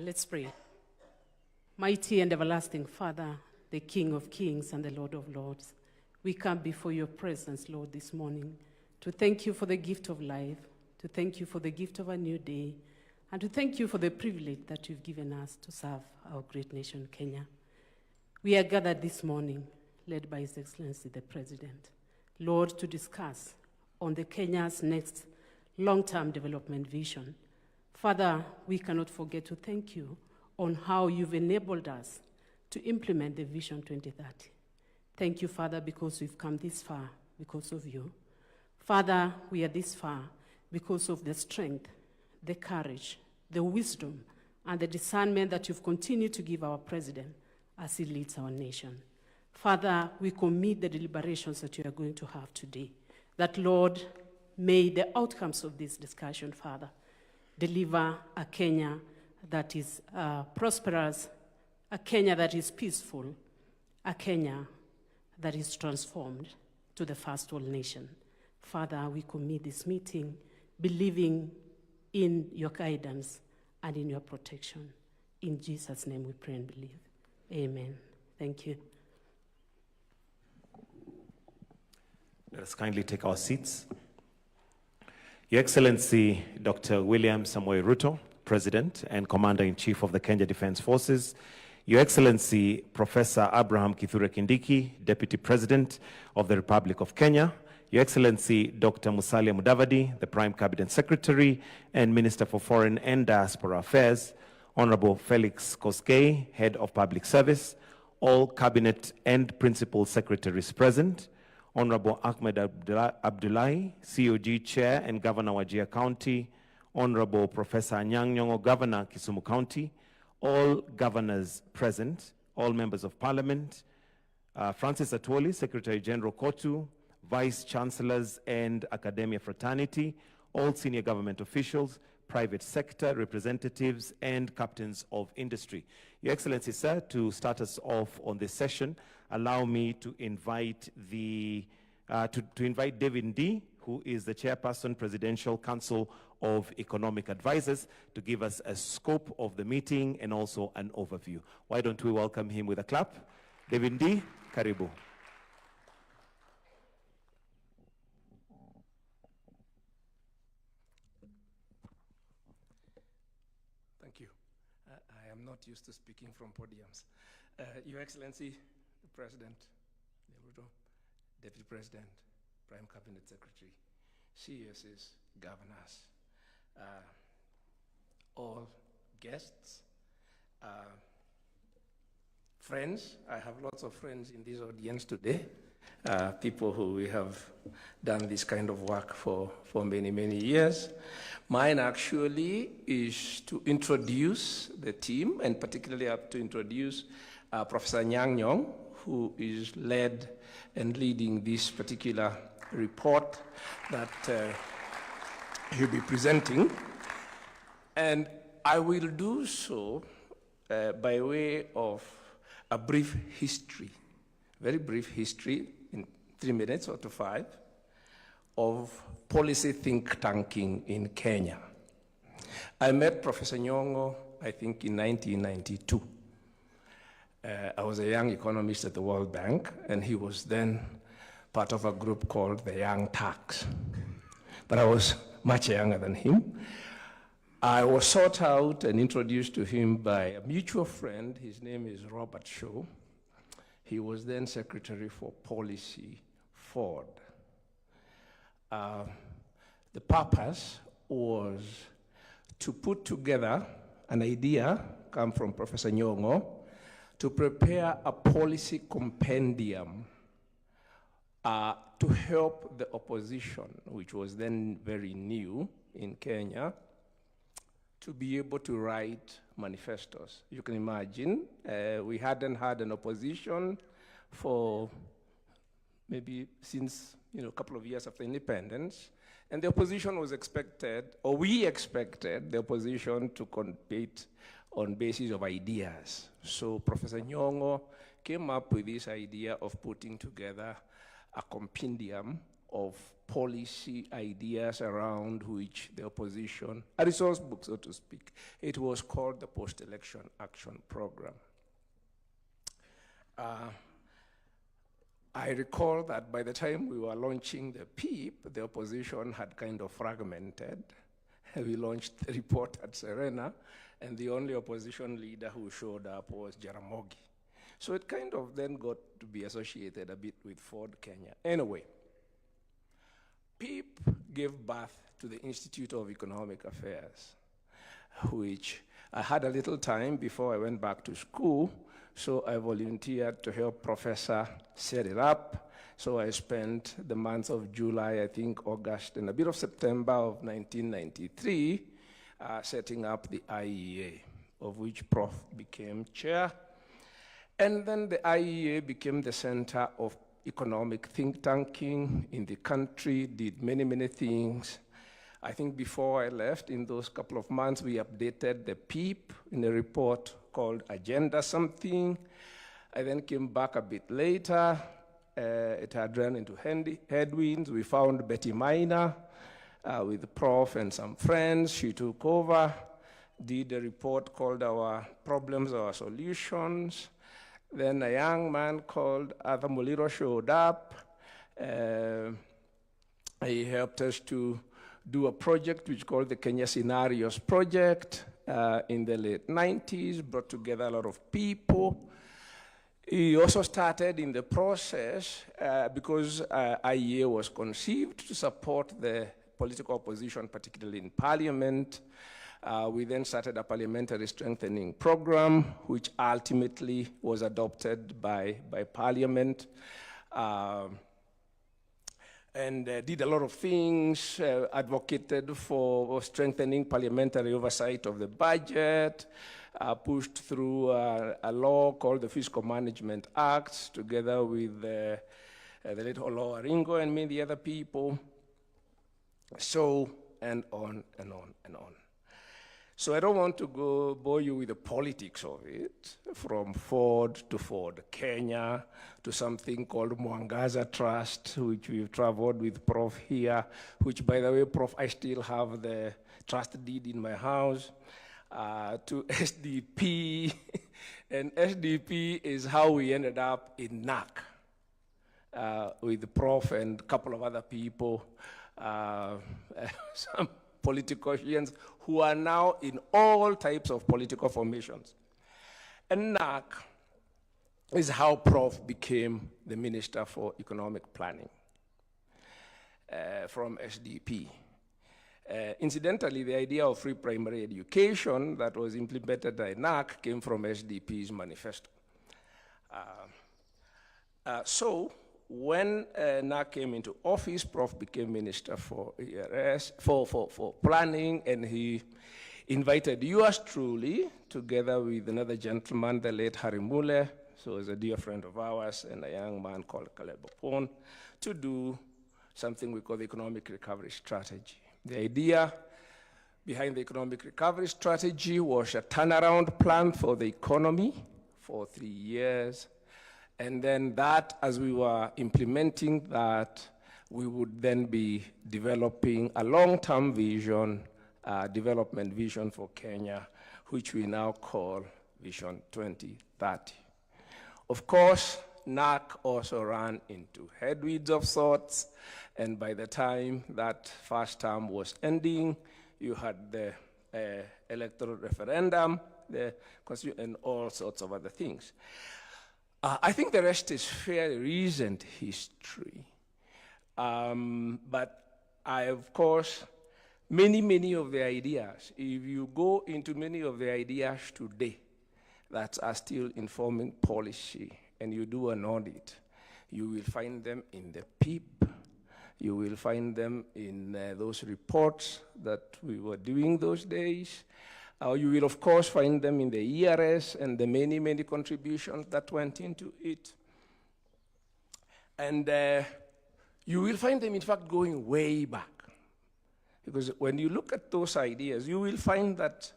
Let's pray. Mighty and everlasting Father, the King of kings and the Lord of lords, we come before your presence, Lord, this morning to thank you for the gift of life, to thank you for the gift of a new day, and to thank you for the privilege that you've given us to serve our great nation, Kenya. We are gathered this morning, led by His Excellency the President, Lord, to discuss on the Kenya's next long-term development vision. Father, we cannot forget to thank you on how you've enabled us to implement the Vision 2030. Thank you, Father, because we've come this far because of you. Father, we are this far because of the strength, the courage, the wisdom, and the discernment that you've continued to give our president as he leads our nation. Father, we commit the deliberations that you are going to have today, that, Lord, may the outcomes of this discussion, Father, deliver a Kenya that is prosperous, a Kenya that is peaceful, a Kenya that is transformed to the first world nation. Father, we commit this meeting believing in your guidance and in your protection. In Jesus' name we pray and believe. Amen. Thank you. Let us kindly take our seats. Your Excellency, Dr. William Samoei Ruto, President and Commander-in-Chief of the Kenya Defense Forces, Your Excellency, Professor Abraham Kithure Kindiki, Deputy President of the Republic of Kenya, Your Excellency, Dr. Musalia Mudavadi, the Prime Cabinet Secretary and Minister for Foreign and Diaspora Affairs, Honorable Felix Koskei, Head of Public Service, all Cabinet and Principal Secretaries present, Honorable Ahmed Abdullahi, COG Chair and Governor Wajir County, Honorable Professor Anyang' Nyong'o, Governor Kisumu County, all governors present, all members of Parliament, Francis Atwoli, Secretary General Kotu, Vice Chancellors and Academia Fraternity, all senior government officials, private sector representatives, and captains of industry. Your Excellency, sir, to start us off on this session, allow me to invite invite David Ndii, who is the Chairperson, Presidential Council of Economic Advisors, to give us a scope of the meeting and also an overview. Why don't we welcome him with a clap? David Ndii, karibu. Thank you. I am not used to speaking from podiums. Your Excellency, the President, Deputy President, Prime Cabinet Secretary, CSs, governors, all guests, friends. I have lots of friends in this audience today, people who we have done this kind of work for many, many years. Mine actually is to introduce the team, and particularly have to introduce Professor Anyang' Nyong'o, who is led and leading this particular report that he'll be presenting. And I will do so by way of a brief history, very brief history in 3 minutes or to 5, of policy think tanking in Kenya. I met Professor Nyong'o, I think, in 1992. I was a young economist at the World Bank, and he was then part of a group called the Young Turks. But I was much younger than him. I was sought out and introduced to him by a mutual friend. His name is Robert Shaw. He was then Secretary for Policy, Ford. The purpose was to put together an idea, come from Professor Nyong'o, to prepare a policy compendium to help the opposition, which was then very new in Kenya, to be able to write manifestos. You can imagine, we hadn't had an opposition for maybe since a couple of years after independence, and the opposition was expected, or we expected the opposition to compete on basis of ideas. So Professor Nyong'o came up with this idea of putting together a compendium of policy ideas around which the opposition, a resource book, so to speak. It was called the Post-Election Action Program. I recall that by the time we were launching the PEEP, the opposition had kind of fragmented. We launched the report at Serena, and the only opposition leader who showed up was Jaramogi. So it kind of then got to be associated a bit with Ford Kenya. Anyway, PEEP gave birth to the Institute of Economic Affairs, which I had a little time before I went back to school, so I volunteered to help Professor set it up. So I spent the months of July, I think August, and a bit of September of 1993 setting up the IEA, of which Prof became chair. And then the IEA became the center of economic think tanking in the country, did many, many things. I think before I left, in those couple of months, we updated the PEEP in a report called Agenda Something. I then came back a bit later. It had run into headwinds. We found Betty Minor with the Prof and some friends. She took over, did a report called Our Problems, Our Solutions. Then a young man called Arthur Muliro showed up. He helped us to do a project which called the Kenya Scenarios Project in the late 90s, brought together a lot of people. He also started in the process, because IEA was conceived to support the political opposition, particularly in parliament. We then started a parliamentary strengthening program, which ultimately was adopted by parliament. And did a lot of things, advocated for strengthening parliamentary oversight of the budget, pushed through a law called the Fiscal Management Act, together with the late Olo Aringo and many other people. So, and on and on and on. So I don't want to bore you with the politics of it, from Ford to Ford Kenya, to something called Mwangaza Trust, which we've traveled with Prof here, which, by the way, Prof, I still have the trust deed in my house, to SDP, and SDP is how we ended up in NAC, with the Prof and a couple of other people, some politicians who are now in all types of political formations. And NAC is how Prof became the Minister for Economic Planning from SDP. Incidentally, the idea of free primary education that was implemented by NAC came from SDP's manifesto. So when NAC came into office, Prof became Minister for ERS, for planning, and he invited yours truly, together with another gentleman, the late Harry Mule, so he's a dear friend of ours, and a young man called Caleb Opon, to do something we call the Economic Recovery Strategy. The idea behind the Economic Recovery Strategy was a turnaround plan for the economy for 3 years. And then that, as we were implementing that, we would then be developing a long-term vision, development vision for Kenya, which we now call Vision 2030. Of course, NAC also ran into headwinds of sorts, and by the time that first term was ending, you had the electoral referendum, and all sorts of other things. I think the rest is fairly recent history. But of course, many of the ideas, if you go into many of the ideas today that are still informing policy, and you do an audit, you will find them in the PEEP, you will find them in those reports that we were doing those days. You will, of course, find them in the ERS and the many contributions that went into it. And you will find them, in fact, going way back. Because when you look at those ideas, you will find that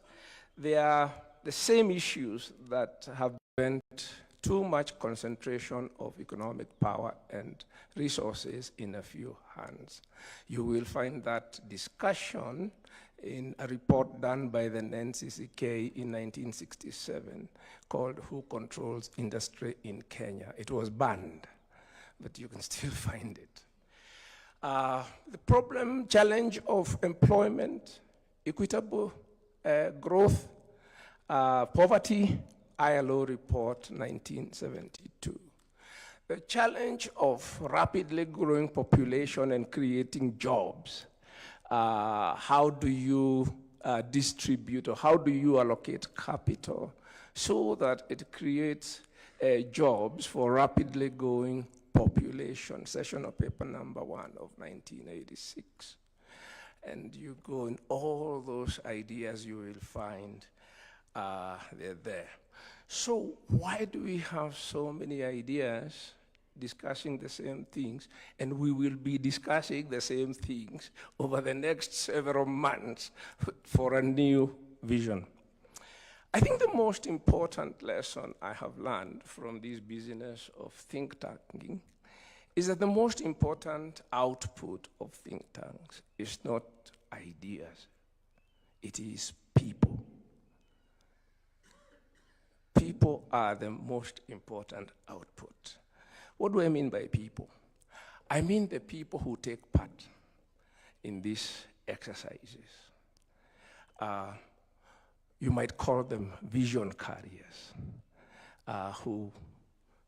they are the same issues that have been too much concentration of economic power and resources in a few hands. You will find that discussion in a report done by the NCCK in 1967 called Who Controls Industry in Kenya. It was banned, but you can still find it. The challenge of employment, equitable growth, poverty, ILO report 1972. The challenge of rapidly growing population and creating jobs. How do you distribute, or how do you allocate capital so that it creates jobs for rapidly growing population? Session of paper number 1 of 1986. And you go in all those ideas, you will find they're there. So why do we have so many ideas discussing the same things, and we will be discussing the same things over the next several months for a new vision? I think the most important lesson I have learned from this business of think tanking is that the most important output of think tanks is not ideas, it is people. People are the most important output. What do I mean by people? I mean the people who take part in these exercises. You might call them vision carriers, who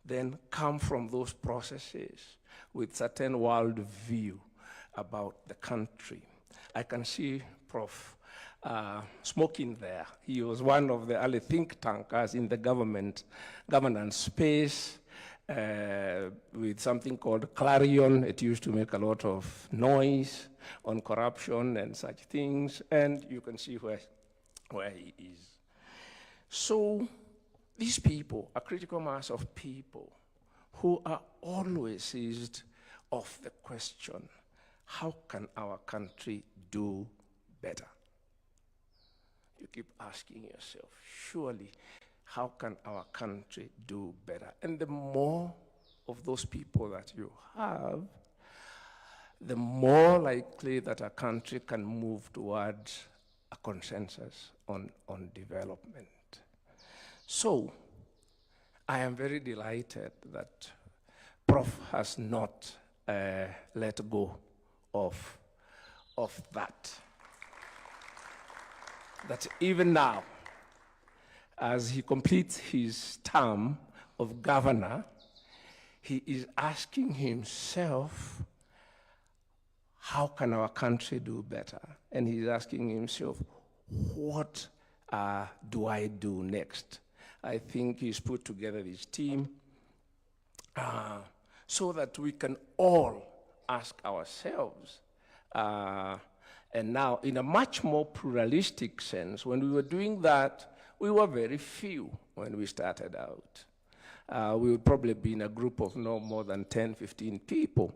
then come from those processes with certain world view about the country. I can see Prof. Smoking there. He was one of the early think tankers in the governance space, with something called Clarion. It used to make a lot of noise on corruption and such things, and you can see where he is. So these people, a critical mass of people who are always seized of the question, how can our country do better? You keep asking yourself, surely, how can our country do better? And the more of those people that you have, the more likely that a country can move towards a consensus on development. So, I am very delighted that Prof has not let go of that. That even now, as he completes his term of governor, he is asking himself, how can our country do better? And he's asking himself, what do I do next? I think he's put together this team so that we can all ask ourselves, and now, in a much more pluralistic sense, when we were doing that, we were very few when we started out. We would probably be in a group of no more than 10, 15 people.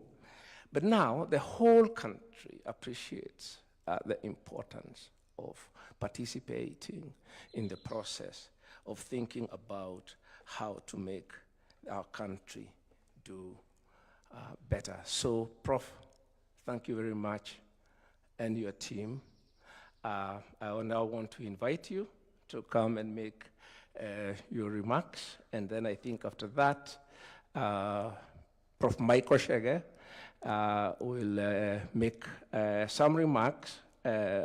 But now, the whole country appreciates the importance of participating in the process of thinking about how to make our country do better. So, Prof, thank you very much, and your team. I now want to invite you to come and make your remarks, and then I think after that, Prof. Michael Shege will make some remarks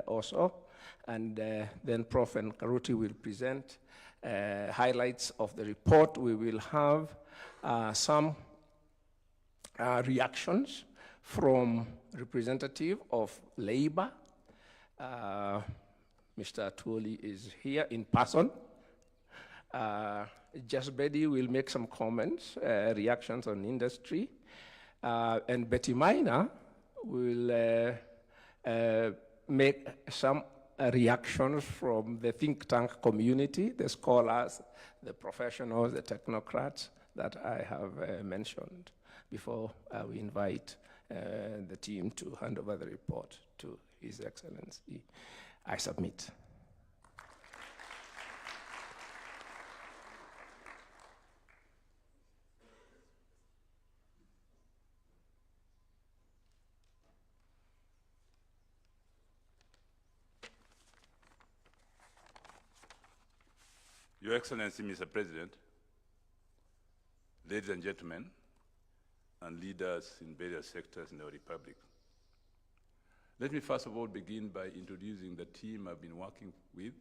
also, and then Prof. Karuti will present highlights of the report. We will have some reactions from representative of Labor. Mr. Atuoli is here in person. Jasbedi will make some comments, reactions on industry. And Betty Minor will make some reactions from the think tank community, the scholars, the professionals, the technocrats that I have mentioned before we invite the team to hand over the report to His Excellency. I submit. Your Excellency, Mr. President, ladies and gentlemen, and leaders in various sectors in our Republic, let me first of all begin by introducing the team I've been working with.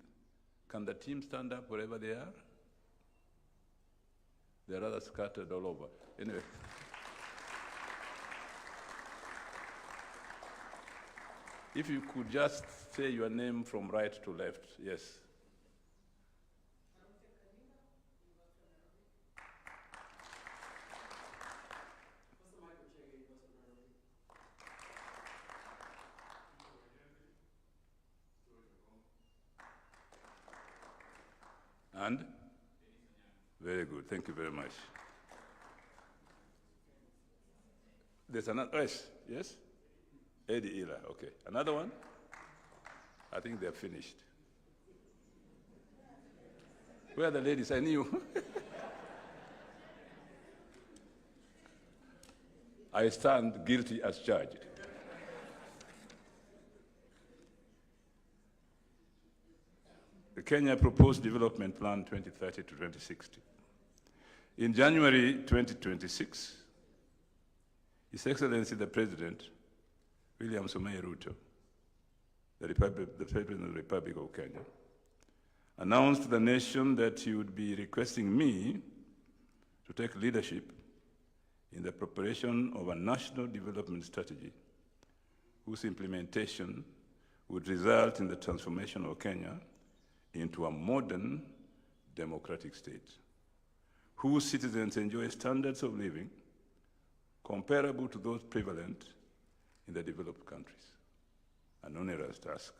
Can the team stand up wherever they are? They're rather scattered all over. Anyway. If you could just say your name from right to left, yes. And? Very good, thank you very much. There's another, yes? Eddie Ila, okay. Another one? I think they're finished. Where are the ladies? I knew. I stand guilty as charged. The Kenya Proposed Development Plan 2030 to 2060. In January 2026, His Excellency the President, William Samoei Ruto, the President of the Republic of Kenya, announced to the nation that he would be requesting me to take leadership in the preparation of a national development strategy whose implementation would result in the transformation of Kenya into a modern democratic state, whose citizens enjoy standards of living comparable to those prevalent in the developed countries, an onerous task.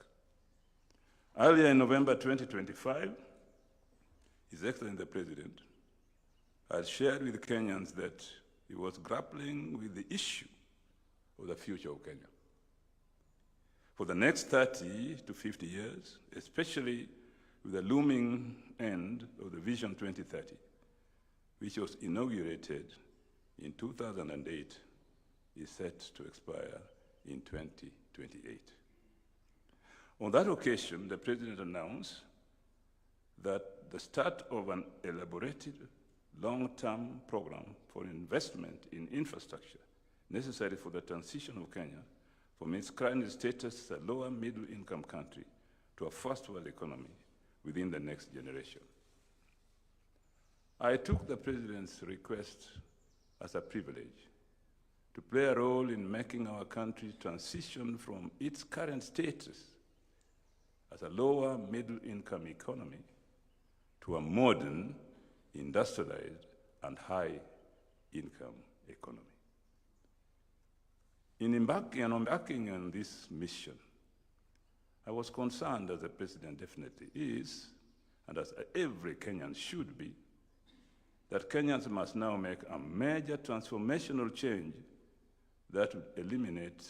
Earlier in November 2025, His Excellency the President had shared with Kenyans that he was grappling with the issue of the future of Kenya. For the next 30 to 50 years, especially with the looming end of the Vision 2030, which was inaugurated in 2008, is set to expire in 2028. On that occasion, the President announced that the start of an elaborated long-term program for investment in infrastructure necessary for the transition of Kenya from its current status as a lower middle-income country to a first-world economy within the next generation. I took the President's request as a privilege to play a role in making our country transition from its current status as a lower middle-income economy to a modern, industrialized, and high-income economy. In embarking on this mission, I was concerned, as the President definitely is, and as every Kenyan should be, that Kenyans must now make a major transformational change that would eliminate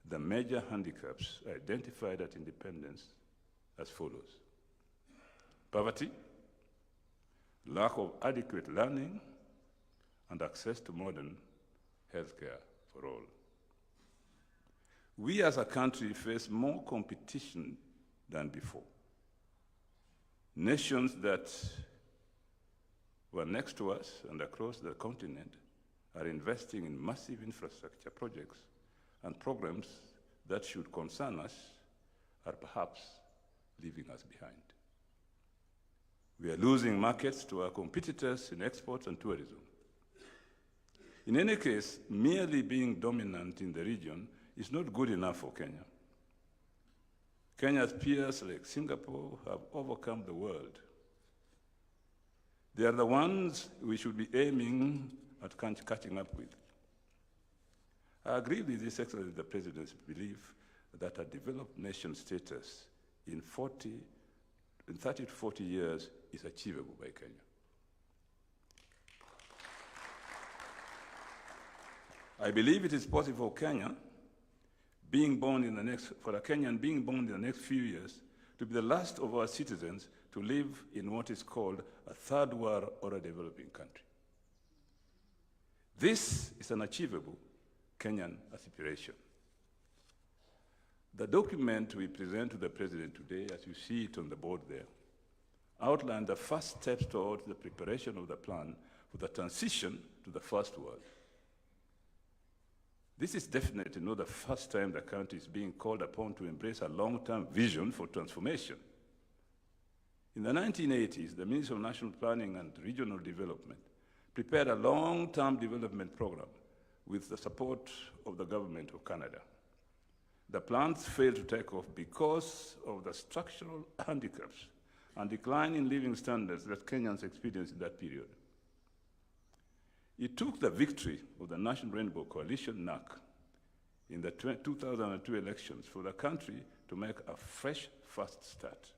the major handicaps identified at independence as follows: poverty, lack of adequate learning, and access to modern healthcare for all. We as a country face more competition than before. Nations that were next to us and across the continent are investing in massive infrastructure projects and programs that should concern us are perhaps leaving us behind. We are losing markets to our competitors in exports and tourism. In any case, merely being dominant in the region is not good enough for Kenya. Kenya's peers like Singapore have overcome the world. They are the ones we should be aiming at catching up with. I agree with His Excellency the President's belief that a developed nation status in 30 to 40 years is achievable by Kenya. I believe it is possible for Kenya, for a Kenyan being born in the next few years, to be the last of our citizens to live in what is called a third world or a developing country. This is an achievable Kenyan aspiration. The document we present to the President today, as you see it on the board there, outlined the first steps towards the preparation of the plan for the transition to the first world. This is definitely not the first time the country is being called upon to embrace a long-term vision for transformation. In the 1980s, the Ministry of National Planning and Regional Development prepared a long-term development program with the support of the Government of Canada. The plans failed to take off because of the structural handicaps and decline in living standards that Kenyans experienced in that period. It took the victory of the National Rainbow Coalition, NAC, in the 2002 elections for the country to make a fresh first start.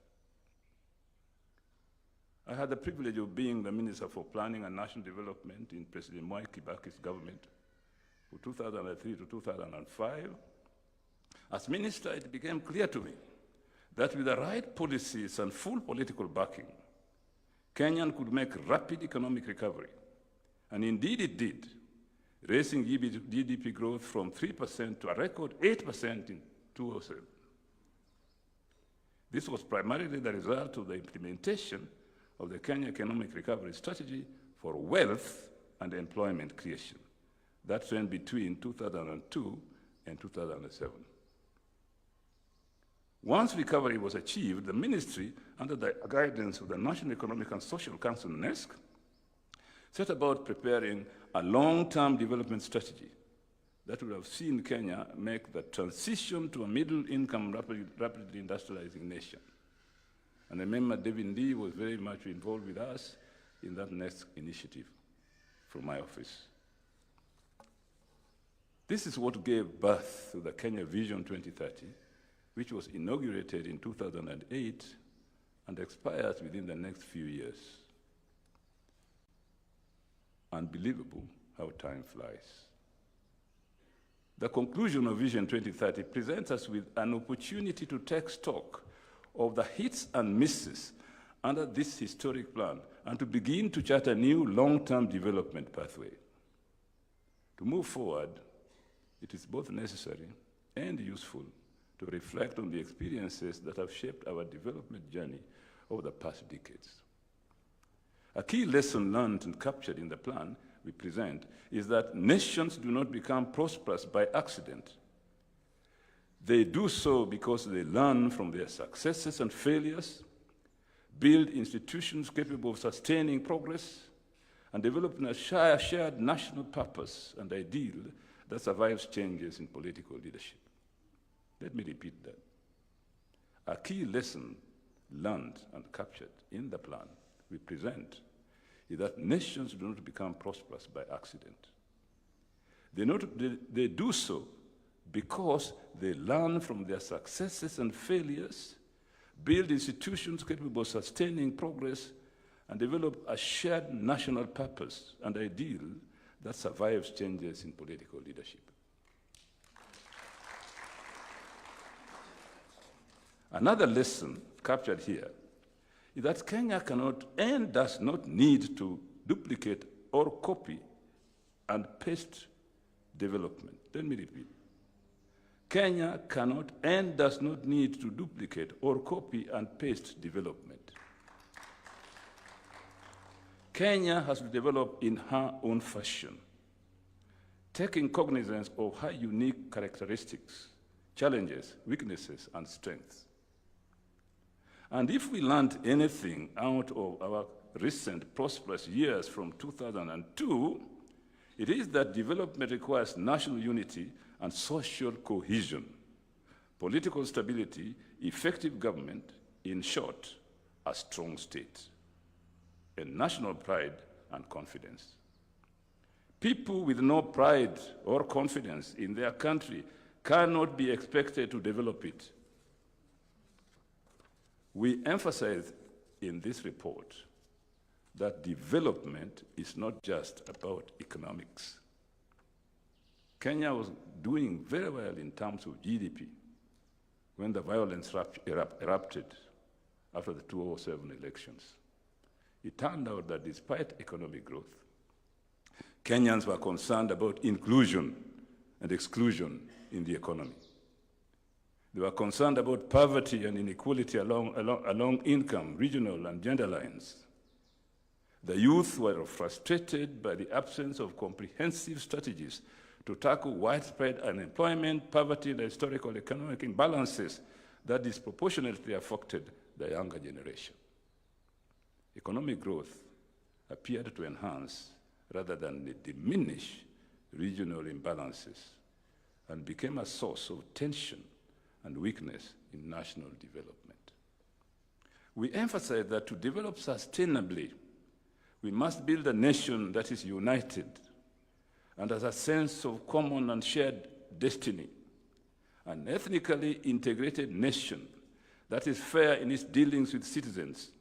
I had the privilege of being the Minister for Planning and National Development in President Mwai Kibaki's government from 2003 to 2005. As minister, it became clear to me that with the right policies and full political backing, Kenya could make rapid economic recovery. And indeed it did, raising GDP growth from 3% to a record 8% in 2007. This was primarily the result of the implementation of the Kenya Economic Recovery Strategy for Wealth and Employment Creation. That ran between 2002 and 2007. Once recovery was achieved, the ministry, under the guidance of the National Economic and Social Council, NESC, set about preparing a long-term development strategy that would have seen Kenya make the transition to a middle-income, rapidly industrializing nation. And I remember David Lee was very much involved with us in that NESC initiative from my office. This is what gave birth to the Kenya Vision 2030, which was inaugurated in 2008 and expires within the next few years. Unbelievable how time flies. The conclusion of Vision 2030 presents us with an opportunity to take stock of the hits and misses under this historic plan and to begin to chart a new long-term development pathway. To move forward, it is both necessary and useful to reflect on the experiences that have shaped our development journey over the past decades. A key lesson learned and captured in the plan we present is that nations do not become prosperous by accident. They do so because they learn from their successes and failures, build institutions capable of sustaining progress, and develop a shared national purpose and ideal that survives changes in political leadership. Let me repeat that. A key lesson learned and captured in the plan we present is that nations do not become prosperous by accident. They do so because they learn from their successes and failures, build institutions capable of sustaining progress, and develop a shared national purpose and ideal that survives changes in political leadership. Another lesson captured here is that Kenya cannot and does not need to duplicate or copy and paste development. Let me repeat. Kenya cannot and does not need to duplicate or copy and paste development. Kenya has to develop in her own fashion, taking cognizance of her unique characteristics, challenges, weaknesses, and strengths. And if we learned anything out of our recent prosperous years from 2002, it is that development requires national unity and social cohesion, political stability, effective government, in short, a strong state, and national pride and confidence. People with no pride or confidence in their country cannot be expected to develop it. We emphasize in this report that development is not just about economics. Kenya was doing very well in terms of GDP when the violence erupted after the 2007 elections. It turned out that despite economic growth, Kenyans were concerned about inclusion and exclusion in the economy. They were concerned about poverty and inequality along income, regional, and gender lines. The youth were frustrated by the absence of comprehensive strategies to tackle widespread unemployment, poverty, and historical economic imbalances that disproportionately affected the younger generation. Economic growth appeared to enhance rather than diminish regional imbalances and became a source of tension and weakness in national development. We emphasize that to develop sustainably, we must build a nation that is united and has a sense of common and shared destiny, an ethnically integrated nation that is fair in its dealings with citizens,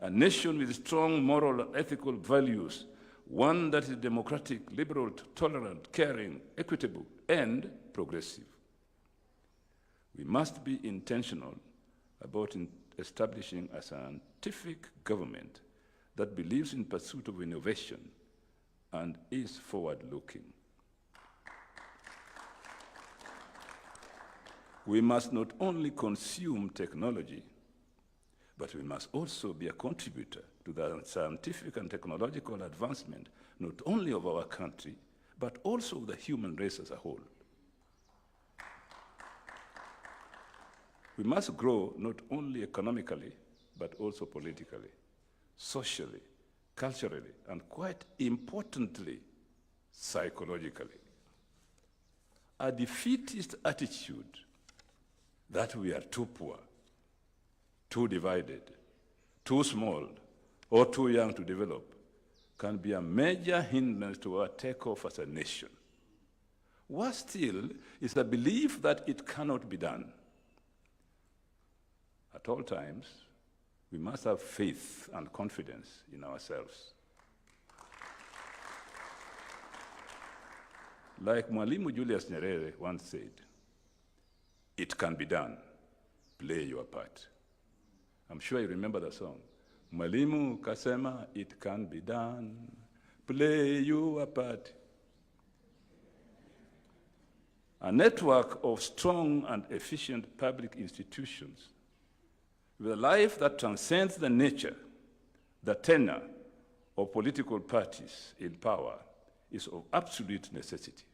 a nation with strong moral and ethical values, one that is democratic, liberal, tolerant, caring, equitable, and progressive. We must be intentional about establishing a scientific government that believes in pursuit of innovation and is forward-looking. We must not only consume technology, but we must also be a contributor to the scientific and technological advancement, not only of our country, but also of the human race as a whole. We must grow not only economically, but also politically, socially, culturally, and quite importantly, psychologically. A defeatist attitude that we are too poor, too divided, too small, or too young to develop can be a major hindrance to our takeoff as a nation. Worse still is the belief that it cannot be done. At all times, we must have faith and confidence in ourselves. Like Mwalimu Julius Nyerere once said, "It can be done. Play your part." I'm sure you remember the song. Mwalimu kasema, "It can be done. Play your part." A network of strong and efficient public institutions with a life that transcends the nature, the tenure of political parties in power is of absolute necessity.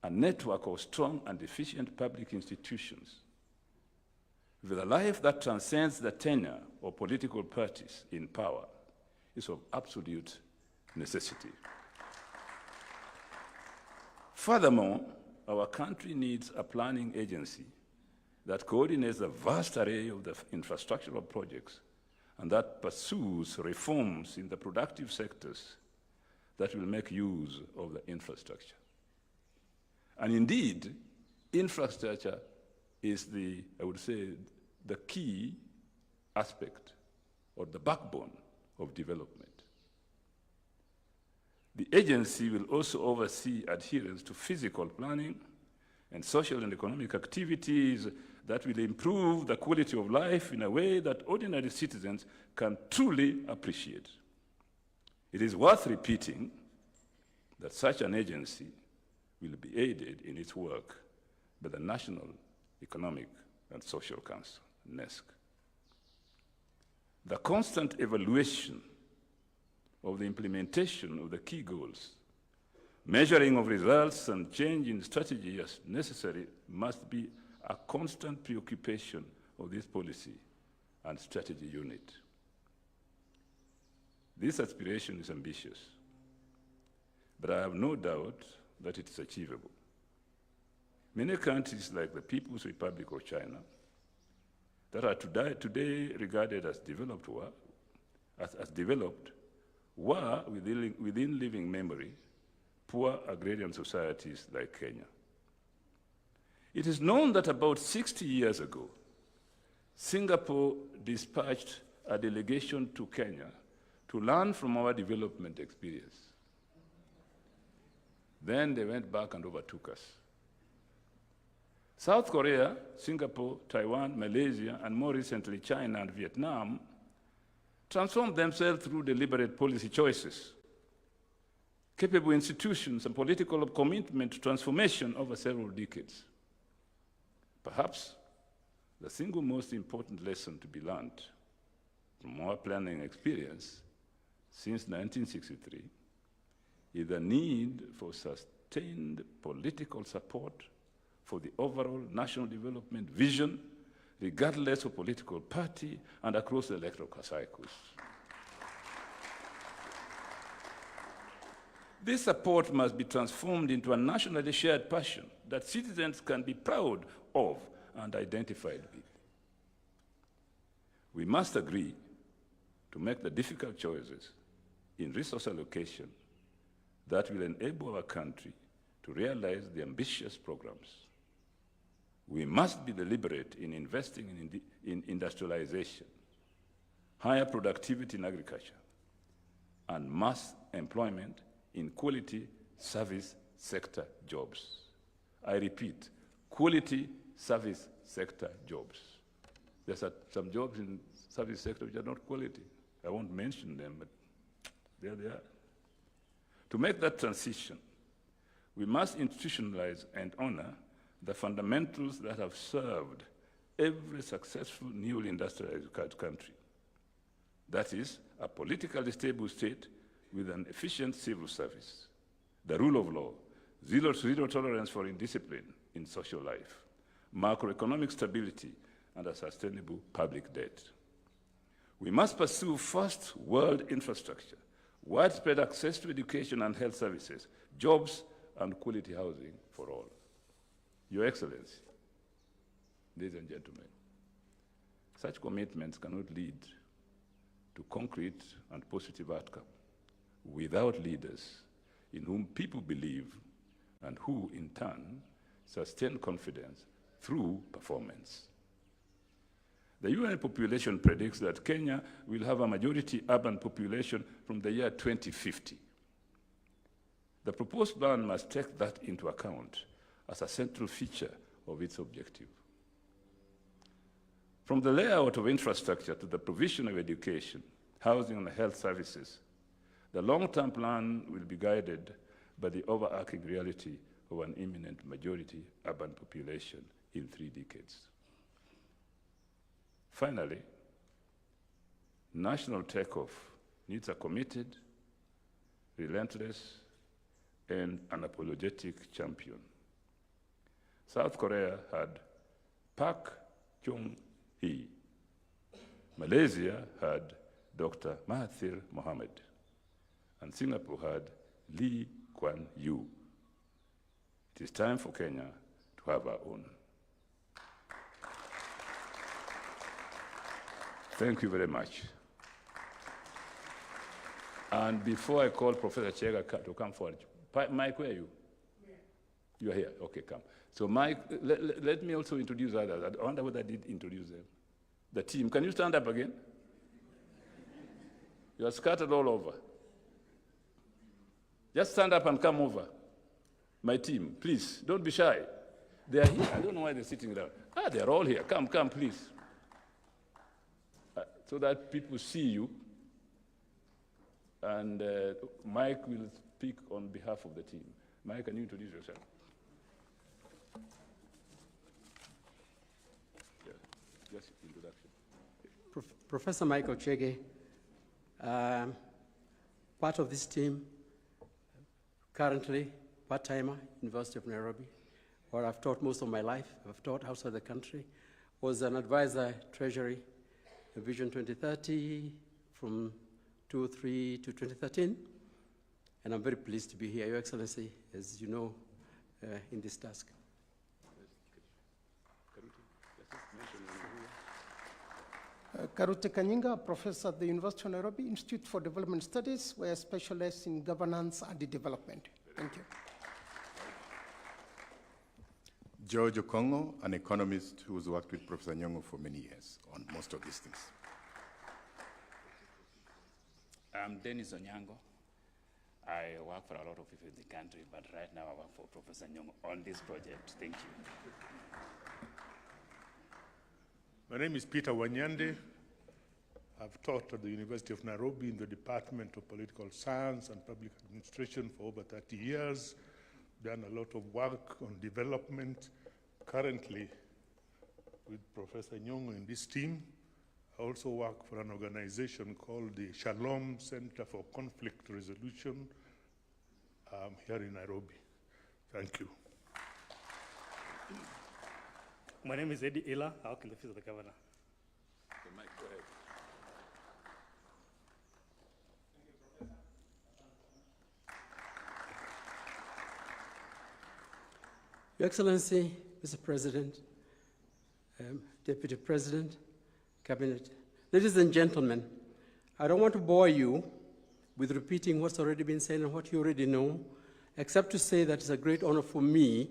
A network of strong and efficient public institutions with a life that transcends the tenure of political parties in power is of absolute necessity. Furthermore, our country needs a planning agency that coordinates the vast array of the infrastructural projects and that pursues reforms in the productive sectors that will make use of the infrastructure. And indeed, infrastructure is I would say, the key aspect or the backbone of development. The agency will also oversee adherence to physical planning and social and economic activities that will improve the quality of life in a way that ordinary citizens can truly appreciate. It is worth repeating that such an agency will be aided in its work by the National Economic and Social Council, NESC. The constant evaluation of the implementation of the key goals, measuring of results and change in strategy as necessary must be a constant preoccupation of this policy and strategy unit. This aspiration is ambitious, but I have no doubt that it is achievable. Many countries like the People's Republic of China that are today regarded as developed were, within living memory, poor agrarian societies like Kenya. It is known that about 60 years ago, Singapore dispatched a delegation to Kenya to learn from our development experience. Then they went back and overtook us. South Korea, Singapore, Taiwan, Malaysia, and more recently China and Vietnam transformed themselves through deliberate policy choices, capable institutions, and political commitment to transformation over several decades. Perhaps the single most important lesson to be learned from our planning experience since 1963 is the need for sustained political support for the overall national development vision, regardless of political party and across the electoral cycles. This support must be transformed into a nationally shared passion that citizens can be proud of and identified with. We must agree to make the difficult choices in resource allocation that will enable our country to realize the ambitious programs. We must be deliberate in investing in industrialization, higher productivity in agriculture, and mass employment in quality service sector jobs. I repeat, quality service sector jobs. There's some jobs in service sector which are not quality. I won't mention them, but there they are. To make that transition, we must institutionalize and honor the fundamentals that have served every successful newly industrialized country. That is, a politically stable state with an efficient civil service, the rule of law, zero tolerance for indiscipline in social life, macroeconomic stability, and a sustainable public debt. We must pursue first world infrastructure, widespread access to education and health services, jobs, and quality housing for all. Your Excellency, ladies and gentlemen, such commitments cannot lead to concrete and positive outcome without leaders in whom people believe and who, in turn, sustain confidence through performance. The UN population predicts that Kenya will have a majority urban population from the year 2050. The proposed plan must take that into account as a central feature of its objective. From the layout of infrastructure to the provision of education, housing, and health services, the long-term plan will be guided by the overarching reality of an imminent majority urban population in 3 decades. Finally, national takeoff needs a committed, relentless, and unapologetic champion. South Korea had Park Chung-hee. Malaysia had Dr. Mahathir Mohamad. And Singapore had Lee Kuan Yew. It is time for Kenya to have our own. Thank you very much. And before I call Professor Chega to come forward, Mike, where are you? Yeah. You are here? Okay, come. So Mike, let me also introduce others. I wonder whether I did introduce them. The team, can you stand up again? You are scattered all over. Just stand up and come over. My team, please, don't be shy. They are here. I don't know why they're sitting down. They're all here. Come, please. So that people see you. And Mike will speak on behalf of the team. Mike, can you introduce yourself? Yeah, just introduction. Professor Michael Chege, part of this team, currently part-timer, University of Nairobi, where I've taught most of my life. I've taught outside the country. Was an advisor, Treasury, Vision 2030 from 2003 to 2013. And I'm very pleased to be here, Your Excellency, as you know, in this task. Karute Kanyinga, professor at the University of Nairobi Institute for Development Studies, where I specialize in governance and development. Thank you. George Okongo, an economist who's worked with Professor Nyong'o for many years on most of these things. I'm Dennis Onyango. I work for a lot of people in the country, but right now I work for Professor Nyong'o on this project. Thank you. My name is Peter Wanyande. I've taught at the University of Nairobi in the Department of Political Science and Public Administration for over 30 years. Done a lot of work on development. Currently, with Professor Nyong'o in this team. I also work for an organization called the Shalom Center for Conflict Resolution here in Nairobi. Thank you. My name is Eddie Ila. I work in the office of the governor. The mic, go ahead. Your Excellency, Mr. President, Deputy President, Cabinet, ladies and gentlemen, I don't want to bore you with repeating what's already been said and what you already know, except to say that it's a great honor for me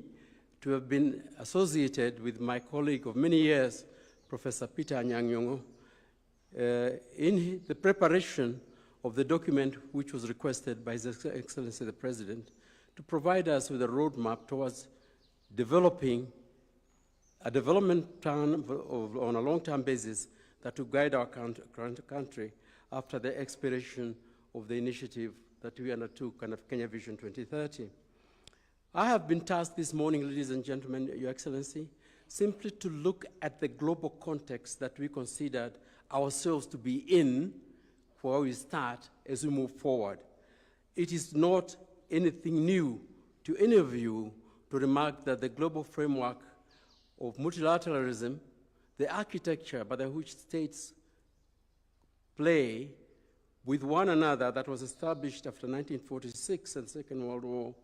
to have been associated with my colleague of many years, Professor Peter Anyang' Nyong'o, in the preparation of the document which was requested by His Excellency the President to provide us with a roadmap towards developing a development plan on a long-term basis that will guide our country after the expiration of the initiative that we undertook, kind of Kenya Vision 2030. I have been tasked this morning, ladies and gentlemen, Your Excellency, simply to look at the global context that we considered ourselves to be in where we start as we move forward. It is not anything new to any of you to remark that the global framework of multilateralism, the architecture by which states play with one another that was established after 1946 and Second World War,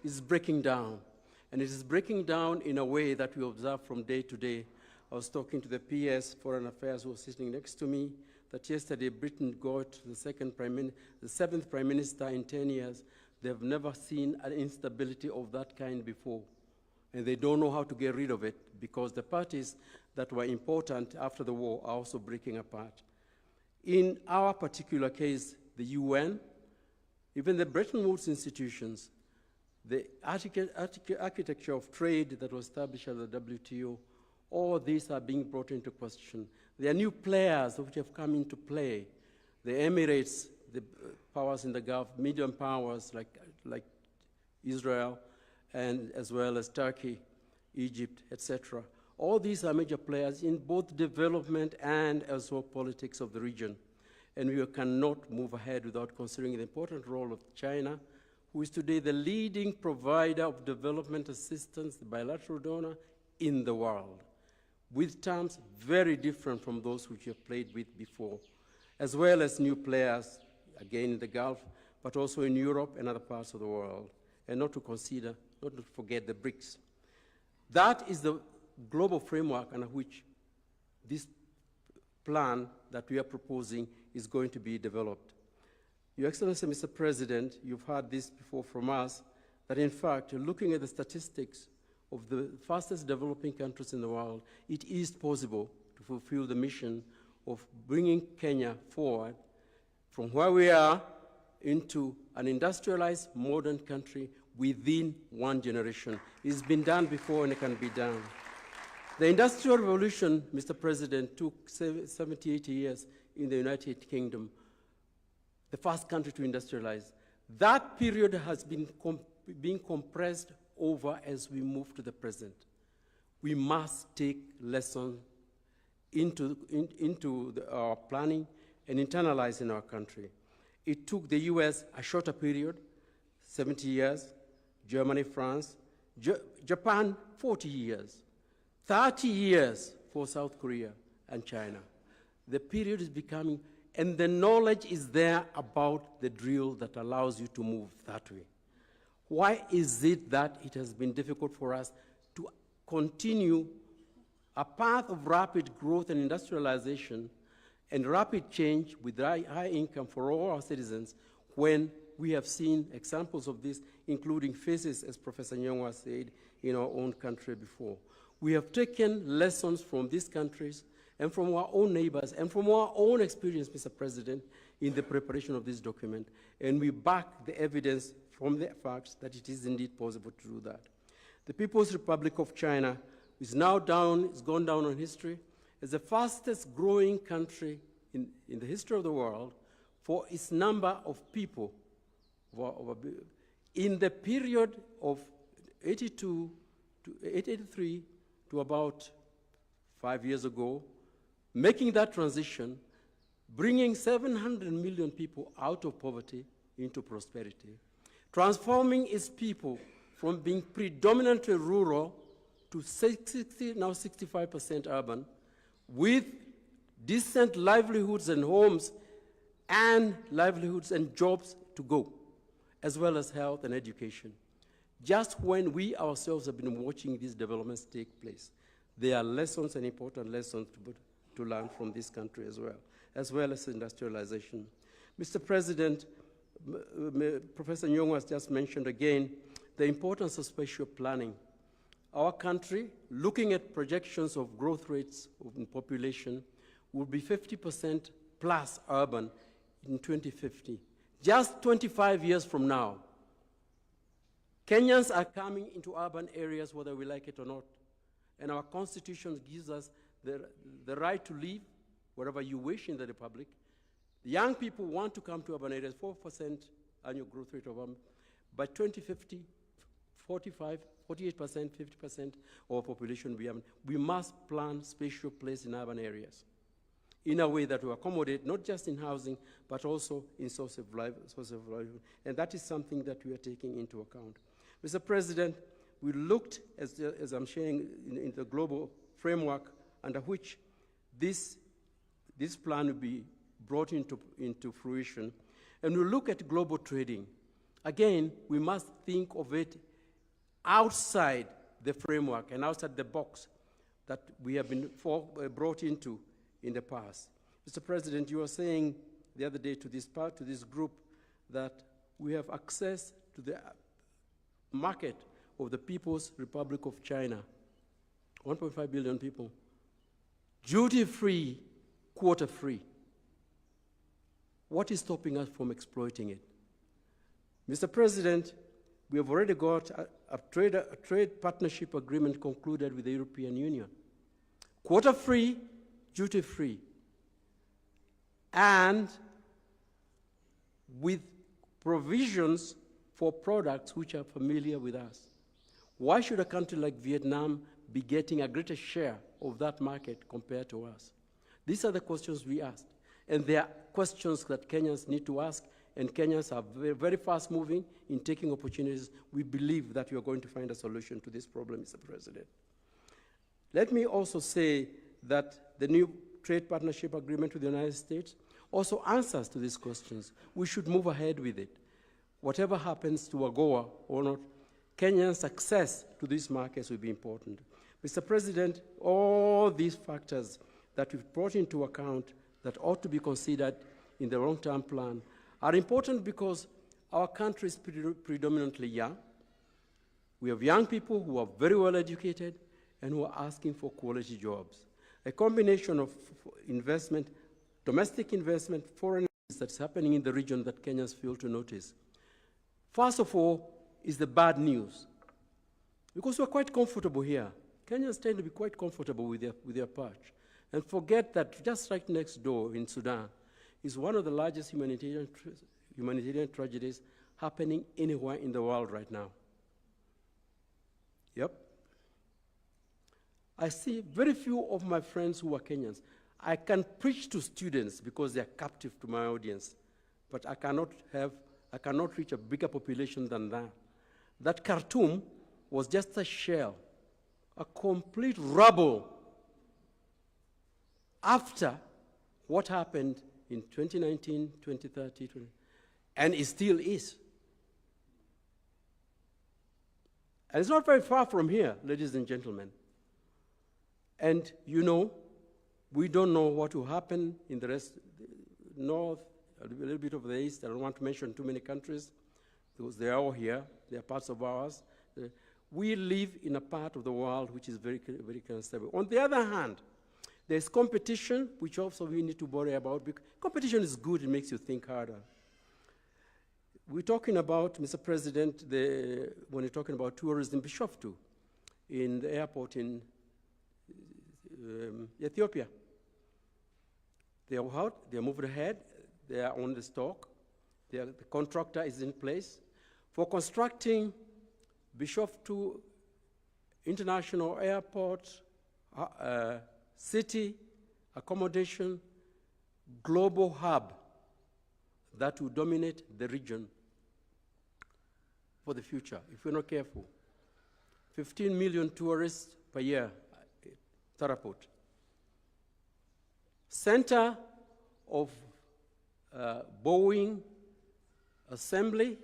is breaking down. And it is breaking down in a way that we observe from day to day. I was talking to the PS, Foreign Affairs, who was sitting next to me, that yesterday Britain got the seventh Prime Minister in 10 years. They've never seen an instability of that kind before. And they don't know how to get rid of it because the parties that were important after the war are also breaking apart. In our particular case, the UN, even the Bretton Woods institutions, the architecture of trade that was established at the WTO, all these are being brought into question. There are new players which have come into play. The Emirates, the powers in the Gulf, medium powers like Israel, and as well as Turkey, Egypt, etc. All these are major players in both development and as well politics of the region. And we cannot move ahead without considering the important role of China, who is today the leading provider of development assistance, the bilateral donor in the world, with terms very different from those which we have played with before, as well as new players, again in the Gulf, but also in Europe and other parts of the world, and not to forget the BRICS. That is the global framework under which this plan that we are proposing is going to be developed. Your Excellency, Mr. President, you've heard this before from us, that in fact, looking at the statistics of the fastest developing countries in the world, it is possible to fulfill the mission of bringing Kenya forward from where we are into an industrialized, modern country within one generation. It's been done before and it can be done. The Industrial Revolution, Mr. President, took 70, 80 years in the United Kingdom, the first country to industrialize. That period has been being compressed over as we move to the present. We must take lessons into our planning and internalize in our country. It took the US a shorter period, 70 years, Germany, France, Japan, 40 years, 30 years for South Korea and China. The period is becoming, and the knowledge is there about the drill that allows you to move that way. Why is it that it has been difficult for us to continue a path of rapid growth and industrialization and rapid change with high income for all our citizens when we have seen examples of this, including faces, as Professor Nyong'o said, in our own country before? We have taken lessons from these countries and from our own neighbors and from our own experience, Mr. President, in the preparation of this document, and we back the evidence from the facts that it is indeed possible to do that. The People's Republic of China is now it's gone down in history as the fastest growing country in the history of the world for its number of people. In the period of 82 to 883 to about 5 years ago, making that transition, bringing 700 million people out of poverty into prosperity, transforming its people from being predominantly rural to 60, now 65% urban, with decent livelihoods and homes and livelihoods and jobs to go, as well as health and education. Just when we ourselves have been watching these developments take place, there are lessons and important lessons to learn from this country as well as industrialization. Mr. President, Professor Nyong'o has just mentioned again the importance of spatial planning. Our country, looking at projections of growth rates in population, will be 50% plus urban in 2050. Just 25 years from now, Kenyans are coming into urban areas whether we like it or not. And our Constitution gives us the right to live wherever you wish in the Republic. The young people want to come to urban areas, 4% annual growth rate of urban. By 2050, 48%, 50% of our population will be urban. We must plan spatial place in urban areas in a way that will accommodate not just in housing, but also in source of livelihood. And that is something that we are taking into account. Mr. President, we looked, as I'm sharing, in the global framework under which this plan will be brought into fruition. And we look at global trading. Again, we must think of it outside the framework and outside the box that we have been brought into in the past. Mr. President, you were saying the other day to this group that we have access to the market of the People's Republic of China, 1.5 billion people, duty-free, quota-free. What is stopping us from exploiting it? Mr. President, we have already got a trade partnership agreement concluded with the European Union. Quota-free, duty-free, and with provisions for products which are familiar with us. Why should a country like Vietnam be getting a greater share of that market compared to us? These are the questions we asked. And they are questions that Kenyans need to ask, and Kenyans are very, very fast moving in taking opportunities. We believe that we are going to find a solution to this problem, Mr. President. Let me also say that the new trade partnership agreement with the United States also answers to these questions. We should move ahead with it. Whatever happens to AGOA or not, Kenyans' access to these markets will be important. Mr. President, all these factors that we've brought into account that ought to be considered in the long-term plan are important because our country is predominantly young. We have young people who are very well educated and who are asking for quality jobs. A combination of investment, domestic investment, foreign investment that's happening in the region that Kenyans fail to notice. First of all is the bad news, because we're quite comfortable here. Kenyans tend to be quite comfortable with their perch and forget that just right next door in Sudan is one of the largest humanitarian tragedies happening anywhere in the world right now. Yep. I see very few of my friends who are Kenyans. I can preach to students because they're captive to my audience, but I cannot reach a bigger population than that. That Khartoum was just a shell, a complete rubble after what happened in 2019, 2030, and it still is. And it's not very far from here, ladies and gentlemen. And you know, we don't know what will happen in the rest, north, a little bit of the east. I don't want to mention too many countries because they are all here. They are parts of ours. We live in a part of the world which is very, very unstable. On the other hand, there's competition, which also we need to worry about. Because competition is good, it makes you think harder. We're talking about, Mr. President, when you're talking about tourism, Bishoftu, in the airport in Ethiopia. They are out, they are moved ahead, they are on the stock, the contractor is in place. For constructing Bishoftu International Airport city, accommodation, global hub that will dominate the region for the future, if we're not careful. 15 million tourists per year, Taraport. Center of Boeing assembly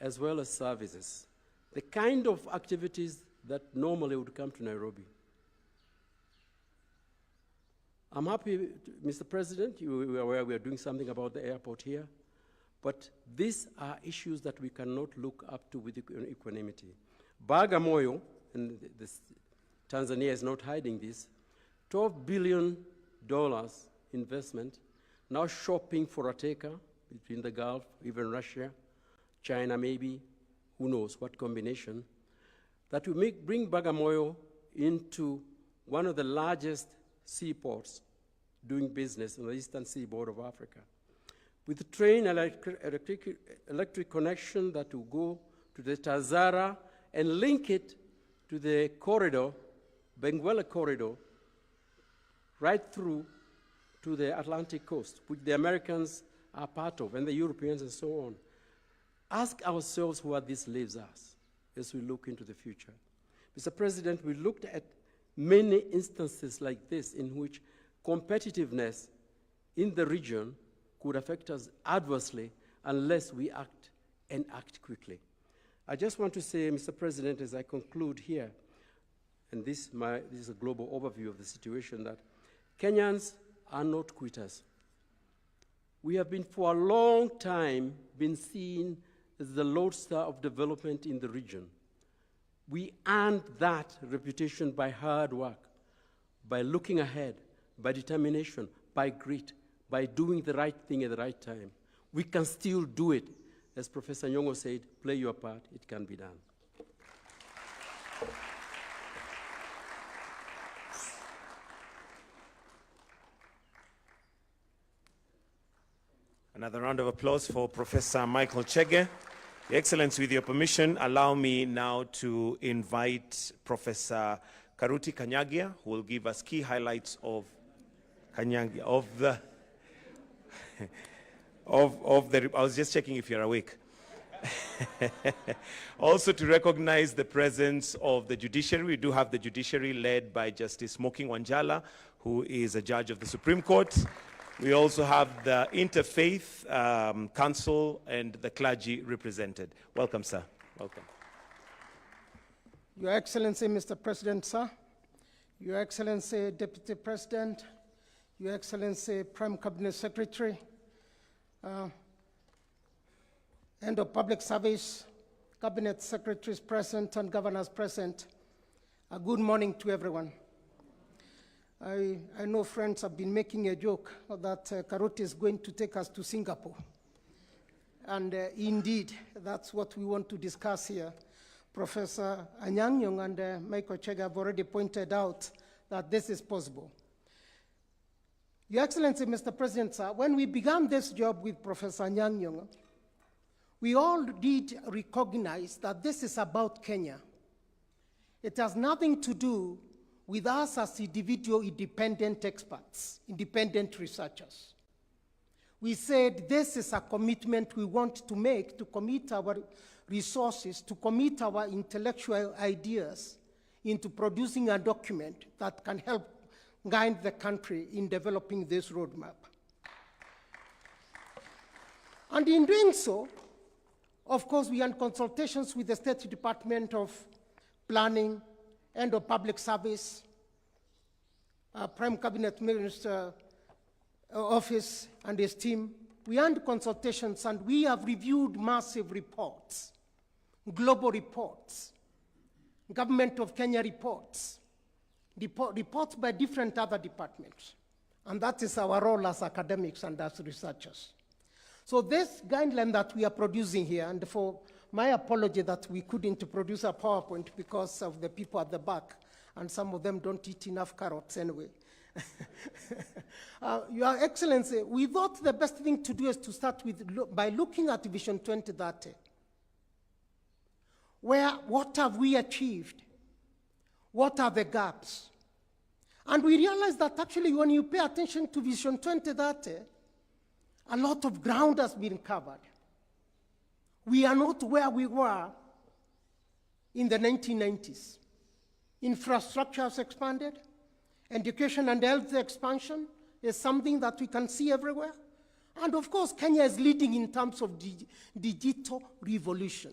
as well as services. The kind of activities that normally would come to Nairobi. I'm happy, Mr. President, you are aware we are doing something about the airport here, but these are issues that we cannot look up to with equanimity. Bagamoyo, and Tanzania is not hiding this, $12 billion investment, now shopping for a taker between the Gulf, even Russia, China maybe, who knows what combination, that will bring Bagamoyo into one of the largest seaports doing business on the eastern seaboard of Africa. With the train electric connection that will go to the Tazara and link it to the corridor, Benguela corridor, right through to the Atlantic coast, which the Americans are part of, and the Europeans and so on. Ask ourselves where this leaves us as we look into the future. Mr. President, we looked at many instances like this in which competitiveness in the region could affect us adversely unless we act and act quickly. I just want to say, Mr. President, as I conclude here, and this is a global overview of the situation, that Kenyans are not quitters. We have been for a long time been seen as the lodestar of development in the region. We earned that reputation by hard work, by looking ahead, by determination, by grit, by doing the right thing at the right time. We can still do it. As Professor Nyong'o said, play your part, it can be done. Another round of applause for Professor Michael Chege. Your Excellency, with your permission, allow me now to invite Professor Karuti Kanyagia, who will give us key highlights of Kanyagia, I was just checking if you're awake. Also to recognize the presence of the judiciary. We do have the judiciary led by Justice Moking Wanjala, who is a judge of the Supreme Court. We also have the Interfaith Council and the clergy represented. Welcome, sir. Welcome. Your Excellency, Mr. President, sir, Your Excellency, Deputy President, Your Excellency, Prime Cabinet Secretary, and of Public Service, Cabinet Secretaries present and Governors present, good morning to everyone. I know friends have been making a joke that Karuti is going to take us to Singapore. And indeed, that's what we want to discuss here. Professor Anyang' Nyong'o and Michael Chege have already pointed out that this is possible. Your Excellency, Mr. President, sir, when we began this job with Professor Anyang' Nyong'o, we all did recognize that this is about Kenya. It has nothing to do with us as individual independent experts, independent researchers. We said this is a commitment we want to make, to commit our resources, to commit our intellectual ideas into producing a document that can help guide the country in developing this roadmap. And in doing so, of course, we are in consultations with the State Department of Planning and of Public Service, Prime Cabinet Minister Office and his team. We are in consultations and we have reviewed massive reports, global reports, Government of Kenya reports, reports by different other departments. And that is our role as academics and as researchers. So this guideline that we are producing here, and for my apology that we couldn't produce a PowerPoint because of the people at the back, and some of them don't eat enough carrots anyway. Your Excellency, we thought the best thing to do is to start with by looking at Vision 2030. What have we achieved? What are the gaps? And we realize that actually when you pay attention to Vision 2030, a lot of ground has been covered. We are not where we were in the 1990s. Infrastructure has expanded. Education and health expansion is something that we can see everywhere. And of course, Kenya is leading in terms of digital revolution.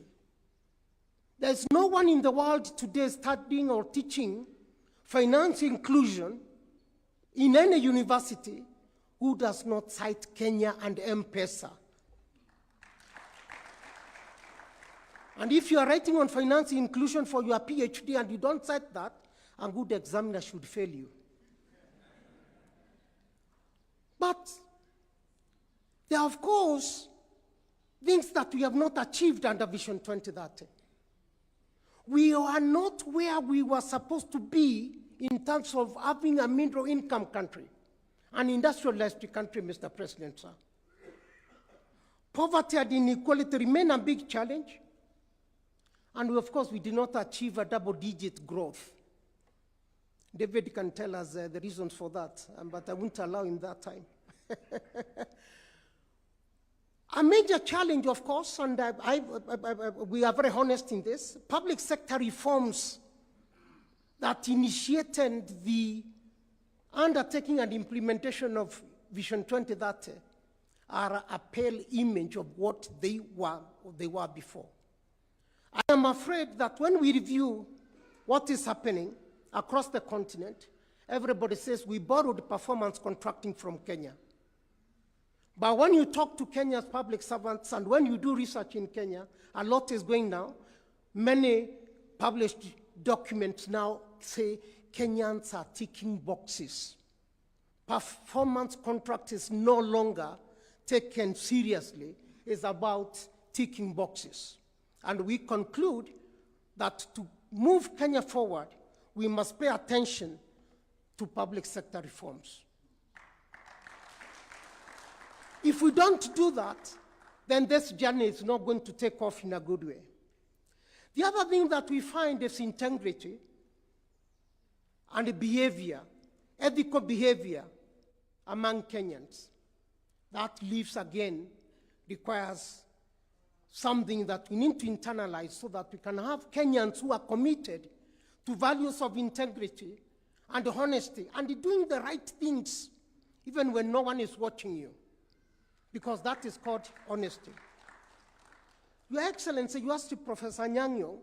There's no one in the world today studying or teaching finance inclusion in any university who does not cite Kenya and M-Pesa. And if you are writing on finance inclusion for your PhD and you don't cite that, a good examiner should fail you. But there are, of course, things that we have not achieved under Vision 2030. We are not where we were supposed to be in terms of having a middle income country, an industrialized country, Mr. President, sir. Poverty and inequality remain a big challenge. And of course, we did not achieve a double-digit growth. David can tell us the reasons for that, but I won't allow him that time. A major challenge, of course, and we are very honest in this, public sector reforms that initiated the undertaking and implementation of Vision 2030 are a pale image of what they were before. I am afraid that when we review what is happening across the continent, everybody says we borrowed performance contracting from Kenya. But when you talk to Kenya's public servants and when you do research in Kenya, a lot is going now. Many published documents now say Kenyans are ticking boxes. Performance contract is no longer taken seriously. It's about ticking boxes. And we conclude that to move Kenya forward, we must pay attention to public sector reforms. If we don't do that, then this journey is not going to take off in a good way. The other thing that we find is integrity and behavior, ethical behavior among Kenyans. That lives again requires something that we need to internalize so that we can have Kenyans who are committed to values of integrity and honesty and doing the right things even when no one is watching you, because that is called honesty. Your Excellency, you asked Professor Nyang'o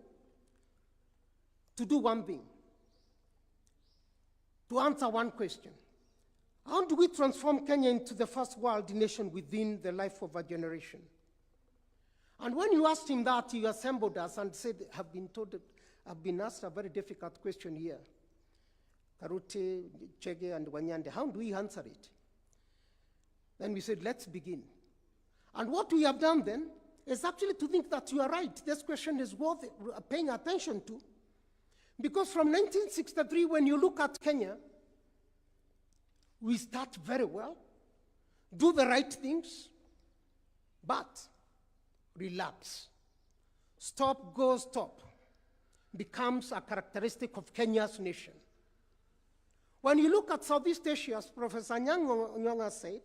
to do one thing, to answer one question. How do we transform Kenya into the first world nation within the life of a generation? And when you asked him that, he assembled us and said, I've been asked a very difficult question here. Karute, Chege, and Wanyande, how do we answer it? Then we said, let's begin. And what we have done then is actually to think that you are right. This question is worth paying attention to. Because from 1963, when you look at Kenya, we start very well, do the right things, but relapse. Stop, go, stop becomes a characteristic of Kenya's nation. When you look at Southeast Asia, as Professor Nyang'o said,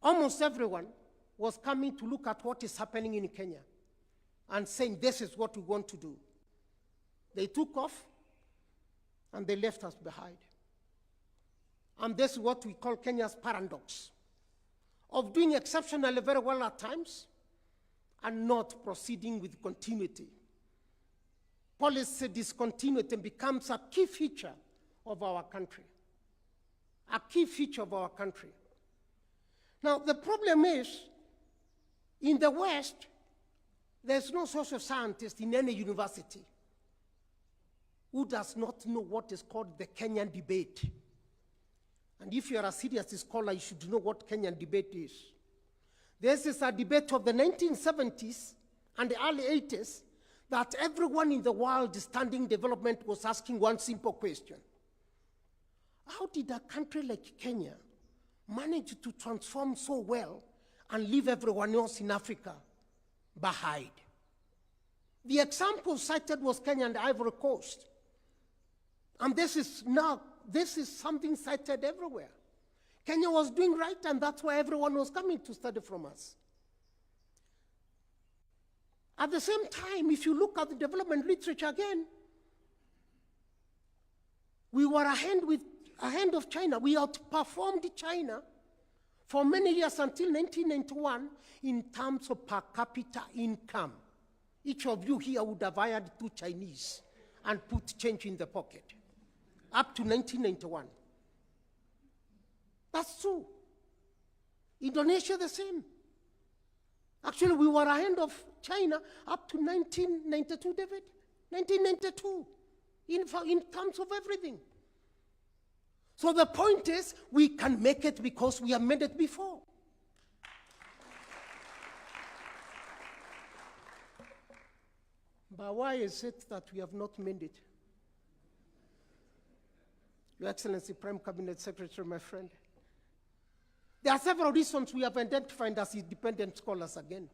almost everyone was coming to look at what is happening in Kenya and saying, this is what we want to do. They took off and they left us behind. And this is what we call Kenya's paradox of doing exceptionally very well at times and not proceeding with continuity. Policy discontinuity becomes a key feature of our country. A key feature of our country. Now, the problem is, in the West, there's no social scientist in any university who does not know what is called the Kenyan debate. And if you are a serious scholar, you should know what Kenyan debate is. This is a debate of the 1970s and the early 80s that everyone in the world studying development was asking one simple question. How did a country like Kenya manage to transform so well and leave everyone else in Africa behind? The example cited was Kenya and the Ivory Coast. And this is now this is something cited everywhere. Kenya was doing right, and that's why everyone was coming to study from us. At the same time, if you look at the development literature again, we were ahead of China. We outperformed China for many years until 1991 in terms of per capita income. Each of you here would have hired 2 Chinese and put change in the pocket, up to 1991. That's true. Indonesia, the same. Actually, we were ahead of China up to 1992, David. 1992, in terms of everything. So the point is, we can make it because we have made it before. But why is it that we have not made it? Your Excellency, Prime Cabinet Secretary, my friend. There are several reasons we have identified as independent scholars again.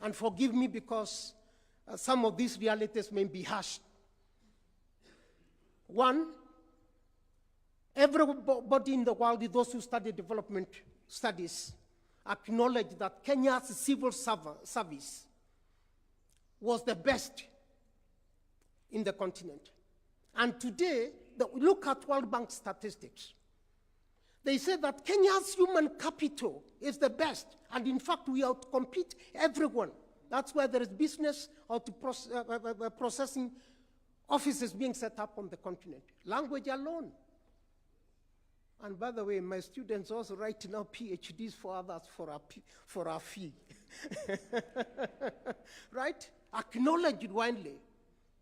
And forgive me because some of these realities may be harsh. One, everybody in the world, those who study development studies, acknowledge that Kenya's civil service was the best in the continent. And today, look at World Bank statistics. They say that Kenya's human capital is the best, and in fact, we outcompete everyone. That's why there is business or processing offices being set up on the continent. Language alone. And by the way, my students also write now PhDs for others for our fee. Right? Acknowledged widely.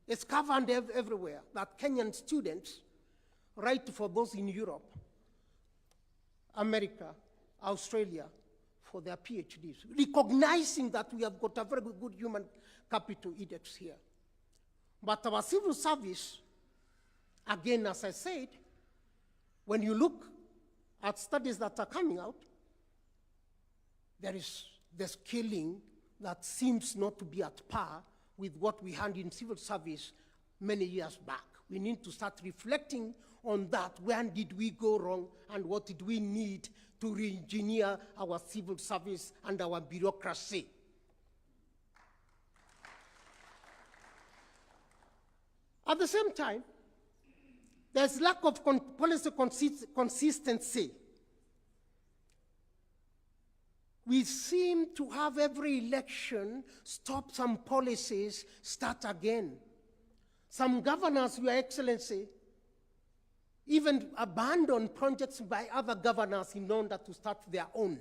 It's covered everywhere that Kenyan students write for those in Europe, America, Australia, for their PhDs, recognizing that we have got a very good human capital index here. But our civil service, again, as I said, when you look at studies that are coming out, there is the scaling that seems not to be at par with what we had in civil service many years back. We need to start reflecting on that. When did we go wrong, and what did we need to re-engineer our civil service and our bureaucracy? At the same time, there's lack of policy consistency. We seem to have every election stop some policies, start again. Some governors, Your Excellency, even abandon projects by other governors in order to start their own.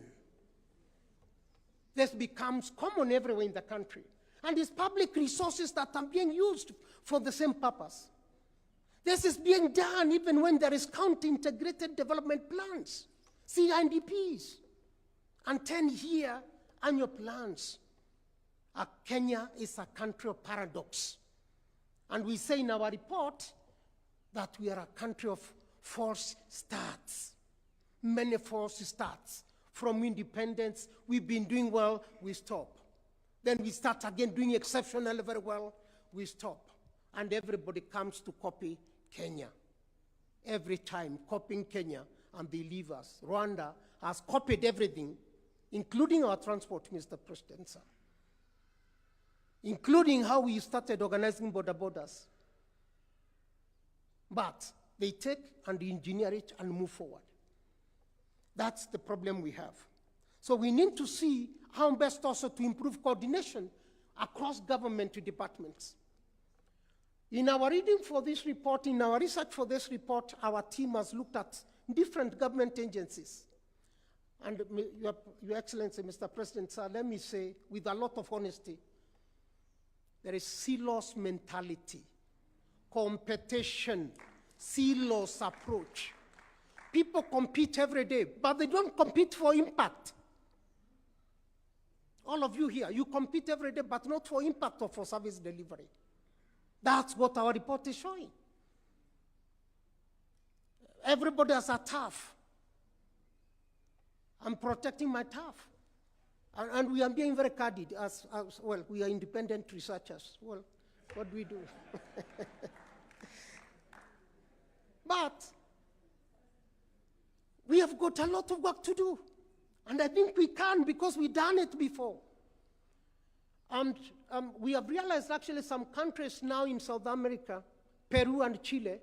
This becomes common everywhere in the country. And it's public resources that are being used for the same purpose. This is being done even when there is counter-integrated development plans, CIDPs, and 10-year annual plans. Kenya is a country of paradox. And we say in our report that we are a country of false starts, many false starts. From independence, we've been doing well, we stop. Then we start again doing exceptionally very well, we stop. And everybody comes to copy Kenya. Every time, copying Kenya, and they leave us. Rwanda has copied everything, including our transport, Mr. President, sir. Including how we started organizing borders. But they take and engineer it and move forward. That's the problem we have. So we need to see how best also to improve coordination across government departments. In our reading for this report, in our research for this report, our team has looked at different government agencies. And Your Excellency, Mr. President, sir, let me say with a lot of honesty, there is silos mentality, competition, silos approach. People compete every day, but they don't compete for impact. All of you here, you compete every day, but not for impact or for service delivery. That's what our report is showing. Everybody has a turf. I'm protecting my turf. And we are being very candid as well. We are independent researchers. Well, what do we do? But we have got a lot of work to do. And I think we can because we've done it before. And we have realized actually some countries now in South America, Peru and Chile,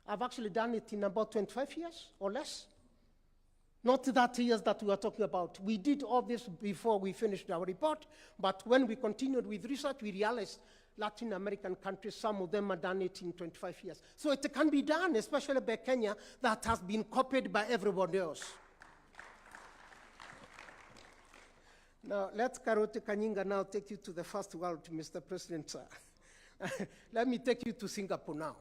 have actually done it in about 25 years or less. Not that years that we are talking about. We did all this before we finished our report, but when we continued with research, we realized Latin American countries, some of them have done it in 25 years. So it can be done, especially by Kenya, that has been copied by everybody else. Now, let Karote Kanyinga now take you to the first world, Mr. President, sir. Let me take you to Singapore now.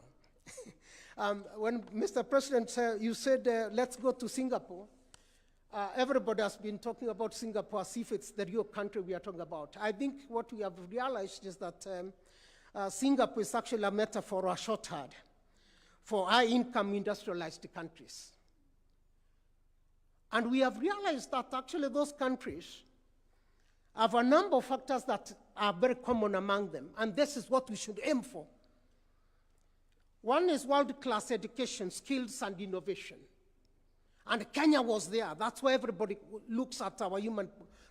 When Mr. President, you said, let's go to Singapore, everybody has been talking about Singapore as if it's the real country we are talking about. I think what we have realized is that Singapore is actually a metaphor or a shorthand for high-income industrialized countries. And we have realized that actually those countries have a number of factors that are very common among them, and this is what we should aim for. One is world-class education, skills, and innovation. And Kenya was there. That's why everybody looks at our human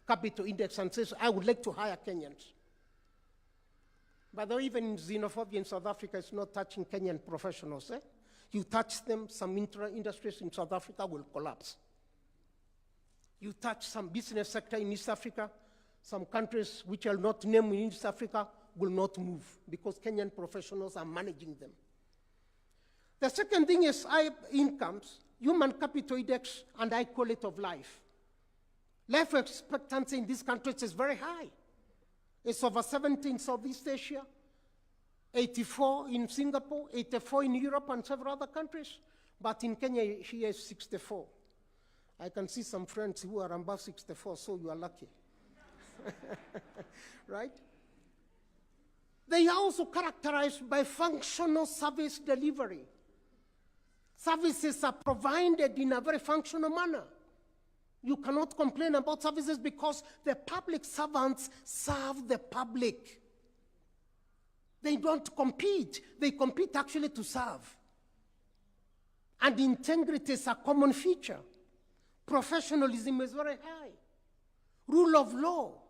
capital index and says, I would like to hire Kenyans. By the way, even xenophobia in South Africa is not touching Kenyan professionals. You touch them, some industries in South Africa will collapse. You touch some business sector in East Africa, some countries which are not named in East Africa will not move because Kenyan professionals are managing them. The second thing is high incomes, human capital index, and high quality of life. Life expectancy in these countries is very high. It's over 70 in Southeast Asia, 84 in Singapore, 84 in Europe and several other countries. But in Kenya, here is 64. I can see some friends who are above 64, so you are lucky. Right? They are also characterized by functional service delivery. Services are provided in a very functional manner. You cannot complain about services because the public servants serve the public. They don't compete. They compete actually to serve. And integrity is a common feature. Professionalism is very high. Rule of law.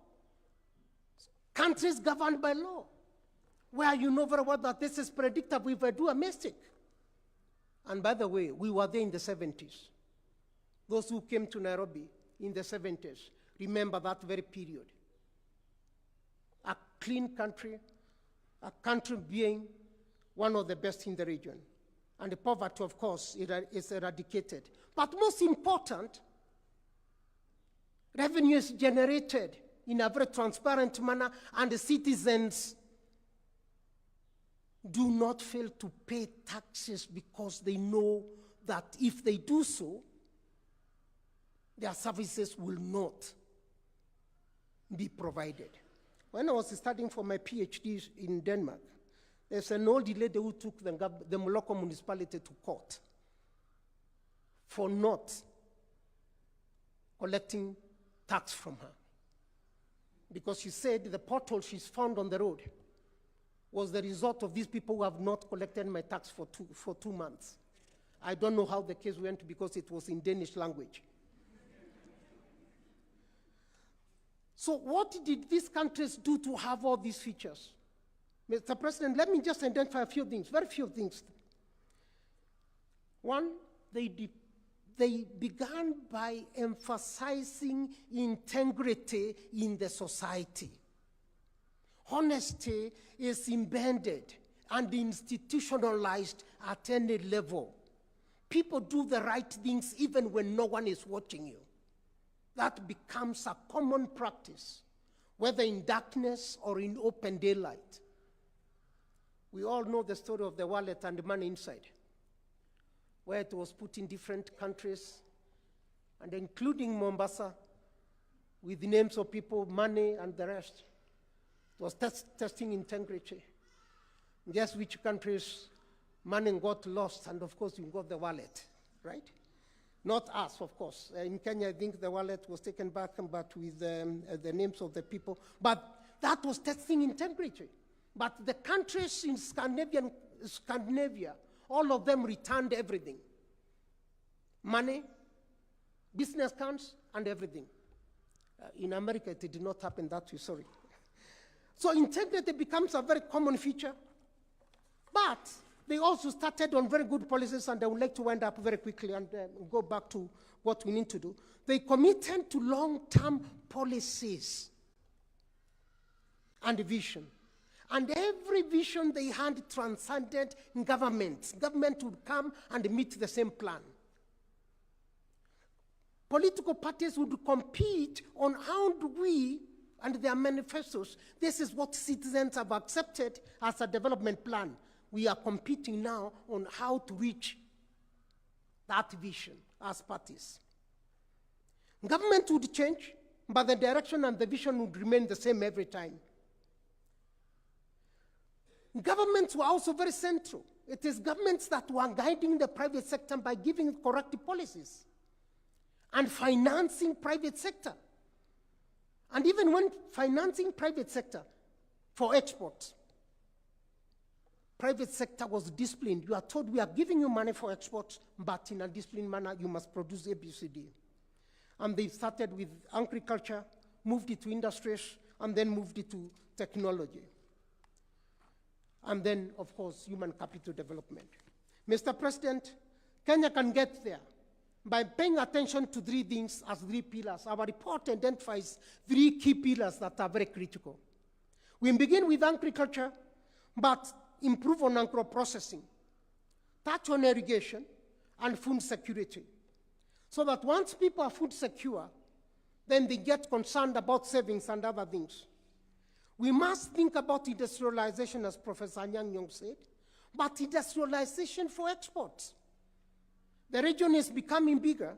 Countries governed by law, where you know very well that this is predictable if I do a mistake. And by the way, we were there in the 70s. Those who came to Nairobi in the 70s remember that very period. A clean country, a country being one of the best in the region. And the poverty, of course, is eradicated. But most important, revenue is generated in a very transparent manner, and the citizens do not fail to pay taxes because they know that if they do so, their services will not be provided. When I was studying for my PhD in Denmark, there's an old lady who took the Moloko municipality to court for not collecting tax from her. Because she said the pothole she's found on the road was the result of these people who have not collected my tax for 2 months. I don't know how the case went because it was in Danish language. So what did these countries do to have all these features? Mr. President, let me just identify a few things, very few things. One, they began by emphasizing integrity in the society. Honesty is embedded and institutionalized at any level. People do the right things even when no one is watching you. That becomes a common practice, whether in darkness or in open daylight. We all know the story of the wallet and the money inside, where it was put in different countries, and including Mombasa, with the names of people, money, and the rest. It was testing integrity. Guess which countries money got lost, and of course you got the wallet, right? Not us, of course. In Kenya, I think the wallet was taken back, but with the names of the people. But that was testing integrity. But the countries in Scandinavia all of them returned everything. Money, business accounts, and everything. In America, it did not happen that way, sorry. So integrity becomes a very common feature. But they also started on very good policies, and I would like to wind up very quickly and go back to what we need to do. They committed to long-term policies and vision. And every vision they had transcended governments. Government would come and meet the same plan. Political parties would compete on how do we, and their manifestos, this is what citizens have accepted as a development plan. We are competing now on how to reach that vision as parties. Government would change, but the direction and the vision would remain the same every time. Governments were also very central. It is governments that were guiding the private sector by giving corrective policies and financing private sector. And even when financing private sector for exports, private sector was disciplined. You are told we are giving you money for exports, but in a disciplined manner, you must produce ABCD. And they started with agriculture, moved it to industries, and then moved it to technology. And then, of course, human capital development. Mr. President, Kenya can get there by paying attention to three things as three pillars. Our report identifies three key pillars that are very critical. We begin with agriculture, but improve on agro-processing, touch on irrigation, and food security. So that once people are food secure, then they get concerned about savings and other things. We must think about industrialization, as Professor Anyang' Nyong'o said, but industrialization for exports. The region is becoming bigger,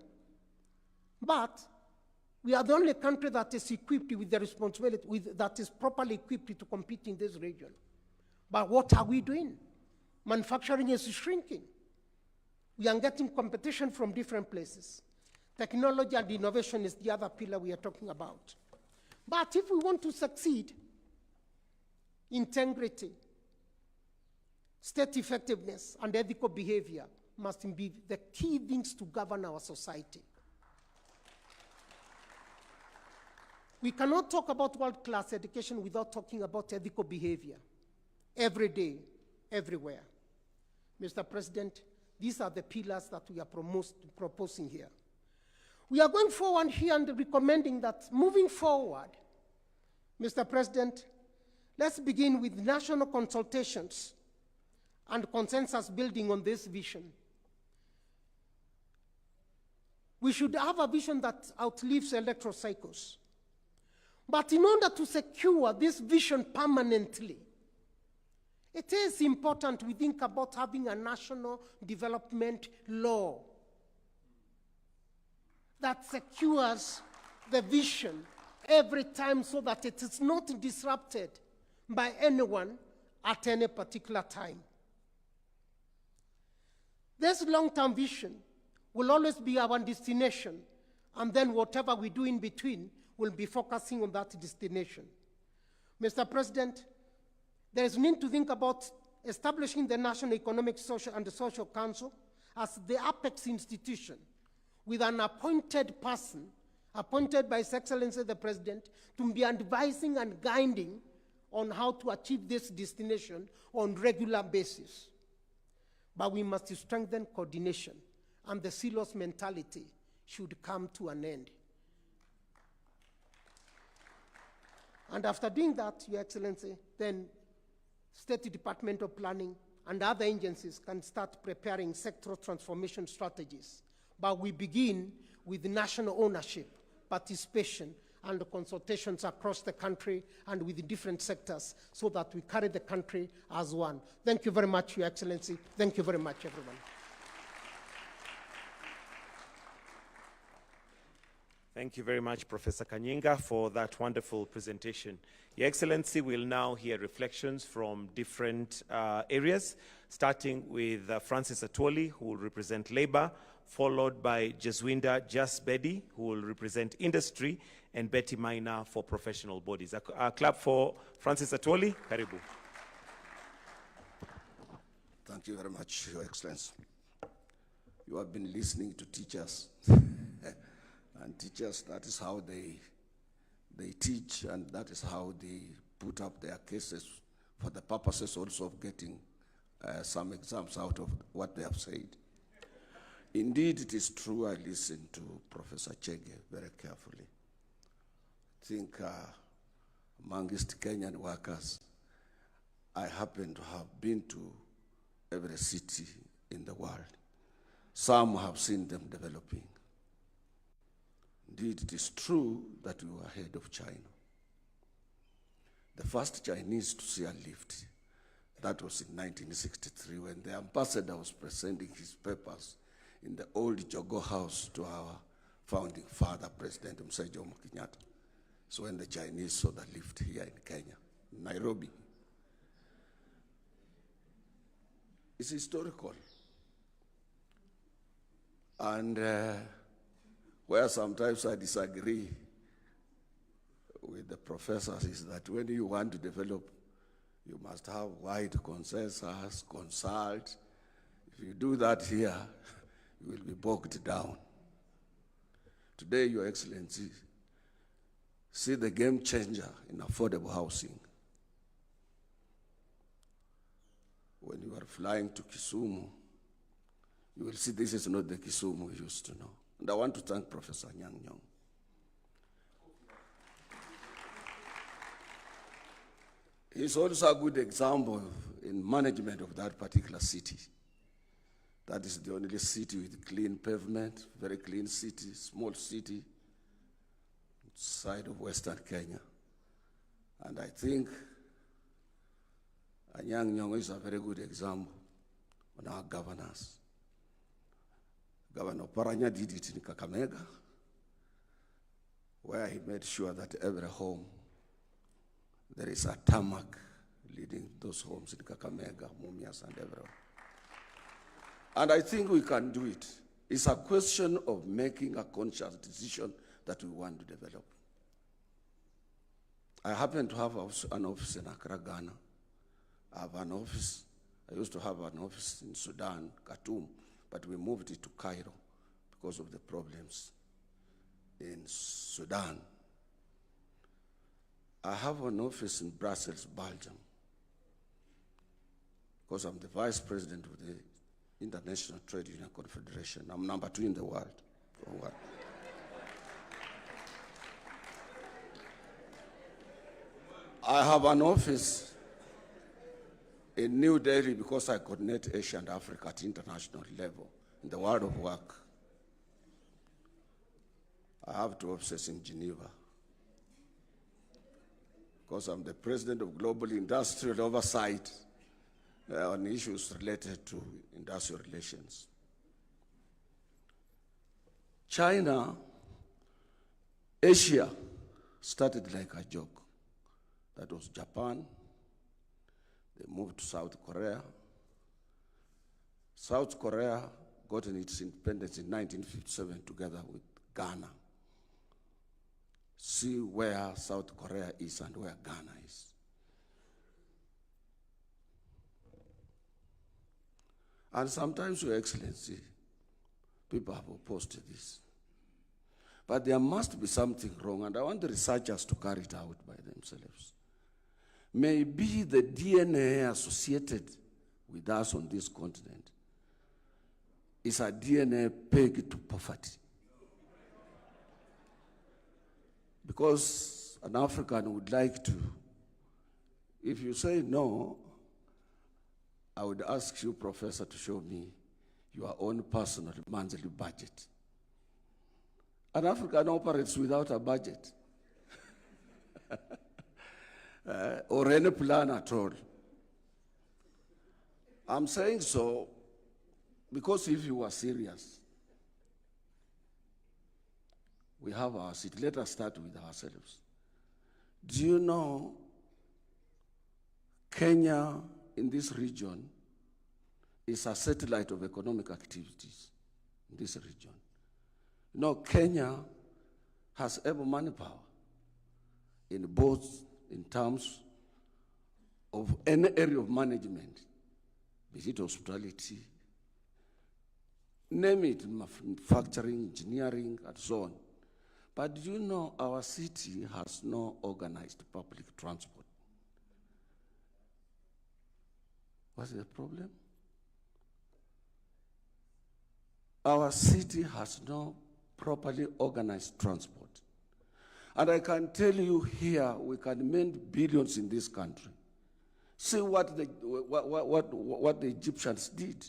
but we are the only country that is equipped with the responsibility, that is properly equipped to compete in this region. But what are we doing? Manufacturing is shrinking. We are getting competition from different places. Technology and innovation is the other pillar we are talking about. But if we want to succeed, integrity, state effectiveness, and ethical behavior must be the key things to govern our society. We cannot talk about world-class education without talking about ethical behavior. Every day, everywhere. Mr. President, these are the pillars that we are proposing here. We are going forward here and recommending that moving forward, Mr. President, let's begin with national consultations and consensus building on this vision. We should have a vision that outlives electoral cycles. But in order to secure this vision permanently, it is important we think about having a national development law that secures the vision every time so that it is not disrupted by anyone at any particular time. This long-term vision will always be our destination, and then whatever we do in between will be focusing on that destination. Mr. President, there is need to think about establishing the National Economic, Social, and Social Council as the apex institution with an appointed person, appointed by His Excellency the President, to be advising and guiding on how to achieve this destination on a regular basis. But we must strengthen coordination, and the silos mentality should come to an end. And after doing that, Your Excellency, then State Department of Planning and other agencies can start preparing sectoral transformation strategies. But we begin with national ownership, participation, and consultations across the country and with the different sectors so that we carry the country as one. Thank you very much, Your Excellency. Thank you very much, everyone. Thank you very much, Professor Kanyinga, for that wonderful presentation. Your Excellency, we'll now hear reflections from different areas, starting with Francis Atwoli, who will represent Labor, followed by Jeswinda Jasbedi, who will represent Industry, and Betty Maina for Professional Bodies. A clap for Francis Atwoli. Karibu. Thank you very much, Your Excellency. You have been listening to teachers, and teachers, that is how they teach, and that is how they put up their cases for the purposes also of getting some exams out of what they have said. Indeed, it is true, I listened to Professor Chege very carefully. I think amongst Kenyan workers, I happen to have been to every city in the world. Some have seen them developing. Indeed, it is true that we were ahead of China. The first Chinese to see a lift, that was in 1963 when the ambassador was presenting his papers in the old Jogo House to our founding father, President Mzee Jomo Kenyatta. So when the Chinese saw the lift here in Kenya, in Nairobi. It's historical. And where sometimes I disagree with the professors is that when you want to develop, you must have wide consensus, consult. If you do that here, you will be bogged down. Today, Your Excellency, see the game changer in affordable housing. When you are flying to Kisumu, you will see this is not the Kisumu we used to know. And I want to thank Professor Anyang' Nyong'o. He's also a good example in management of that particular city. That is the only city with clean pavement, very clean city, small city, side of Western Kenya. And I think Anyang' Nyong'o is a very good example on our governance. Governor Paranya did it in Kakamega, where he made sure that every home, there is a tarmac leading those homes in Kakamega, Mumias, and everywhere. And I think we can do it. It's a question of making a conscious decision that we want to develop. I happen to have an office in Accra, Ghana. I have an office. I used to have an office in Sudan, Khartoum, but we moved it to Cairo because of the problems in Sudan. I have an office in Brussels, Belgium, because I'm the vice president of the International Trade Union Confederation. I'm number 2 in the world. I have an office in New Delhi because I coordinate Asia and Africa at international level in the world of work. I have 2 offices in Geneva because I'm the president of Global Industrial Oversight on issues related to industrial relations. China, Asia started like a joke. That was Japan. They moved to South Korea. South Korea got its independence in 1957 together with Ghana. See where South Korea is and where Ghana is. And sometimes, Your Excellency, people have opposed to this. But there must be something wrong, and I want the researchers to carry it out by themselves. Maybe the DNA associated with us on this continent is a DNA pegged to poverty. Because an African would like to, if you say no, I would ask you, Professor, to show me your own personal monthly budget. An African operates without a budget. Or any plan at all. I'm saying so because if you are serious, we have our seat. Let us start with ourselves. Do you know Kenya in this region is a satellite of economic activities in this region? You know, Kenya has able manpower in both in terms of any area of management Is it hospitality? Name it, manufacturing, engineering, and so on. But do you know our city has no organized public transport? What's the problem? Our city has no properly organized transport. And I can tell you here, we can mend billions in this country. See what the Egyptians did.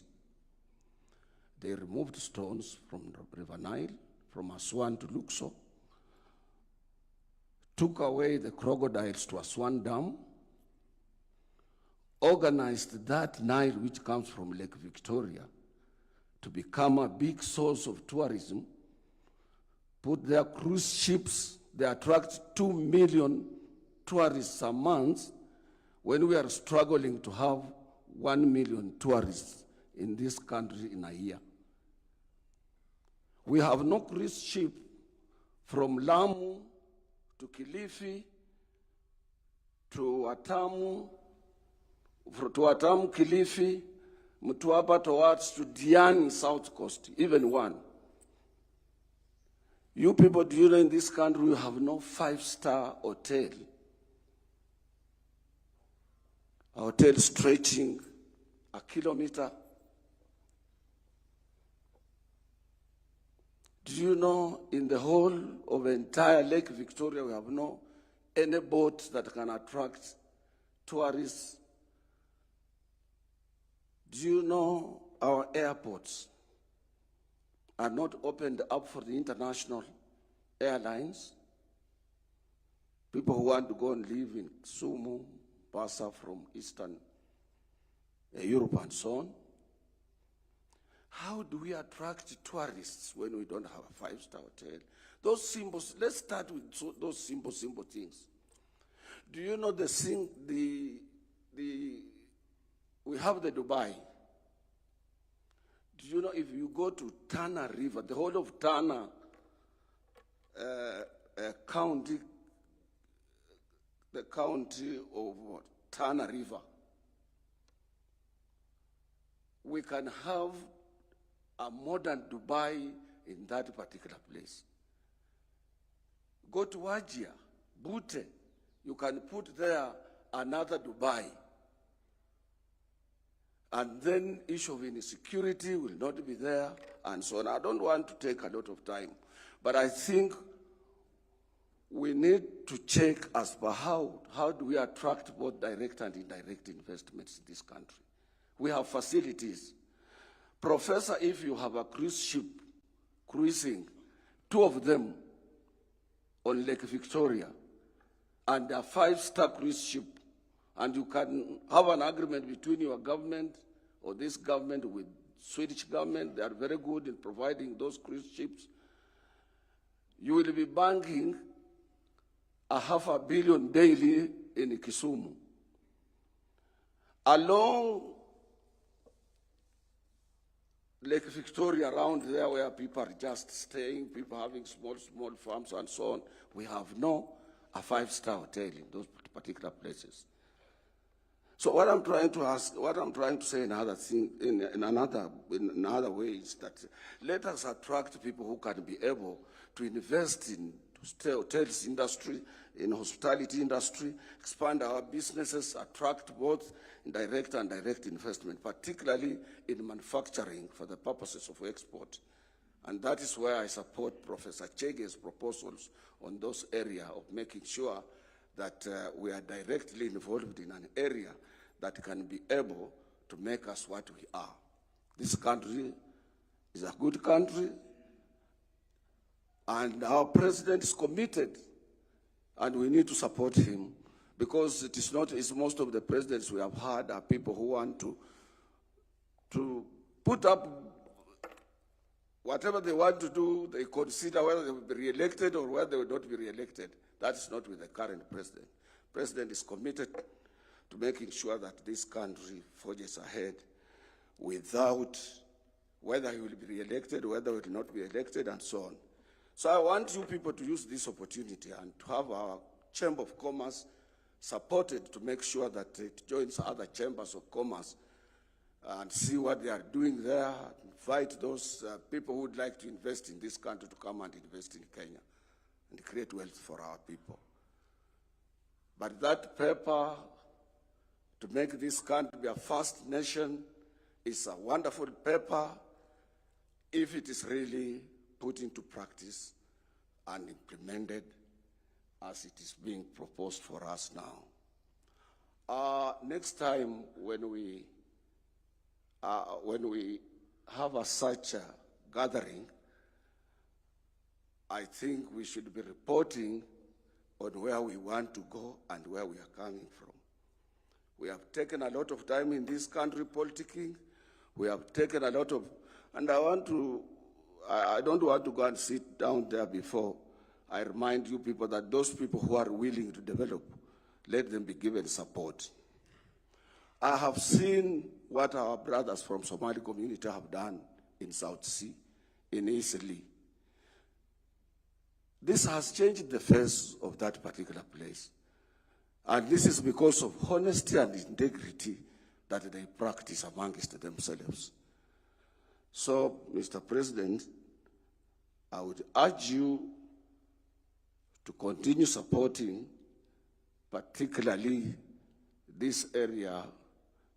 They removed stones from the River Nile, from Aswan to Luxor, took away the crocodiles to Aswan Dam, organized that Nile, which comes from Lake Victoria, to become a big source of tourism, put their cruise ships. They attract 2 million tourists a month when we are struggling to have 1 million tourists in this country in a year. We have no cruise ship from Lamu to Kilifi to Atamu, Kilifi, Mtwapa towards to Diani, South Coast, even one. You people, do you know in this country we have no 5-star hotel? A hotel stretching a kilometer. Do you know in the whole of the entire Lake Victoria we have no any boat that can attract tourists? Do you know our airports are not opened up for the international airlines? People who want to go and live in Kisumu, Pasa from Eastern Europe and so on. How do we attract tourists when we don't have a 5-star hotel? Those symbols, let's start with those simple things. Do you know we have the Dubai. Do you know if you go to Tana River, the whole of Tana county, the county of Tana River, we can have a modern Dubai in that particular place. Go to Wajir, Bute, you can put there another Dubai. And then issue of insecurity will not be there, and so on. I don't want to take a lot of time, but I think we need to check as per how do we attract both direct and indirect investments in this country. We have facilities. Professor, if you have a cruise ship cruising, 2 of them on Lake Victoria, and a 5-star cruise ship, and you can have an agreement between your government or this government with Swedish government. They are very good in providing those cruise ships. You will be banking $500 million daily in Kisumu. Along Lake Victoria, around there where people are just staying, people having small farms and so on, we have a 5-star hotel in those particular places. So what I'm trying to say in another way is that let us attract people who can be able to invest in hotels industry, in hospitality industry, expand our businesses, attract both direct and direct investment, particularly in manufacturing for the purposes of export. And that is where I support Professor Chege's proposals on those areas of making sure that we are directly involved in an area that can be able to make us what we are. This country is a good country, and our president is committed, and we need to support him, because it's most of the presidents we have had are people who want to put up whatever they want to do. They consider whether they will be re-elected or whether they will not be re-elected. That is not with the current president. The president is committed to making sure that this country forges ahead without whether he will be re-elected, whether he will not be elected, and so on. So I want you people to use this opportunity and to have our Chamber of Commerce supported to make sure that it joins other chambers of commerce and see what they are doing there, invite those people who would like to invest in this country to come and invest in Kenya and create wealth for our people. But that paper to make this country be a first nation is a wonderful paper if it is really put into practice and implemented as it is being proposed for us now. Next time when we have such a gathering, I think we should be reporting on where we want to go and where we are coming from. We have taken a lot of time in this country politicking. We have taken a lot of, and I don't want to go and sit down there before I remind you people that those people who are willing to develop, let them be given support. I have seen what our brothers from Somali community have done in South Sea, in Italy. This has changed the face of that particular place. And this is because of honesty and integrity that they practice amongst themselves. So, Mr. President, I would urge you to continue supporting particularly this area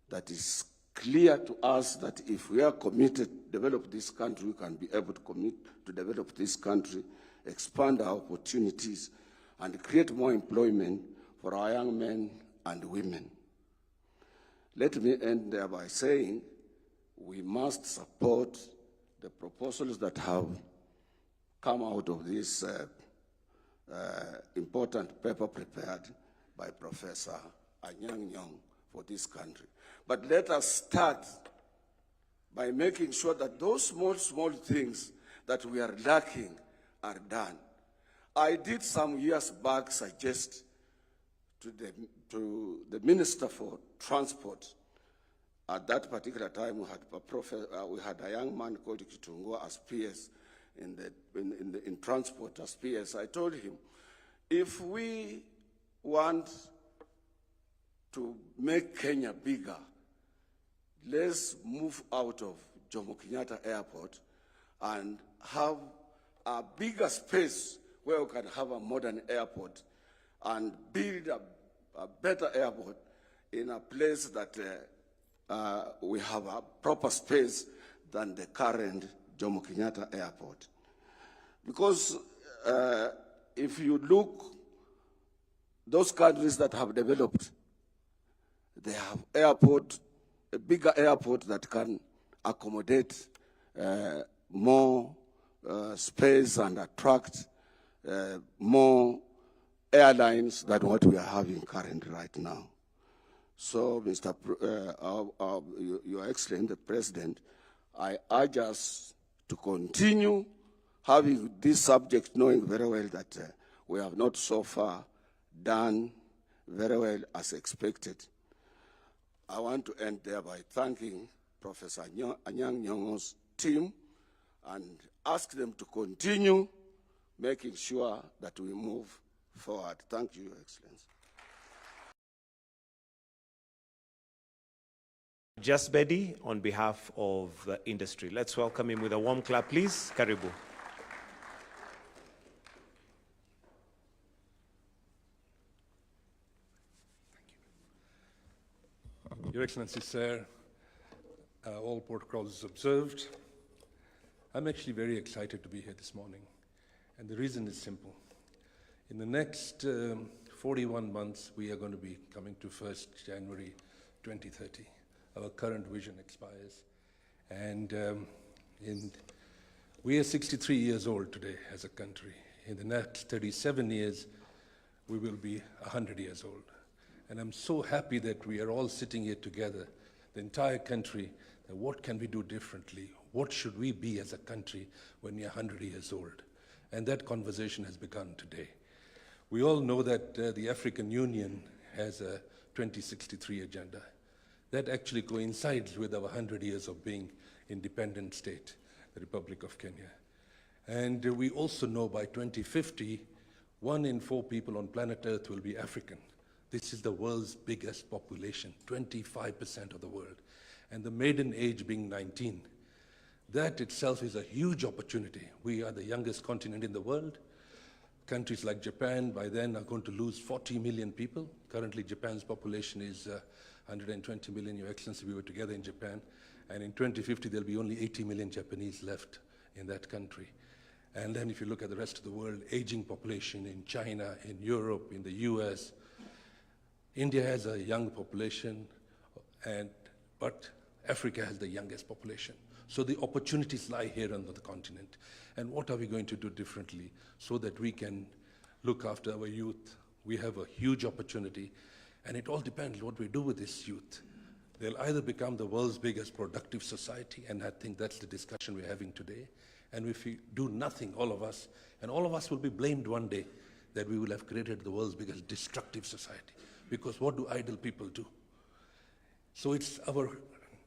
that is clear to us that if we are committed to develop this country, we can be able to commit to develop this country, expand our opportunities, and create more employment for our young men and women. Let me end there by saying we must support the proposals that have come out of this important paper prepared by Professor Anyang' Nyong'o for this country. But let us start by making sure that those small things that we are lacking are done. I did some years back suggest to the Minister for Transport. At that particular time, we had a young man called Kitungo as PS in transport as PS. I told him, if we want to make Kenya bigger, let's move out of Jomo Kenyatta Airport and have a bigger space where we can have a modern airport and build a better airport in a place that we have a proper space than the current Jomo Kenyatta Airport. Because if you look, those countries that have developed, they have a bigger airport that can accommodate more space and attract more airlines than what we are having currently right now. So, Your Excellency, the President, I urge us to continue having this subject, knowing very well that we have not so far done very well as expected. I want to end there by thanking Professor Anyang' Nyong'o's team and ask them to continue making sure that we move forward. Thank you, Your Excellency. Just Bedi, on behalf of the industry. Let's welcome him with a warm clap, please. Karibu. Your Excellency, sir, all protocols observed. I'm actually very excited to be here this morning, and the reason is simple. In the next 41 months, we are going to be coming to 1st January 2030. Our current vision expires, and we are 63 years old today as a country. In the next 37 years, we will be 100 years old. And I'm so happy that we are all sitting here together, the entire country, that what can we do differently? What should we be as a country when we are 100 years old? And that conversation has begun today. We all know that the African Union has a 2063 agenda. That actually coincides with our 100 years of being independent state, the Republic of Kenya. And we also know by 2050, 1 in 4 people on planet Earth will be African. This is the world's biggest population, 25% of the world. and the maiden age being 19. That itself is a huge opportunity. We are the youngest continent in the world. Countries like Japan by then are going to lose 40 million people. Currently, Japan's population is 120 million, Your Excellency. We were together in Japan. And in 2050, there'll be only 80 million Japanese left in that country. And then if you look at the rest of the world, aging population in China, in Europe, in the US. India has a young population, but Africa has the youngest population. So the opportunities lie here on the continent. And what are we going to do differently so that we can look after our youth? We have a huge opportunity, and it all depends what we do with this youth. They'll either become the world's biggest productive society, and I think that's the discussion we're having today. And if we do nothing, all of us, and all of us will be blamed one day that we will have created the world's biggest destructive society. Because what do idle people do? So it's our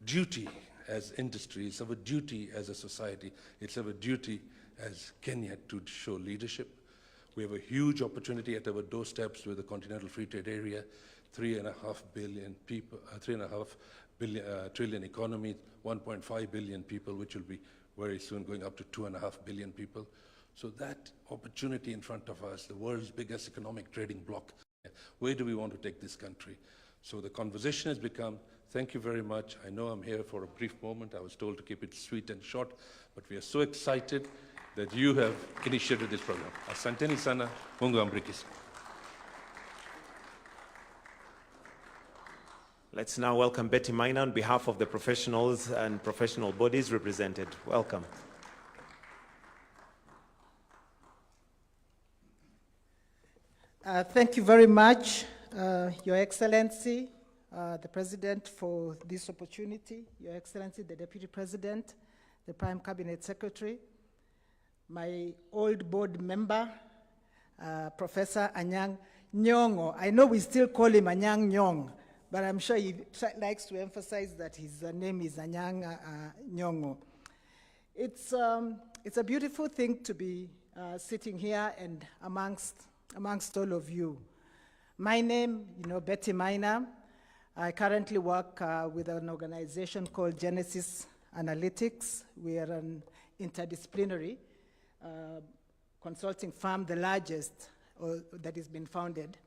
duty as industry, it's our duty as a society, it's our duty as Kenya to show leadership. We have a huge opportunity at our doorsteps with the Continental Free Trade Area, 3.5 billion people, 3.5 trillion economy, 1.5 billion people, which will be very soon going up to 2.5 billion people. So that opportunity in front of us, the world's biggest economic trading bloc, where do we want to take this country? So the conversation has become, thank you very much. I know I'm here for a brief moment. I was told to keep it sweet and short, but we are so excited that you have initiated this program. Asanteni sana, Mungu ambariki. Let's now welcome Betty Maina on behalf of the professionals and professional bodies represented. Welcome. Thank you very much, Your Excellency, the President, for this opportunity, Your Excellency, the Deputy President, the Prime Cabinet Secretary, my old board member, Professor Anyang' Nyong'o. I know we still call him Anyang' Nyong', but I'm sure he likes to emphasize that his name is Anyang' Nyong'o. It's a beautiful thing to be sitting here and amongst all of you. My name, Betty Maina. I currently work with an organization called Genesis Analytics. We are an interdisciplinary consulting firm, the largest that has been founded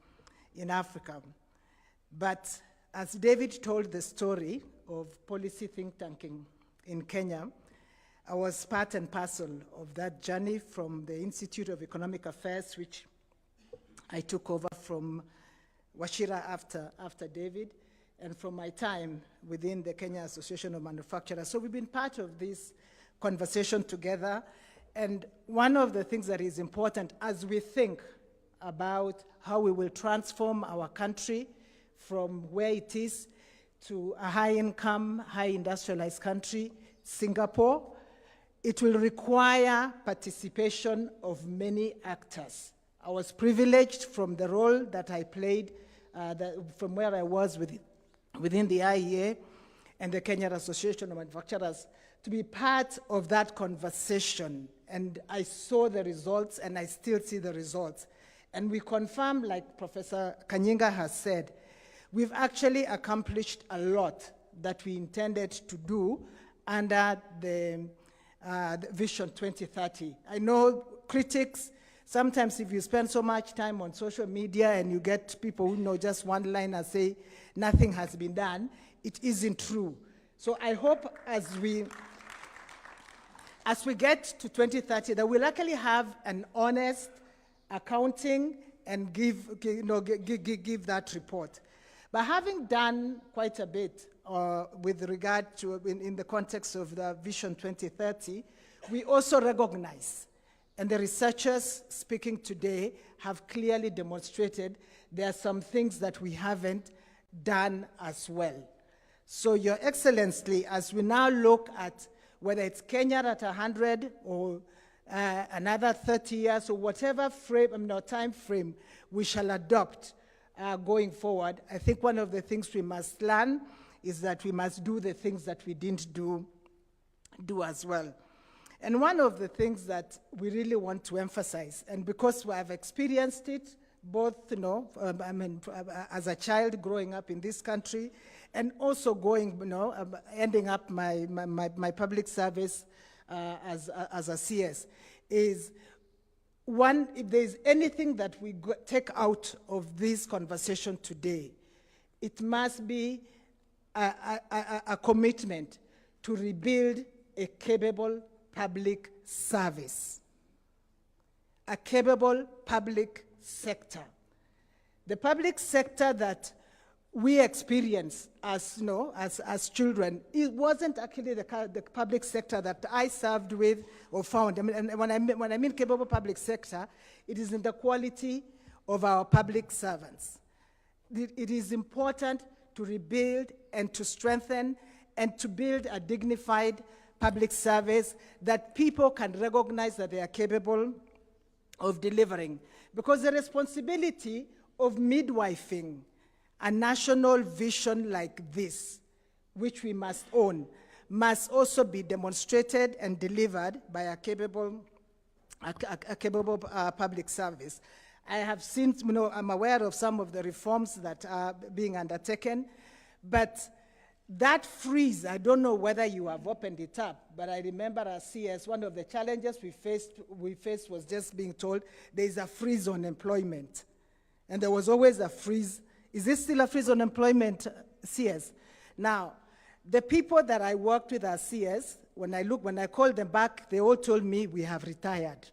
in Africa. But as David told the story of policy think tanking in Kenya, I was part and parcel of that journey from the Institute of Economic Affairs, which I took over from Wachira after David, and from my time within the Kenya Association of Manufacturers. So we've been part of this conversation together. And one of the things that is important as we think about how we will transform our country from where it is to a high-income, high-industrialized country, Singapore, it will require participation of many actors. I was privileged from the role that I played, from where I was within the IEA and the Kenya Association of Manufacturers, to be part of that conversation. And I saw the results, and I still see the results. And we confirm, like Professor Kanyinga has said, we've actually accomplished a lot that we intended to do under the Vision 2030. I know critics, sometimes if you spend so much time on social media and you get people who know just one line and say nothing has been done, it isn't true. So I hope as we get to 2030 that we'll actually have an honest accounting and give that report. But having done quite a bit with regard to, in the context of the Vision 2030, we also recognize, and the researchers speaking today have clearly demonstrated there are some things that we haven't done as well. So Your Excellency, as we now look at whether it's Kenya at 100 or another 30 years or whatever time frame we shall adopt going forward, I think one of the things we must learn is that we must do the things that we didn't do as well. And one of the things that we really want to emphasize, and because we have experienced it both, as a child growing up in this country, and also going, ending up my public service as a CS, is one, if there's anything that we take out of this conversation today, it must be a commitment to rebuild a capable public service, a capable public sector. The public sector that we experience as, as children, it wasn't actually the public sector that I served with or found. And when I mean capable public sector, it is in the quality of our public servants. It is important to rebuild and to strengthen and to build a dignified public service that people can recognize that they are capable of delivering. Because the responsibility of midwifing a national vision like this, which we must own, must also be demonstrated and delivered by a capable public service. I have seen, I'm aware of some of the reforms that are being undertaken, but that freeze, I don't know whether you have opened it up, but I remember as CS, one of the challenges we faced was just being told there's a freeze on employment. And there was always a freeze. Is this still a freeze on employment, CS? Now, the people that I worked with as CS, when I called them back, they all told me we have retired.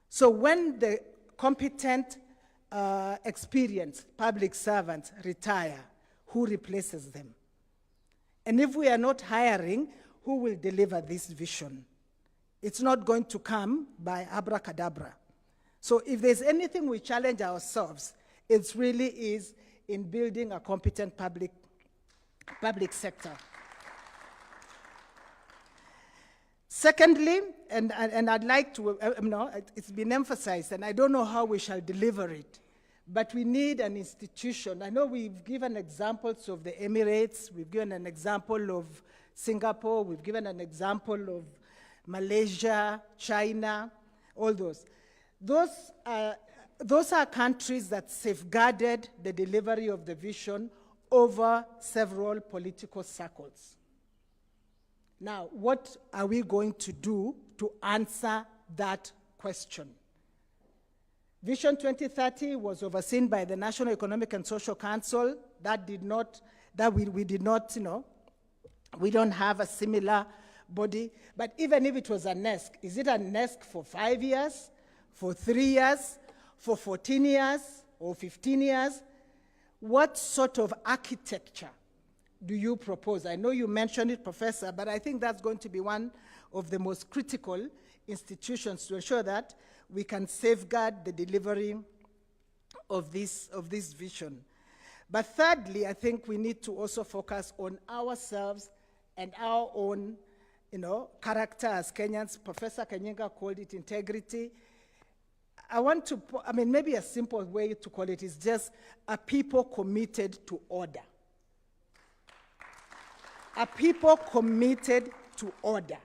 So when the competent, experienced public servants retire, who replaces them? And if we are not hiring, who will deliver this vision? It's not going to come by abracadabra. So if there's anything we challenge ourselves, it really is in building a competent public sector. Secondly, and I'd like to, it's been emphasized, and I don't know how we shall deliver it, but we need an institution. I know we've given examples of the Emirates, we've given an example of Singapore, we've given an example of Malaysia, China, all those. Those are countries that safeguarded the delivery of the vision over several political circles. Now, what are we going to do to answer that question? Vision 2030 was overseen by the National Economic and Social Council. We don't have a similar body. But even if it was a NESC, is it a NESC for 5 years, for 3 years, for 14 years, or 15 years? What sort of architecture do you propose? I know you mentioned it, Professor, but I think that's going to be one of the most critical institutions to ensure that we can safeguard the delivery of this vision. But thirdly, I think we need to also focus on ourselves and our own, character as Kenyans. Professor Kenyinga called it integrity. Maybe a simple way to call it is just a people committed to order. A people committed to order.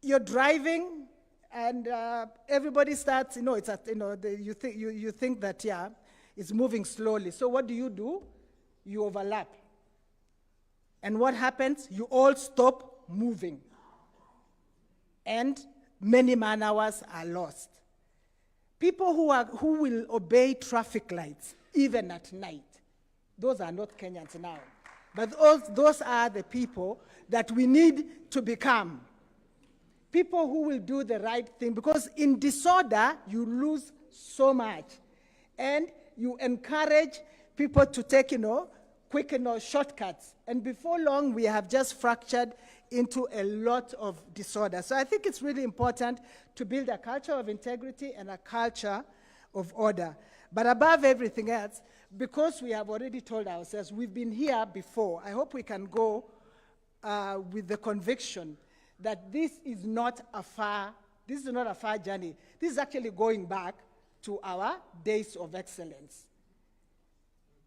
You're driving, and everybody starts. You think that it's moving slowly. So what do? You overlap. And what happens? You all stop moving, and many man-hours are lost. People who will obey traffic lights, even at night, those are not Kenyans now. But those are the people that we need to become. People who will do the right thing, because in disorder, you lose so much. And you encourage people to take, quick, shortcuts. And before long, we have just fractured into a lot of disorder. So I think it's really important to build a culture of integrity and a culture of order. But above everything else, because we have already told ourselves we've been here before, I hope we can go with the conviction that this is not a far journey. This is actually going back to our days of excellence.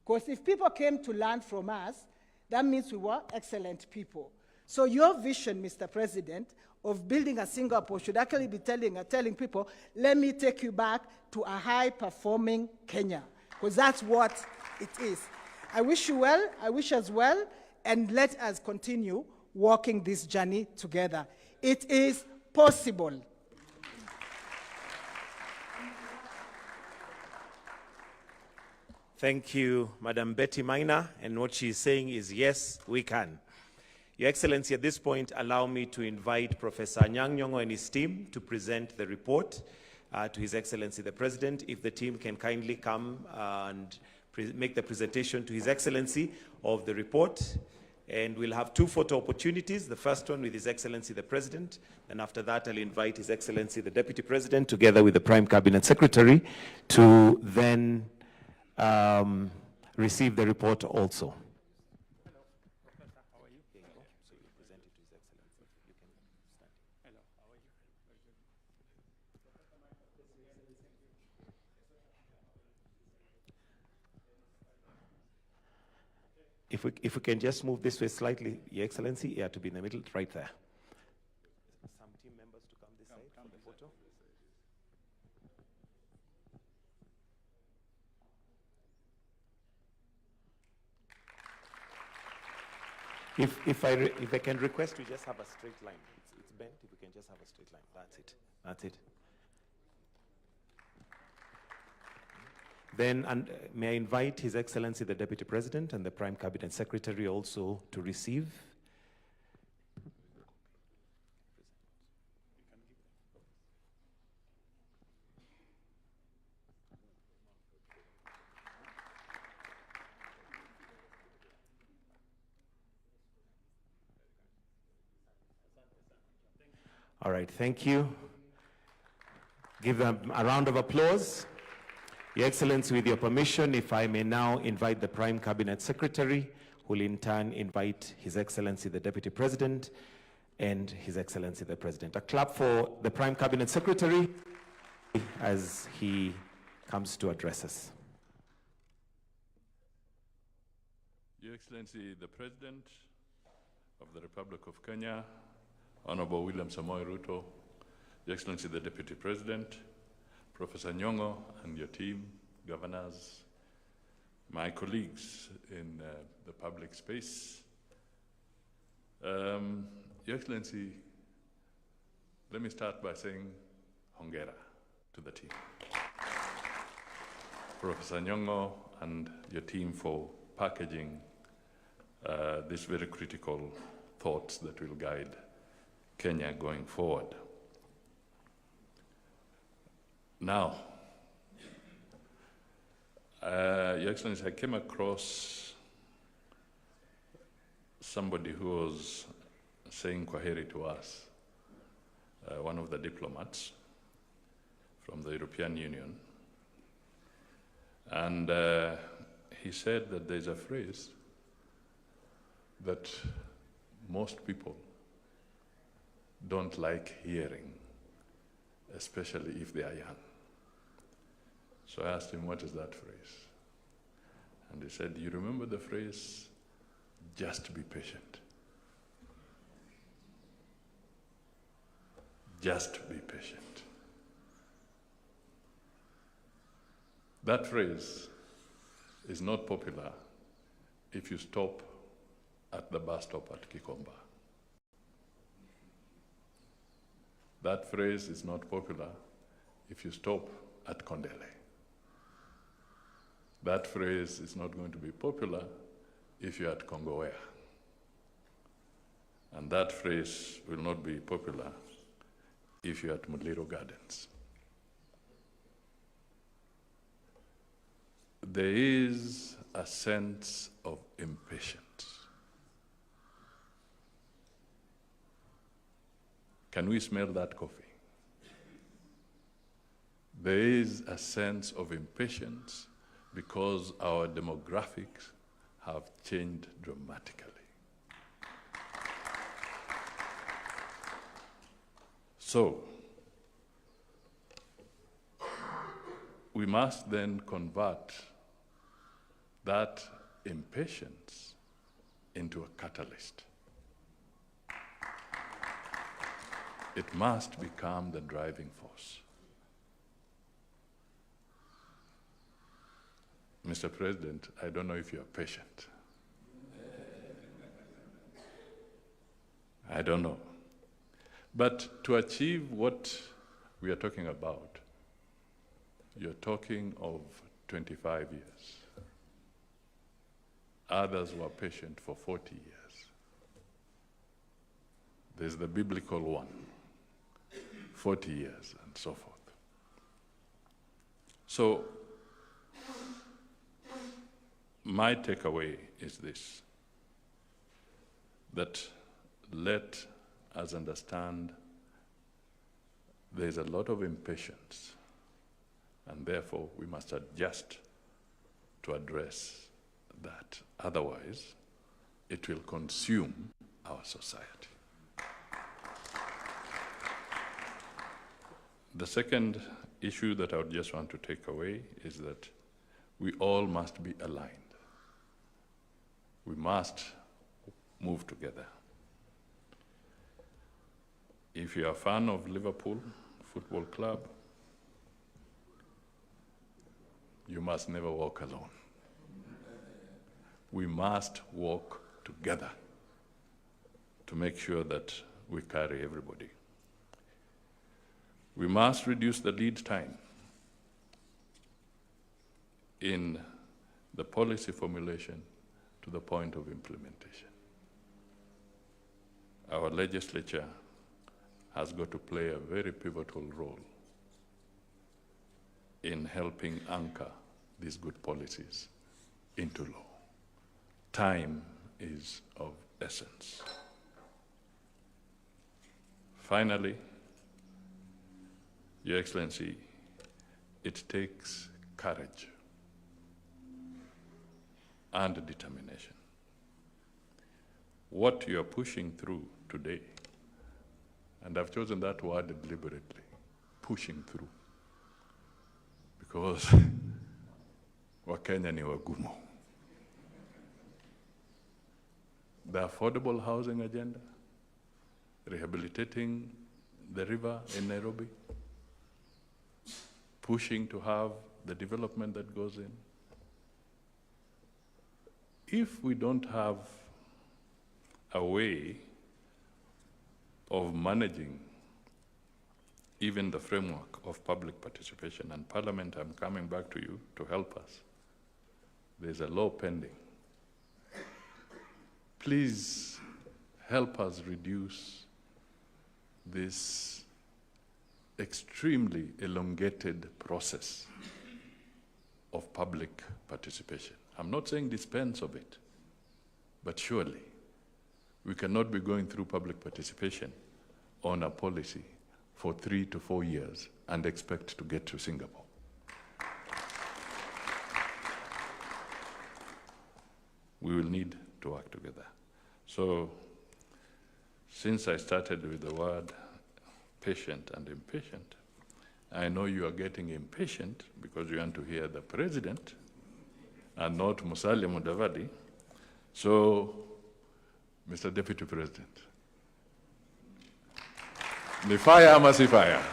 Because if people came to learn from us, that means we were excellent people. So your vision, Mr. President, of building a Singapore should actually be telling people, let me take you back to a high-performing Kenya, because that's what it is. I wish you well, I wish us well, and let us continue walking this journey together. It is possible. Thank you, Madam Betty Maina, and what she's saying is, yes, we can. Your Excellency, at this point, allow me to invite Professor Anyang' Nyong'o and his team to present the report to His Excellency the President. If the team can kindly come and make the presentation to His Excellency of the report. And we'll have 2 photo opportunities, the first one with His Excellency the President, and after that I'll invite His Excellency the Deputy President together with the Prime Cabinet Secretary to then receive the report also. If we can just move this way slightly, Your Excellency, yeah, to be in the middle, right there. Some team members to come this side for the photo. If I can request, we just have a straight line. It's bent. If we can just have a straight line, that's it. That's it. Then may I invite His Excellency the Deputy President and the Prime Cabinet Secretary also to receive. All right, thank you. Give them a round of applause. Your Excellency, with your permission, if I may now invite the Prime Cabinet Secretary, who will in turn invite His Excellency the Deputy President and His Excellency the President. A clap for the Prime Cabinet Secretary as he comes to address us. Your Excellency the President of the Republic of Kenya, Honorable William Samoei Ruto, Your Excellency the Deputy President, Professor Nyong'o and your team, governors, my colleagues in the public space. Your Excellency, let me start by saying hongera to the team. Professor Nyong'o and your team for packaging these very critical thoughts that will guide Kenya going forward. Now, Your Excellency, I came across somebody who was saying kwaheri to us, one of the diplomats from the European Union. And he said that there's a phrase that most people don't like hearing, especially if they are young. So I asked him, what is that phrase? And he said, you remember the phrase, just be patient. Just be patient. That phrase is not popular if you stop at the bus stop at Kikomba. That phrase is not popular if you stop at Kondele. That phrase is not going to be popular if you're at Kongowea. And that phrase will not be popular if you're at Muliro Gardens. There is a sense of impatience. Can we smell that coffee? There is a sense of impatience because our demographics have changed dramatically. So, we must then convert that impatience into a catalyst. It must become the driving force. Mr. President, I don't know if you are patient. I don't know. But to achieve what we are talking about, you're talking of 25 years. Others were patient for 40 years. There's the biblical one, 40 years and so forth. So, my takeaway is this, that let us understand there's a lot of impatience, and therefore we must adjust to address that. Otherwise, it will consume our society. The second issue that I would just want to take away is that we all must be aligned. We must move together. If you are a fan of Liverpool Football Club, you must never walk alone. We must walk together to make sure that we carry everybody. We must reduce the lead time in the policy formulation to the point of implementation. Our legislature has got to play a very pivotal role in helping anchor these good policies into law. Time is of essence. Finally, Your Excellency, it takes courage and determination. What you are pushing through today, and I've chosen that word deliberately, pushing through, because Wakenya ni wagumu. The affordable housing agenda, rehabilitating the river in Nairobi, pushing to have the development that goes in. If we don't have a way of managing even the framework of public participation, and Parliament, I'm coming back to you to help us. There's a law pending. Please help us reduce this extremely elongated process of public participation. I'm not saying dispense of it, but surely we cannot be going through public participation on a policy for 3 to 4 years and expect to get to Singapore. We will need to work together. So, since I started with the word patient and impatient, I know you are getting impatient because you want to hear the president and not Musalia Mudavadi. So, Mr. Deputy President, the fire must be fire.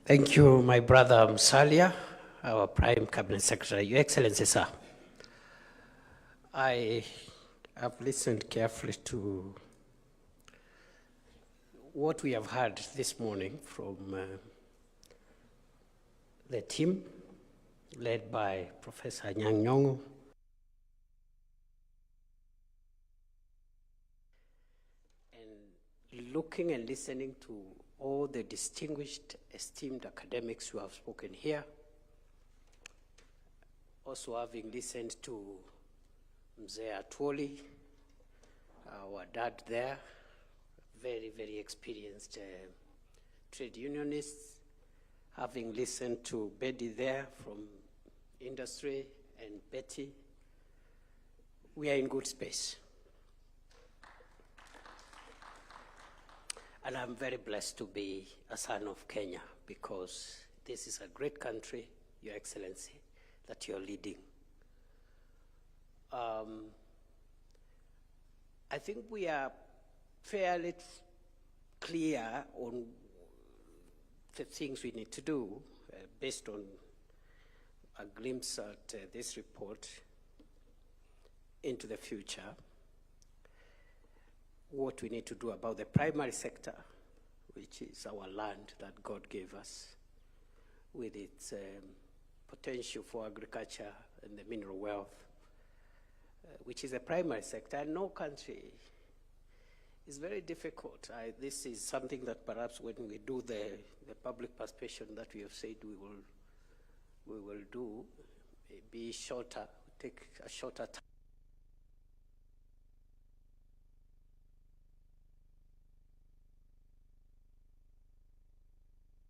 Thank you, my brother Musalia, our Prime Cabinet Secretary. Your Excellency, sir, I have listened carefully to what we have heard this morning from the team led by Professor Anyang' Nyong'o. And looking and listening to all the distinguished, esteemed academics who have spoken here, also having listened to Mzee Atwoli, our dad there, very, very experienced trade unionists, having listened to Betty there from industry and Betty, we are in good space. And I'm very blessed to be a son of Kenya because this is a great country, Your Excellency, that you're leading. I think we are fairly clear on the things we need to do based on a glimpse at this report into the future. What we need to do about the primary sector, which is our land that God gave us, with its potential for agriculture and the mineral wealth, which is a primary sector. And no country is very difficult. This is something that perhaps when we do the public participation that we have said we will do, be shorter, take a shorter time.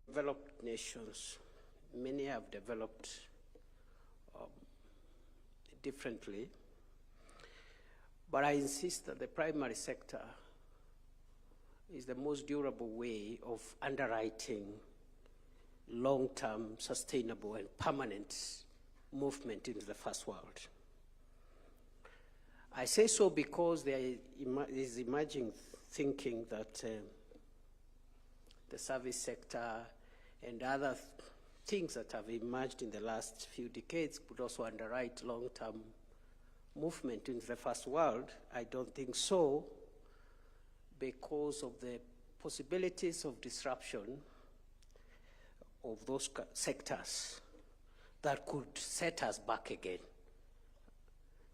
Developed nations, many have developed differently, but I insist that the primary sector is the most durable way of underwriting long-term, sustainable, and permanent movement into the first world. I say so because there is emerging thinking that the service sector and other things that have emerged in the last few decades could also underwrite long-term movement into the first world. I don't think so, because of the possibilities of disruption of those sectors that could set us back again.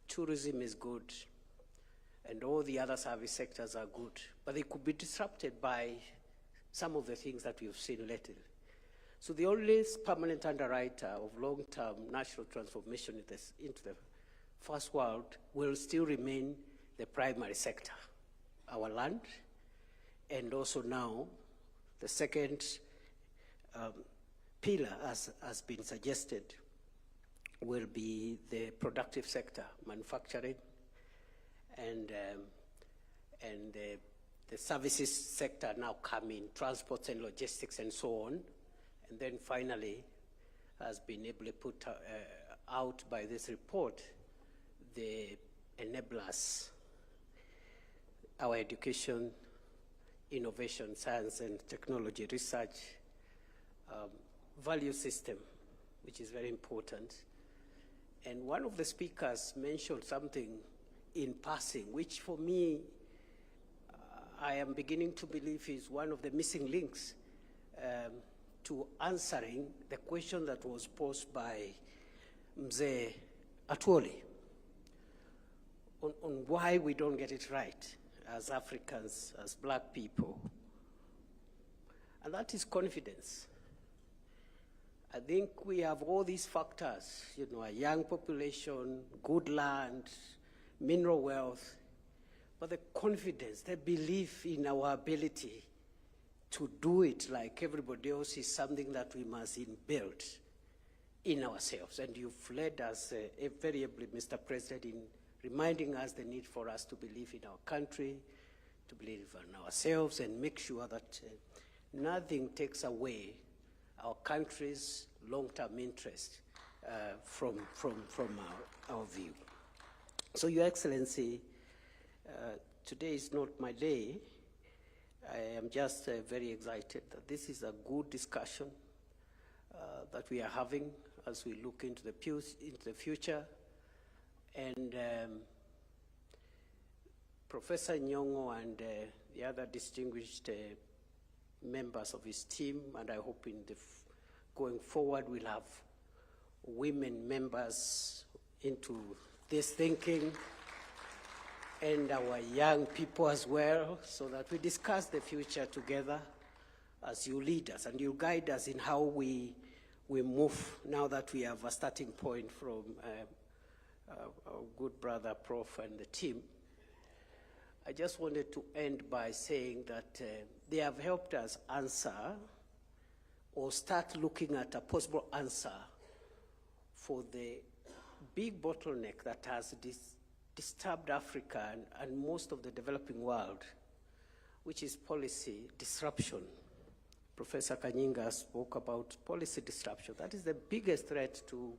Tourism is good, and all the other service sectors are good, but they could be disrupted by some of the things that we've seen lately. So the only permanent underwriter of long-term national transformation into the first world will still remain the primary sector, our land, and also now the second pillar, as has been suggested, will be the productive sector, manufacturing, and the services sector now come in, transports and logistics and so on. And then finally, has been ably put out by this report, the enablers, our education, innovation, science and technology, research, value system, which is very important. And one of the speakers mentioned something in passing, which for me, I am beginning to believe is one of the missing links to answering the question that was posed by Mzee Atuoli on why we don't get it right as Africans, as black people. And that is confidence. I think we have all these factors, you know, a young population, good land, mineral wealth, but the confidence, the belief in our ability to do it like everybody else is something that we must build in ourselves. And you've led us very ably, Mr. President, in reminding us the need for us to believe in our country, to believe in ourselves, and make sure that nothing takes away our country's long-term interest from our view. So, Your Excellency, today is not my day. I am just very excited that this is a good discussion that we are having as we look into the future. And Professor Nyong'o and the other distinguished members of his team, and I hope going forward we'll have women members into this thinking, and our young people as well, so that we discuss the future together as you lead us and you guide us in how we move now that we have a starting point from our good brother Prof and the team. I just wanted to end by saying that they have helped us answer or start looking at a possible answer for the big bottleneck that has disturbed Africa and most of the developing world, which is policy disruption. Professor Kanyinga spoke about policy disruption. That is the biggest threat to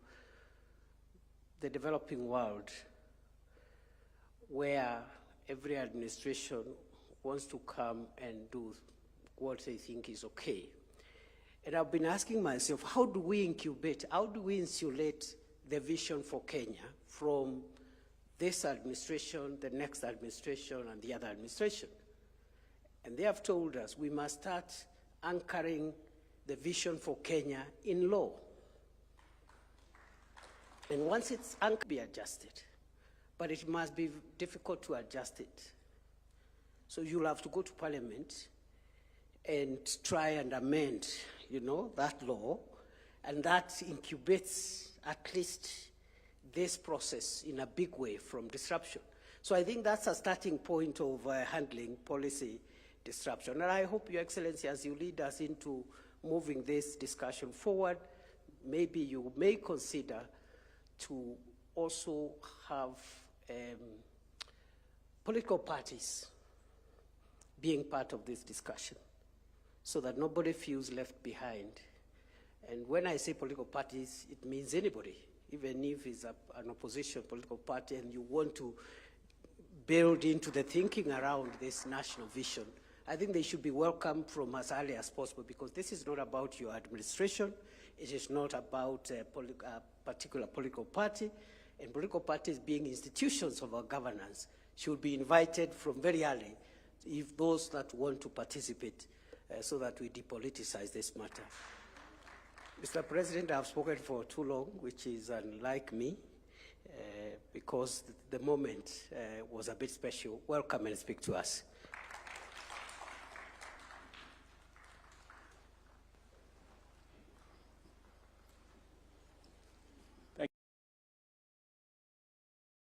the developing world, where every administration wants to come and do what they think is okay. And I've been asking myself, how do we incubate, how do we insulate the vision for Kenya from this administration, the next administration, and the other administration? And they have told us we must start anchoring the vision for Kenya in law. And once it's anchored, be adjusted. But it must be difficult to adjust it. So you'll have to go to Parliament and try and amend, that law, and that incubates at least this process in a big way from disruption. So I think that's a starting point of handling policy disruption. And I hope, Your Excellency, as you lead us into moving this discussion forward, maybe you may consider to also have political parties being part of this discussion so that nobody feels left behind. And when I say political parties, it means anybody, even if it's an opposition political party and you want to build into the thinking around this national vision, I think they should be welcome from as early as possible, because this is not about your administration. It is not about a particular political party. And political parties, being institutions of our governance, should be invited from very early, if those that want to participate, so that we depoliticize this matter. Mr. President, I've spoken for too long, which is unlike me, because the moment was a bit special. Welcome and speak to us.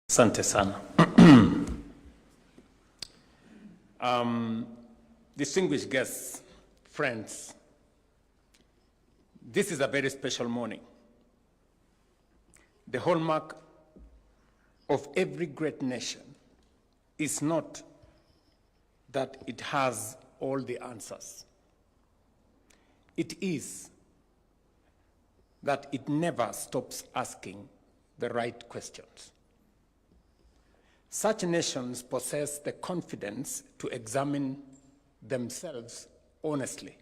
Asante sana. Distinguished guests, friends, this is a very special morning. The hallmark of every great nation is not that it has all the answers. It is that it never stops asking the right questions. Such nations possess the confidence to examine themselves honestly,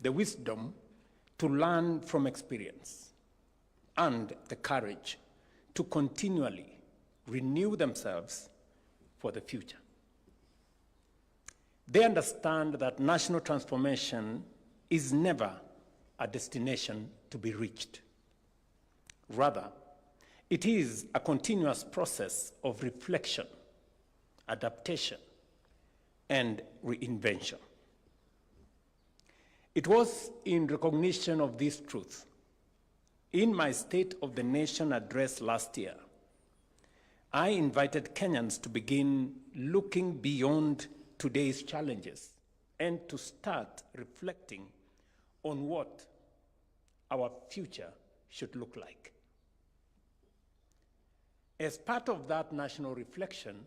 the wisdom to learn from experience, and the courage to continually renew themselves for the future. They understand that national transformation is never a destination to be reached. Rather, it is a continuous process of reflection, adaptation, and reinvention. It was in recognition of this truth, in my State of the Nation address last year, I invited Kenyans to begin looking beyond today's challenges and to start reflecting on what our future should look like. As part of that national reflection,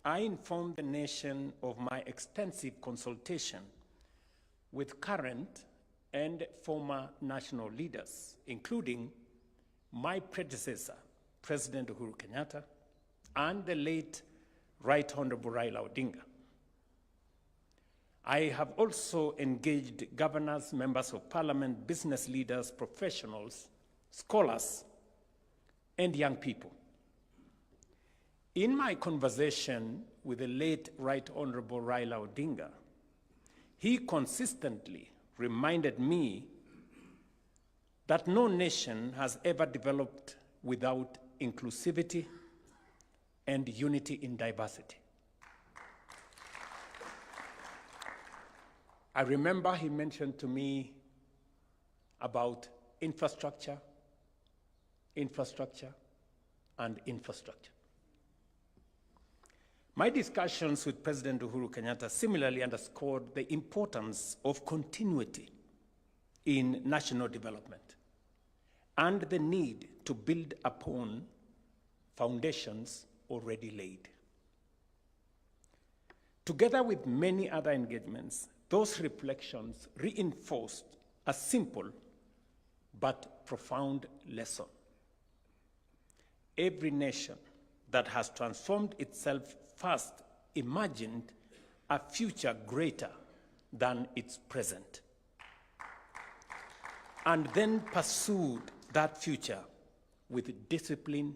I informed the nation of my extensive consultation with current and former national leaders, including my predecessor, President Uhuru Kenyatta, and the late Right Honorable Raila Odinga. I have also engaged governors, members of parliament, business leaders, professionals, scholars, and young people. In my conversation with the late Right Honorable Raila Odinga, he consistently reminded me that no nation has ever developed without inclusivity and unity in diversity. I remember he mentioned to me about infrastructure, and infrastructure. My discussions with President Uhuru Kenyatta similarly underscored the importance of continuity in national development and the need to build upon foundations already laid. Together with many other engagements, those reflections reinforced a simple but profound lesson. Every nation that has transformed itself first imagined a future greater than its present, and then pursued that future with discipline,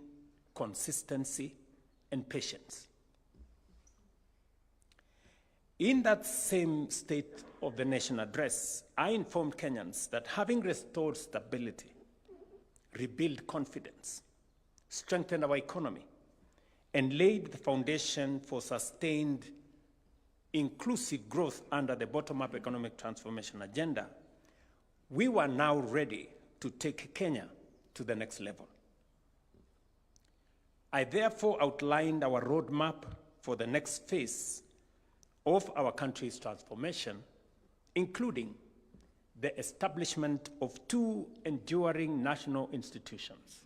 consistency, and patience. In that same State of the Nation address, I informed Kenyans that having restored stability, rebuilt confidence, strengthened our economy, and laid the foundation for sustained inclusive growth under the bottom-up economic transformation agenda, we were now ready to take Kenya to the next level. I therefore outlined our roadmap for the next phase of our country's transformation, including the establishment of two enduring national institutions: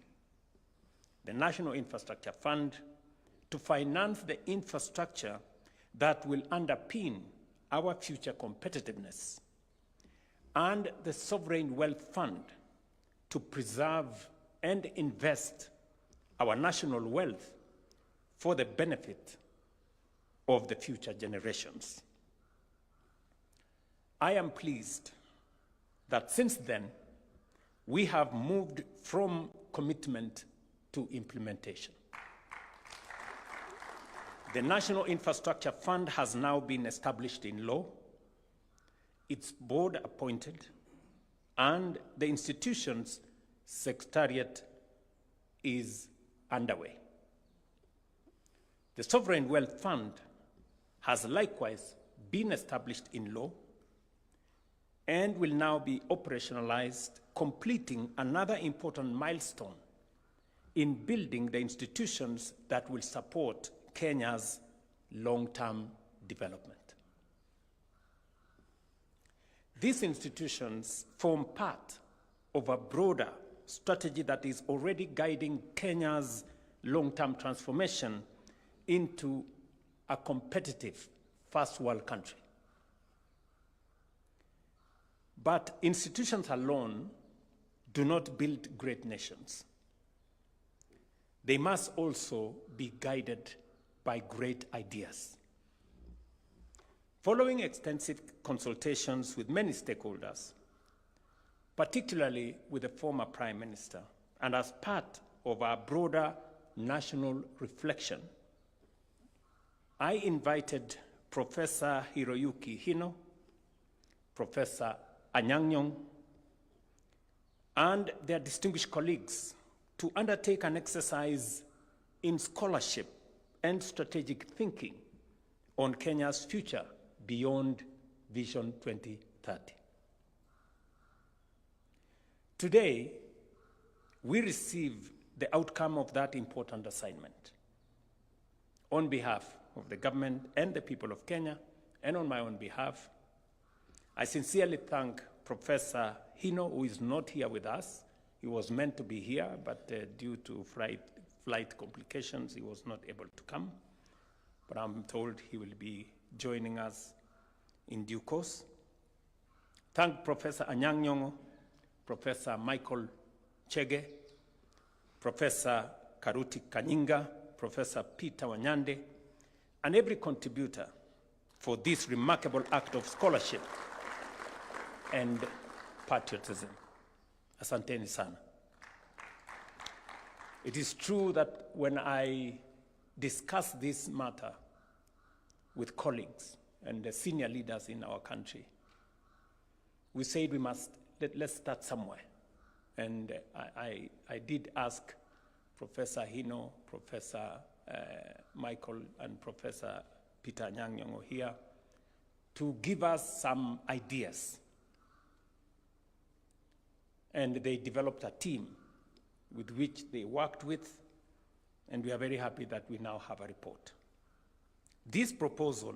the National Infrastructure Fund, to finance the infrastructure that will underpin our future competitiveness, and the Sovereign Wealth Fund, to preserve and invest our national wealth for the benefit of the future generations. I am pleased that since then, we have moved from commitment to implementation. The National Infrastructure Fund has now been established in law, its board appointed, and the institution's secretariat is underway. The Sovereign Wealth Fund has likewise been established in law and will now be operationalized, completing another important milestone in building the institutions that will support Kenya's long-term development. These institutions form part of a broader strategy that is already guiding Kenya's long-term transformation into a competitive first world country. But institutions alone do not build great nations. They must also be guided by great ideas. Following extensive consultations with many stakeholders, particularly with the former Prime Minister, and as part of our broader national reflection, I invited Professor Hiroyuki Hino, Professor Anyang' Nyong'o, and their distinguished colleagues to undertake an exercise in scholarship and strategic thinking on Kenya's future beyond Vision 2030. Today, we receive the outcome of that important assignment. On behalf of the government and the people of Kenya, and on my own behalf, I sincerely thank Professor Hino, who is not here with us. He was meant to be here, but due to flight complications, he was not able to come. But I'm told he will be joining us in due course. Thank Professor Anyang' Nyong'o, Professor Michael Chege, Professor Karuti Kanyinga, Professor Peter Wanyande, and every contributor for this remarkable act of scholarship and patriotism. Asanteni sana. It is true that when I discuss this matter with colleagues and the senior leaders in our country, we said let's start somewhere. And I did ask Professor Hino, Professor Michael, and Professor Peter Anyang' Nyong'o here to give us some ideas. And they developed a team with which they worked with, and we are very happy that we now have a report. This proposal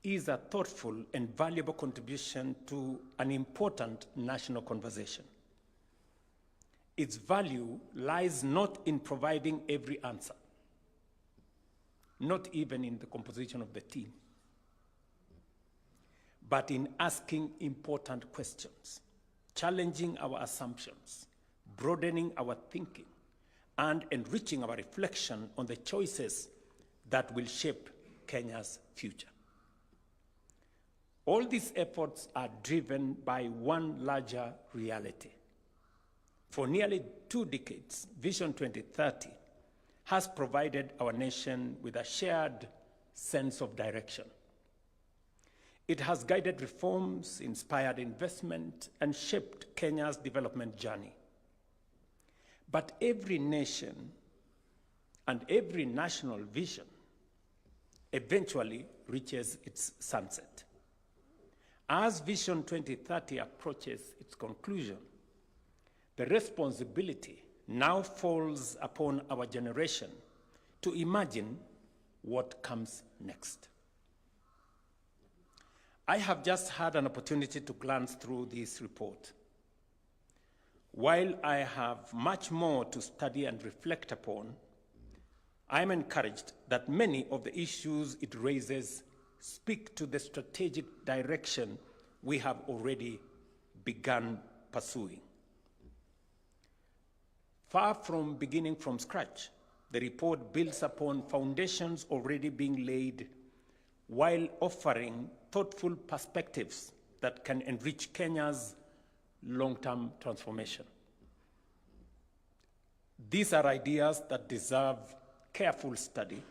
is a thoughtful and valuable contribution to an important national conversation. Its value lies not in providing every answer, not even in the composition of the team, but in asking important questions, challenging our assumptions, broadening our thinking, and enriching our reflection on the choices that will shape Kenya's future. All these efforts are driven by one larger reality. For nearly 2 decades, Vision 2030 has provided our nation with a shared sense of direction. It has guided reforms, inspired investment, and shaped Kenya's development journey. But every nation and every national vision eventually reaches its sunset. As Vision 2030 approaches its conclusion, the responsibility now falls upon our generation to imagine what comes next. I have just had an opportunity to glance through this report. While I have much more to study and reflect upon, I am encouraged that many of the issues it raises speak to the strategic direction we have already begun pursuing. Far from beginning from scratch, the report builds upon foundations already being laid while offering thoughtful perspectives that can enrich Kenya's long-term transformation. These are ideas that deserve careful study,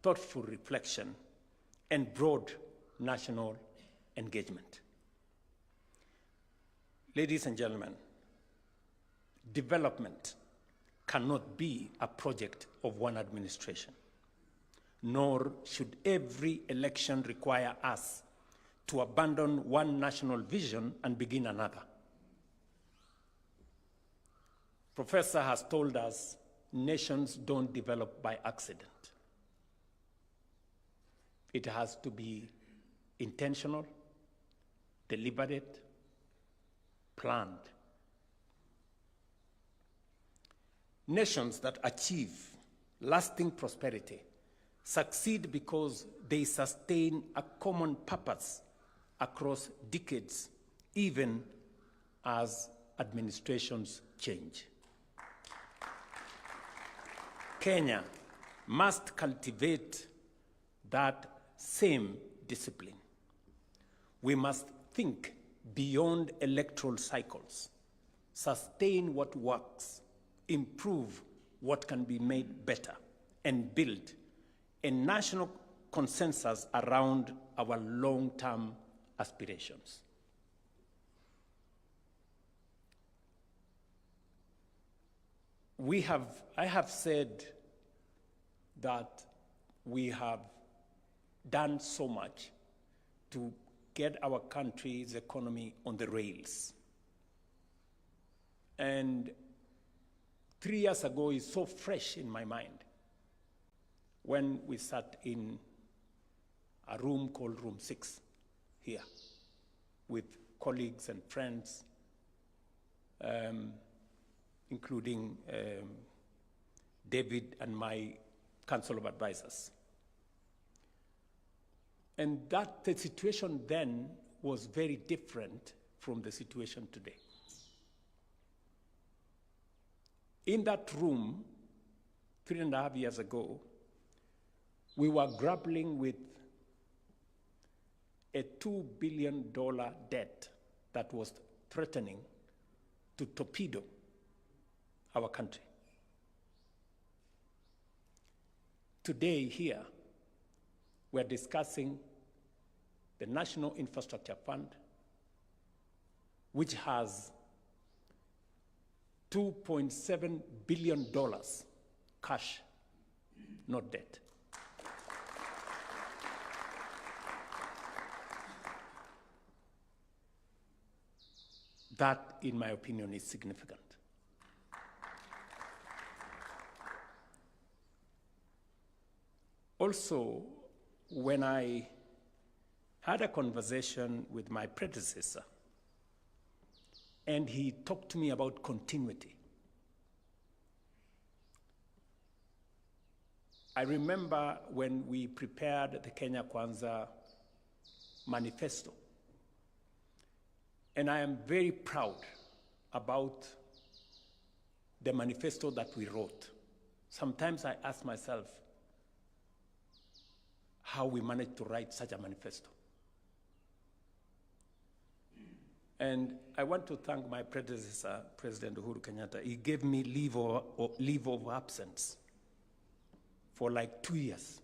thoughtful reflection, and broad national engagement. Ladies and gentlemen, development cannot be a project of one administration, nor should every election require us to abandon one national vision and begin another. Professor has told us nations don't develop by accident. It has to be intentional, deliberate, planned. Nations that achieve lasting prosperity succeed because they sustain a common purpose across decades, even as administrations change. Kenya must cultivate that same discipline. We must think beyond electoral cycles, sustain what works, improve what can be made better, and build a national consensus around our long-term aspirations. I have said that we have done so much to get our country's economy on the rails. And 3 years ago is so fresh in my mind when we sat in a room called Room 6 here with colleagues and friends, including David and my Council of Advisors. And that the situation then was very different from the situation today. In that room, 3.5 years ago, we were grappling with a $2 billion debt that was threatening to torpedo our country. Today here, we're discussing the National Infrastructure Fund, which has $2.7 billion cash, not debt. That, in my opinion, is significant. Also, when I had a conversation with my predecessor, and he talked to me about continuity, I remember when we prepared the Kenya Kwanza manifesto, and I am very proud about the manifesto that we wrote, sometimes I ask myself how we managed to write such a manifesto. And I want to thank my predecessor, President Uhuru Kenyatta. He gave me leave of absence for like 2 years.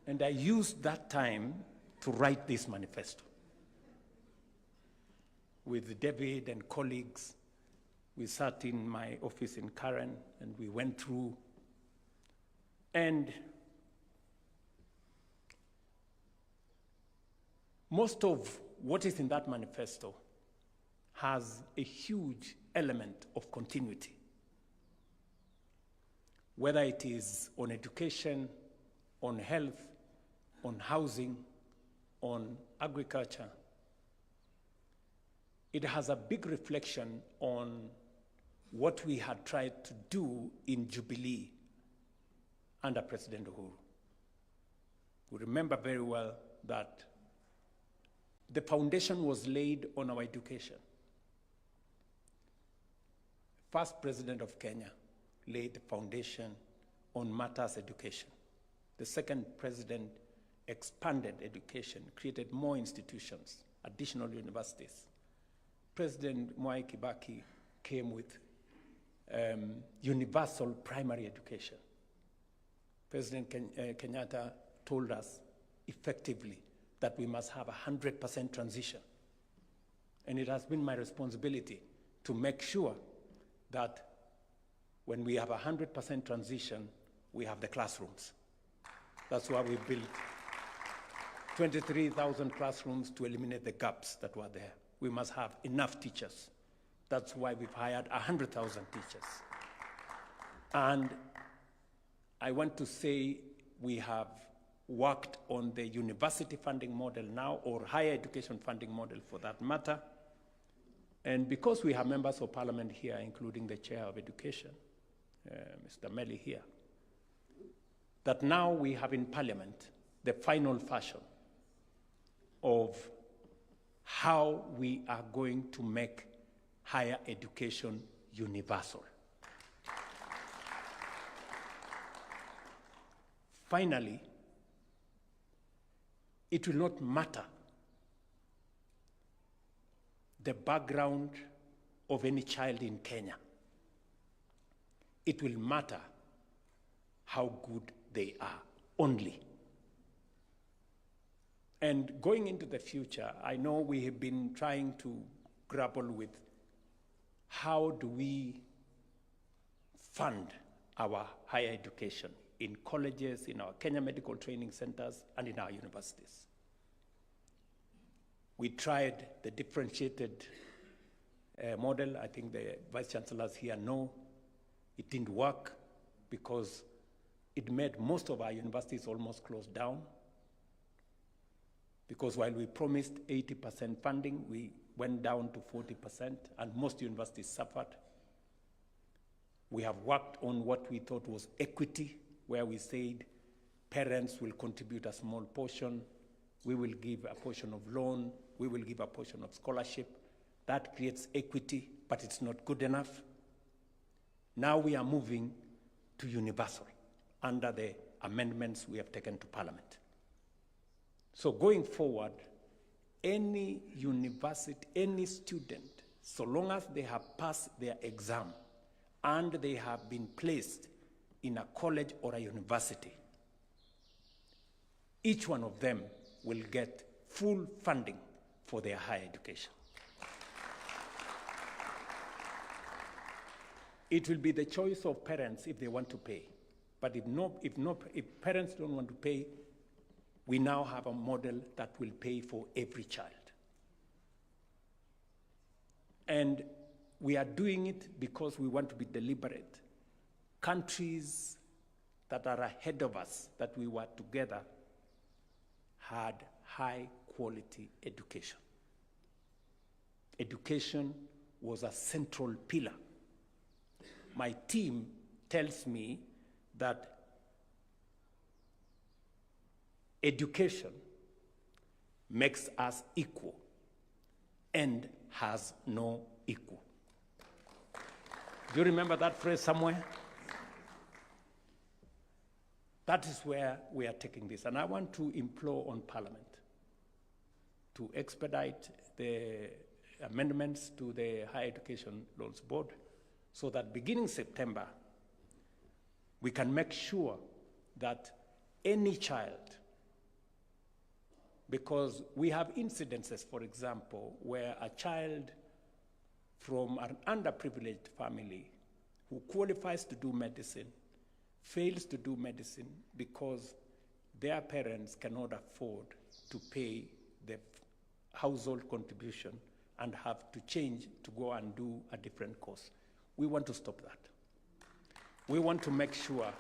And I used that time to write this manifesto. With David and colleagues, we sat in my office in Karen and we went through. And most of what is in that manifesto has a huge element of continuity. Whether it is on education, on health, on housing, on agriculture, it has a big reflection on what we had tried to do in Jubilee under President Uhuru. We remember very well that the foundation was laid on our education. First President of Kenya laid the foundation on matters education. The second president expanded education, created more institutions, additional universities. President Mwai Kibaki came with universal primary education. President Kenyatta told us effectively that we must have 100% transition. And it has been my responsibility to make sure that when we have 100% transition, we have the classrooms. That's why we built 23,000 classrooms to eliminate the gaps that were there. We must have enough teachers. That's why we've hired 100,000 teachers. And I want to say we have worked on the university funding model now, or higher education funding model for that matter. And because we have members of parliament here, including the chair of education, Mr. Meli here, that now we have in parliament the final version of how we are going to make higher education universal. Finally, it will not matter the background of any child in Kenya. It will matter how good they are only. And going into the future, I know we have been trying to grapple with how do we fund our higher education in colleges, in our Kenya Medical Training Centers, and in our universities. We tried the differentiated model. I think the vice chancellors here know it didn't work because it made most of our universities almost close down. Because while we promised 80% funding, we went down to 40%, and most universities suffered. We have worked on what we thought was equity, where we said parents will contribute a small portion, we will give a portion of loan, we will give a portion of scholarship. That creates equity, but it's not good enough. Now we are moving to universal under the amendments we have taken to Parliament. So going forward, any university, any student, so long as they have passed their exam and they have been placed in a college or a university, each one of them will get full funding for their higher education. It will be the choice of parents if they want to pay. But if parents don't want to pay, we now have a model that will pay for every child. And we are doing it because we want to be deliberate. Countries that are ahead of us, that we were together, had high quality education. Education was a central pillar. My team tells me that education makes us equal, and has no equal. Do you remember that phrase somewhere? That is where we are taking this. And I want to implore on Parliament to expedite the amendments to the Higher Education Laws Board so that beginning September, we can make sure that any child, because we have incidences, for example, where a child from an underprivileged family who qualifies to do medicine fails to do medicine because their parents cannot afford to pay the household contribution and have to change to go and do a different course. We want to stop that. We want to make sure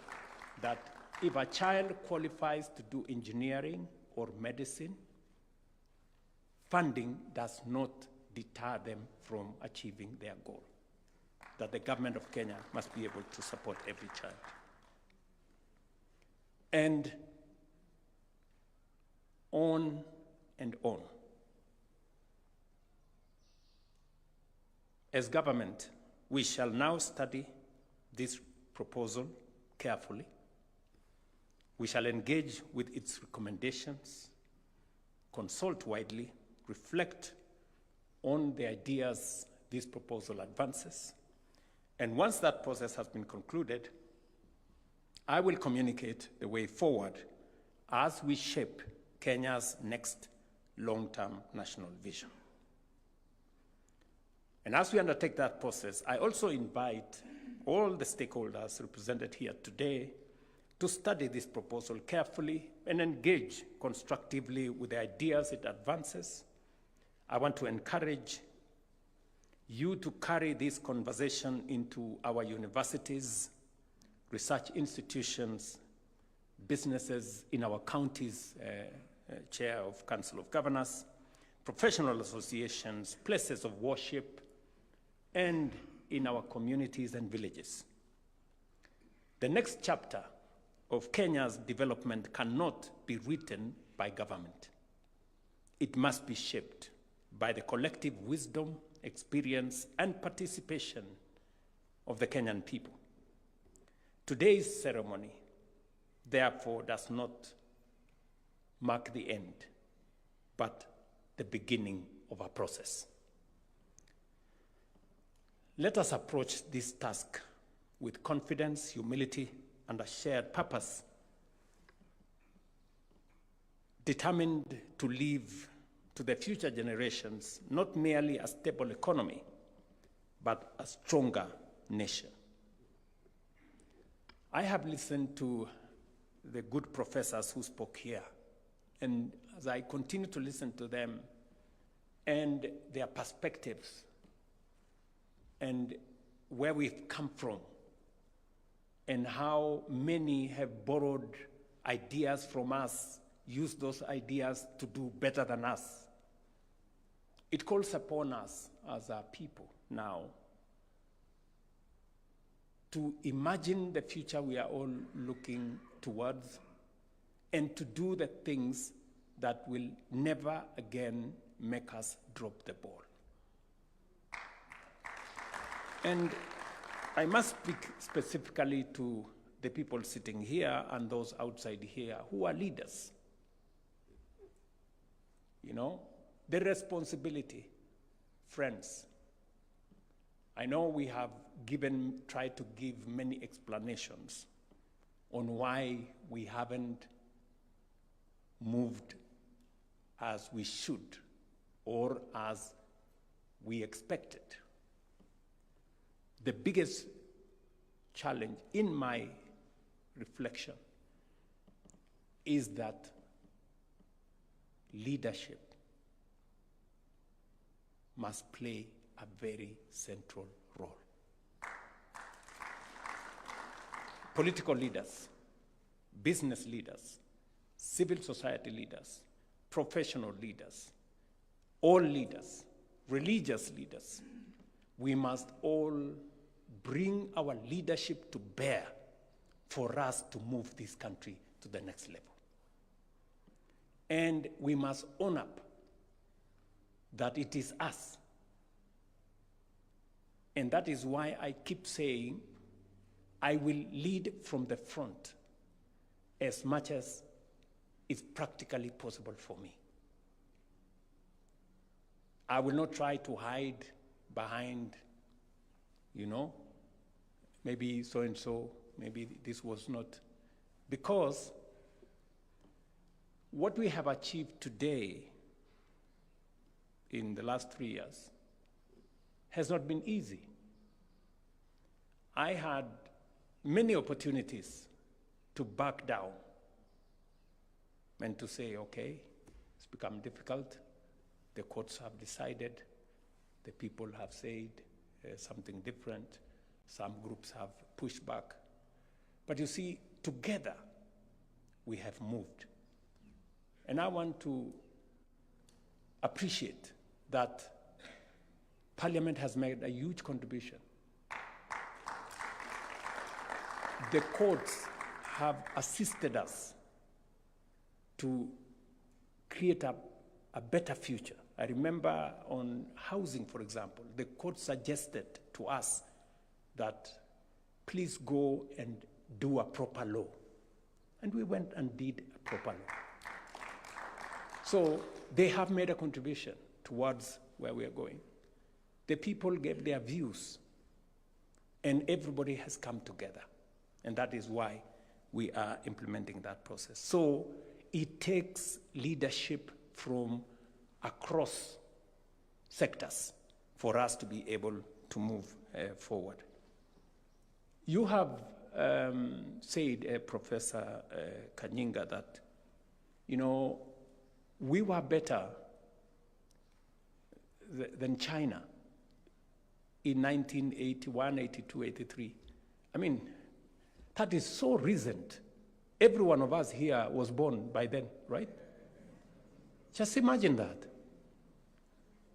that if a child qualifies to do engineering or medicine, funding does not deter them from achieving their goal. That the government of Kenya must be able to support every child. And on and on. As government, we shall now study this proposal carefully. We shall engage with its recommendations, consult widely, reflect on the ideas this proposal advances. And once that process has been concluded, I will communicate the way forward as we shape Kenya's next long-term national vision. And as we undertake that process, I also invite all the stakeholders represented here today to study this proposal carefully and engage constructively with the ideas it advances. I want to encourage you to carry this conversation into our universities, research institutions, businesses in our counties, chair of Council of Governors, professional associations, places of worship, and in our communities and villages. The next chapter of Kenya's development cannot be written by government. It must be shaped by the collective wisdom, experience, and participation of the Kenyan people. Today's ceremony, therefore, does not mark the end, but the beginning of a process. Let us approach this task with confidence, humility, and a shared purpose, determined to leave to the future generations not merely a stable economy, but a stronger nation. I have listened to the good professors who spoke here, and as I continue to listen to them and their perspectives and where we've come from and how many have borrowed ideas from us, used those ideas to do better than us, it calls upon us as a people now to imagine the future we are all looking towards and to do the things that will never again make us drop the ball. And I must speak specifically to the people sitting here and those outside here who are leaders. You know, the responsibility, friends. I know we have tried to give many explanations on why we haven't moved as we should or as we expected. The biggest challenge in my reflection is that leadership must play a very central role. Political leaders, business leaders, civil society leaders, professional leaders, all leaders, religious leaders, we must all bring our leadership to bear for us to move this country to the next level. And we must own up that it is us And that is why I keep saying I will lead from the front as much as is practically possible for me. I will not try to hide behind, maybe so-and-so, maybe this was not. Because what we have achieved today in the last 3 years has not been easy. I had many opportunities to back down and to say, okay, it's become difficult. The courts have decided, the people have said something different, some groups have pushed back. But you see, together, we have moved. And I want to appreciate that Parliament has made a huge contribution. The courts have assisted us to create a better future. I remember on housing, for example, the court suggested to us that please go and do a proper law. And we went and did a proper law. So they have made a contribution towards where we are going. The people gave their views, and everybody has come together. And that is why we are implementing that process. So it takes leadership from across sectors for us to be able to move forward. You have said, Professor Kanyinga, that, we were better than China in 1981, 82, 83. I mean, that is so recent. Every one of us here was born by then, right? Just imagine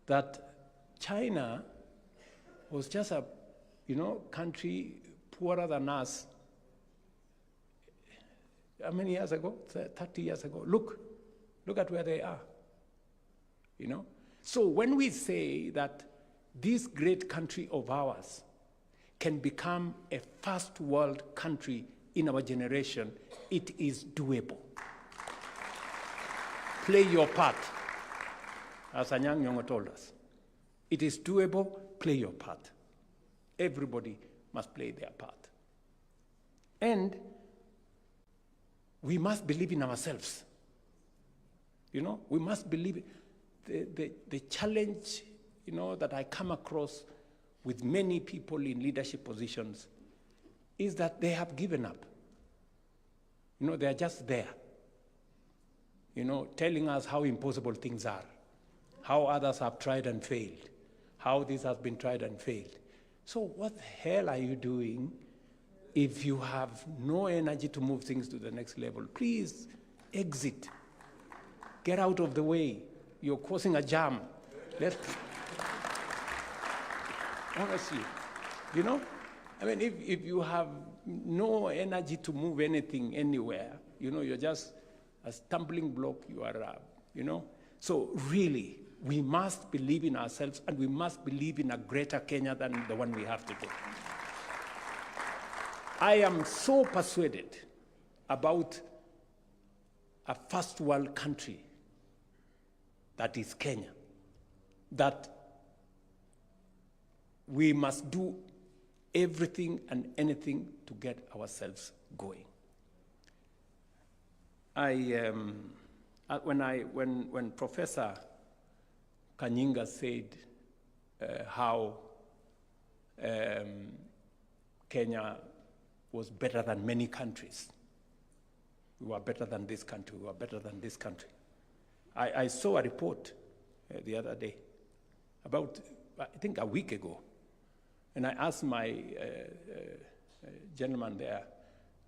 that China was just a, country poorer than us. How many years ago? 30 years ago. Look at where they are, So when we say that this great country of ours can become a first world country in our generation, it is doable. Play your part, as Anyang' Nyong'o told us. It is doable, play your part. Everybody must play their part. And we must believe in ourselves. We must believe the challenge, that I come across with many people in leadership positions is that they have given up. They are just there, telling us how impossible things are, how others have tried and failed, how this has been tried and failed. So what the hell are you doing if you have no energy to move things to the next level? Please exit. Get out of the way. You're causing a jam. Honestly, if you have no energy to move anything anywhere, you're just a stumbling block, you are, So really, we must believe in ourselves, and we must believe in a greater Kenya than the one we have today. I am so persuaded about a first world country that is Kenya, that we must do everything and anything to get ourselves going. When Professor Kanyinga said how Kenya was better than many countries, we were better than this country, we were better than this country. I saw a report the other day, about, I think, a week ago, and I asked my gentleman there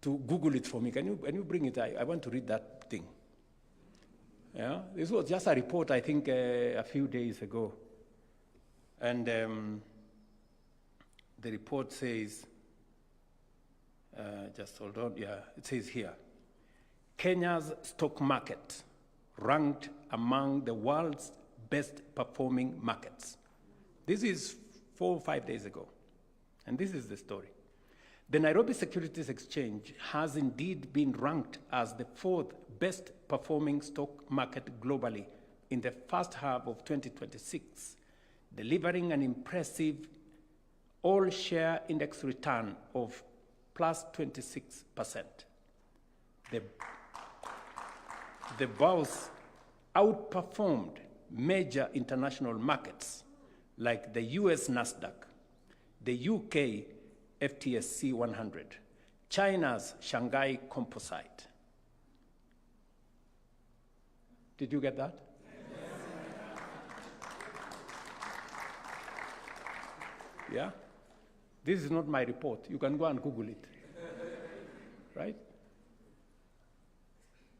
to Google it for me. Can you bring it? I want to read that thing. Yeah, this was just a report, I think, a few days ago. And the report says, just hold on, yeah, it says here, Kenya's stock market ranked among the world's best performing markets. This is 4 or 5 days ago. And this is the story. The Nairobi Securities Exchange has indeed been ranked as the 4th best performing stock market globally in the first half of 2026, delivering an impressive all-share index return of plus 26%. The bourse outperformed major international markets like the US Nasdaq, the UK FTSE 100, China's Shanghai Composite. Did you get that? Yeah? This is not my report. You can go and Google it. Right?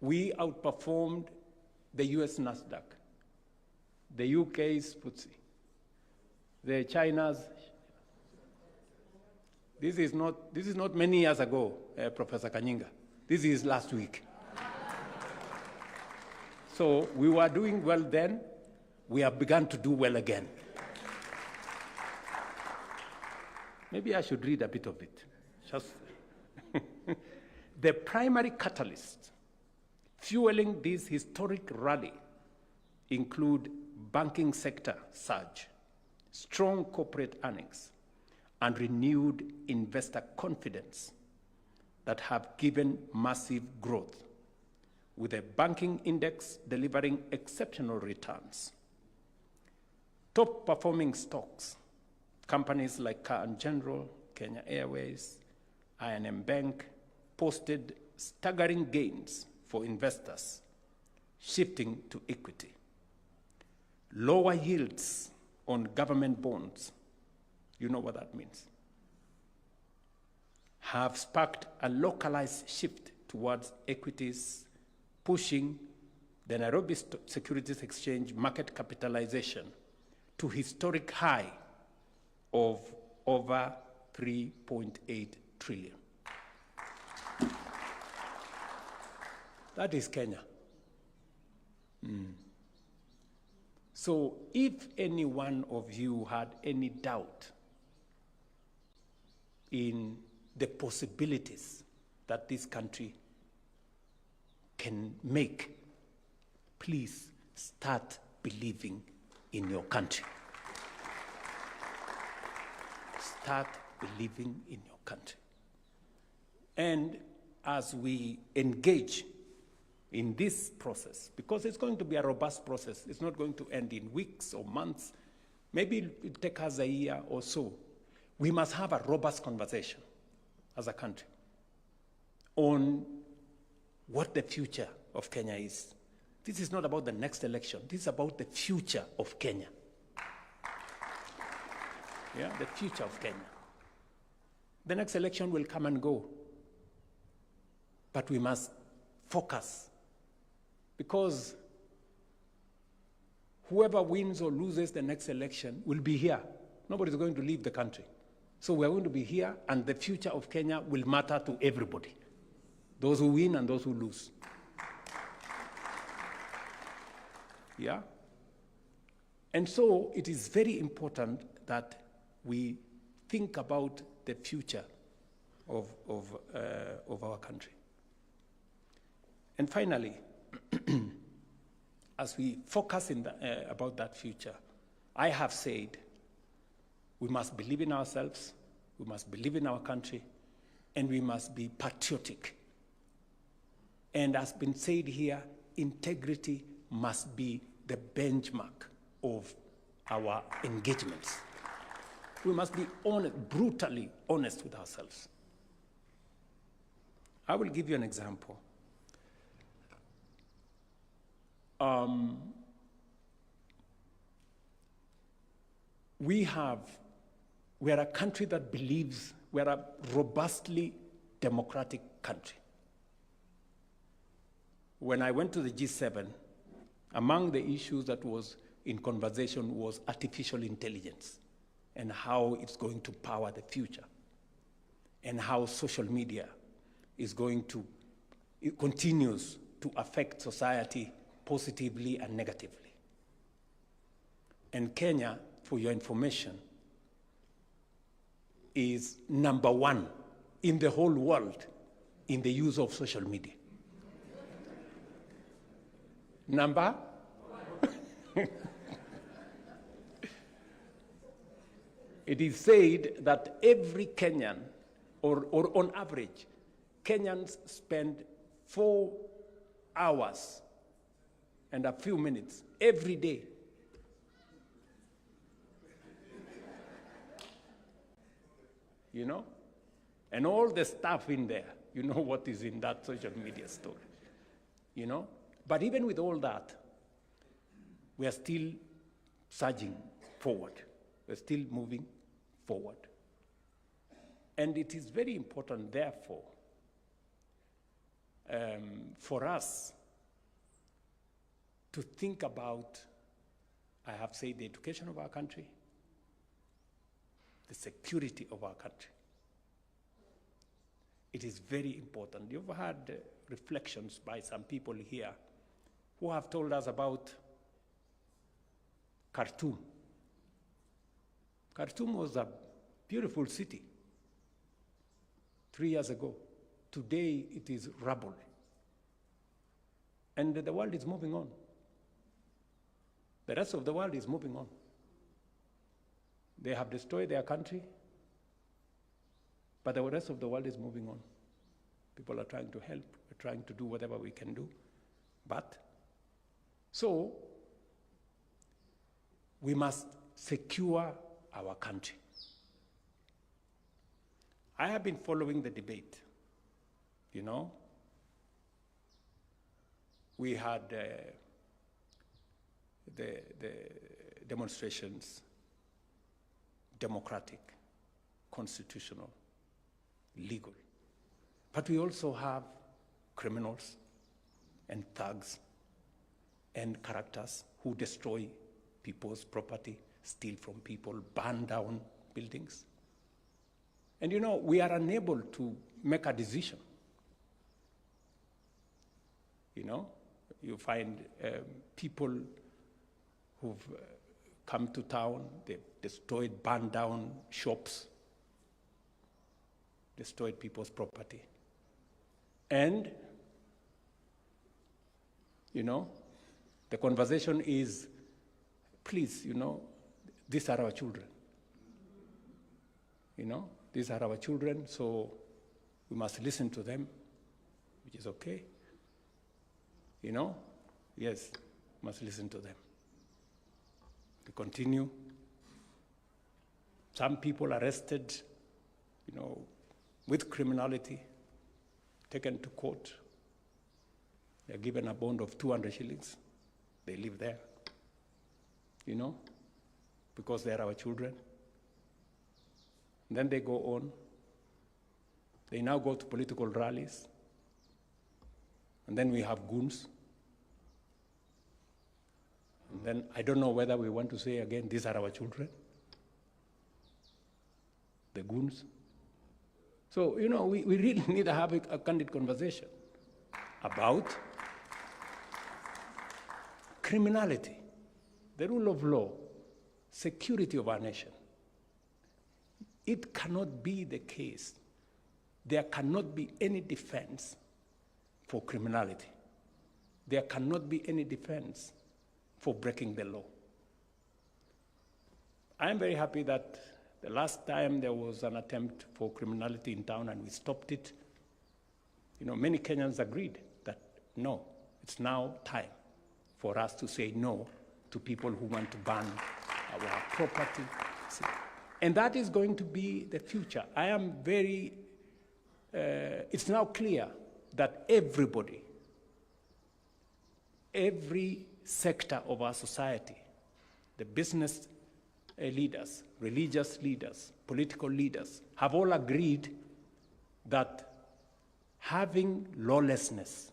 We outperformed the US Nasdaq, the UK's FTSE, the China's. This is not many years ago, Professor Kanyinga. This is last week. So we were doing well then. We have begun to do well again. Maybe I should read a bit of it. Just the primary catalyst fueling this historic rally include banking sector surge, strong corporate earnings, and renewed investor confidence that have given massive growth, with a banking index delivering exceptional returns. Top performing stocks, companies like Car and General, Kenya Airways, I&M Bank, posted staggering gains for investors shifting to equity. Lower yields on government bonds, you know what that means, have sparked a localized shift towards equities, pushing the Nairobi Securities Exchange market capitalization to historic high of over 3.8 trillion. That is Kenya. So if any one of you had any doubt in the possibilities that this country can make, please start believing in your country. Start believing in your country. And as we engage in this process, because it's going to be a robust process, it's not going to end in weeks or months, maybe it'll take us a year or so, we must have a robust conversation as a country on what the future of Kenya is. This is not about the next election. This is about the future of Kenya. Yeah, the future of Kenya. The next election will come and go, but we must focus, because whoever wins or loses the next election will be here. Nobody's going to leave the country. So we're going to be here, and the future of Kenya will matter to everybody, those who win and those who lose. Yeah? And so it is very important that we think about the future of our country. And finally, as we focus about that future, I have said we must believe in ourselves, we must believe in our country, and we must be patriotic. And as been said here, integrity must be the benchmark of our engagements. We must be brutally honest with ourselves. I will give you an example. We are a country that believes we are a robustly democratic country. When I went to the G7, among the issues that was in conversation was artificial intelligence and how it's going to power the future, and how social media is going to, it continues to affect society positively and negatively. And Kenya, for your information, is #1 in the whole world in the use of social media. Number? It is said that every Kenyan, or on average, Kenyans spend 4 hours and a few minutes every day you know? And all the stuff in there, you know what is in that social media story, you know? But even with all that, we are still surging forward. We're still moving forward. And it is very important, therefore, for us to think about, I have said, the education of our country, the security of our country. It is very important. You've had reflections by some people here who have told us about Khartoum. Khartoum was a beautiful city 3 years ago. Today it is rubble. And the world is moving on. The rest of the world is moving on. They have destroyed their country, but the rest of the world is moving on. People are trying to help, we're trying to do whatever we can do. So, we must secure our country. I have been following the debate, you know. We had the demonstrations, democratic, constitutional, legal. But we also have criminals and thugs and characters who destroy people's property, steal from people, burn down buildings. And you know, we are unable to make a decision. You know, you find people who've come to town, they've destroyed, burned down shops, destroyed people's property. And, you know, the conversation is, please, you know, these are our children. You know, these are our children, so we must listen to them, which is okay. You know, yes, must listen to them. We continue. Some people arrested, you know, with criminality, taken to court. They're given a bond of 200 shillings. They live there, you know, because they're our children. And then they go on. They now go to political rallies. And then we have goons. And then I don't know whether we want to say again, these are our children. The goons. So, you know, we really need to have a candid conversation about criminality, the rule of law, security of our nation. It cannot be the case. There cannot be any defense for criminality. There cannot be any defense for breaking the law. I am very happy that the last time there was an attempt for criminality in town and we stopped it. You know, many Kenyans agreed that no, it's now time for us to say no to people who want to ban our property. And that is going to be the future. I am very, it's now clear that everybody, every sector of our society, the business leaders, religious leaders, political leaders, have all agreed that having lawlessness,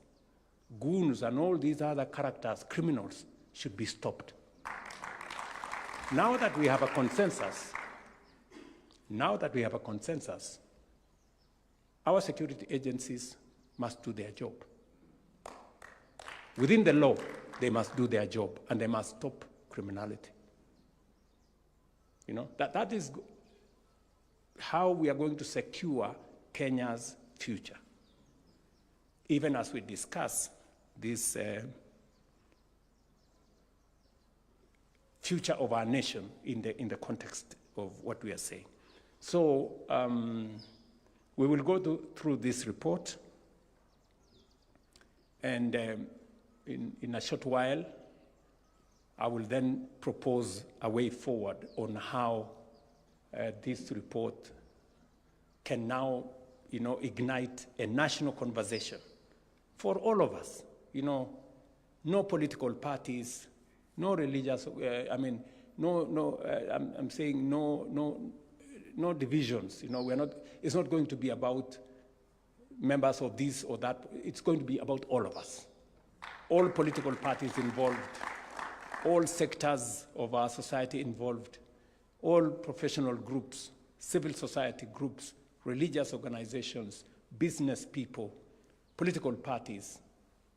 goons and all these other characters, criminals, should be stopped. Now that we have a consensus, our security agencies must do their job. Within the law, they must do their job and they must stop criminality. You know, that is how we are going to secure Kenya's future, even as we discuss this future of our nation in the context of what we are saying. So we will go through this report, and in a short while, I will then propose a way forward on how this report can now, ignite a national conversation for all of us. No political parties, no religious. I'm saying no divisions. We're not. It's not going to be about members of this or that. It's going to be about all of us, all political parties involved, all sectors of our society involved, all professional groups, civil society groups, religious organizations, business people, political parties,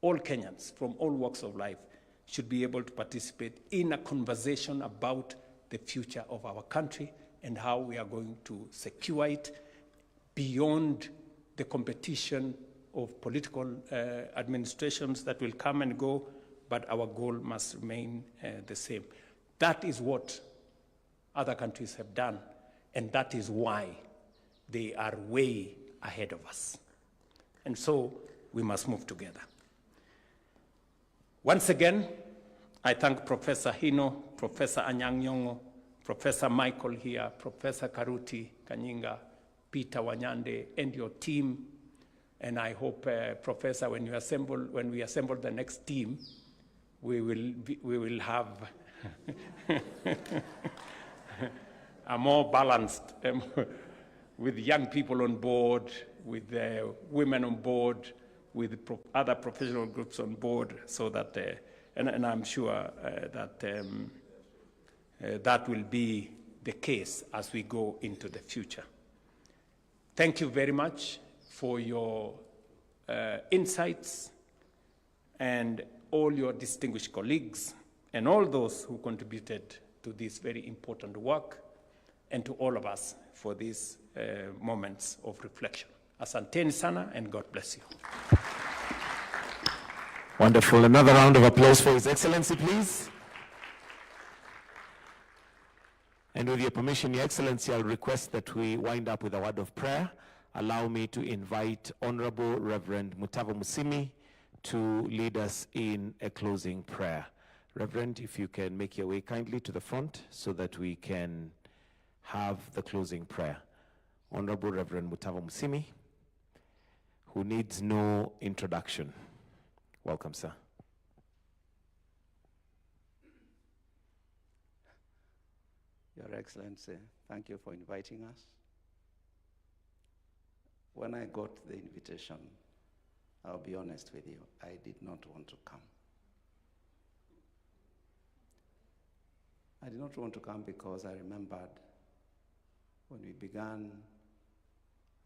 all Kenyans from all walks of life should be able to participate in a conversation about the future of our country and how we are going to secure it beyond the competition of political administrations that will come and go, but our goal must remain the same. That is what other countries have done, and that is why they are way ahead of us. And so we must move together. Once again, I thank Professor Hino, Professor Anyang' Nyong'o, Professor Michael here, Professor Karuti Kanyinga, Peter Wanyande, and your team. And I hope, Professor, when we assemble the next team, we will have a more balanced, with young people on board, with women on board, with other professional groups on board, so that, and I'm sure that that will be the case as we go into the future. Thank you very much for your insights, and all your distinguished colleagues, and all those who contributed to this very important work, and to all of us for these moments of reflection. Asanteni sana, and God bless you. Wonderful. Another round of applause for His Excellency, please. And with your permission, Your Excellency, I'll request that we wind up with a word of prayer. Allow me to invite Honorable Reverend Mutava Musimi to lead us in a closing prayer. Reverend, if you can make your way kindly to the front so that we can have the closing prayer. Honorable Reverend Mutava Musimi, who needs no introduction. Welcome, sir. Your Excellency, thank you for inviting us. When I got the invitation, I'll be honest with you, I did not want to come. I did not want to come because I remembered when we began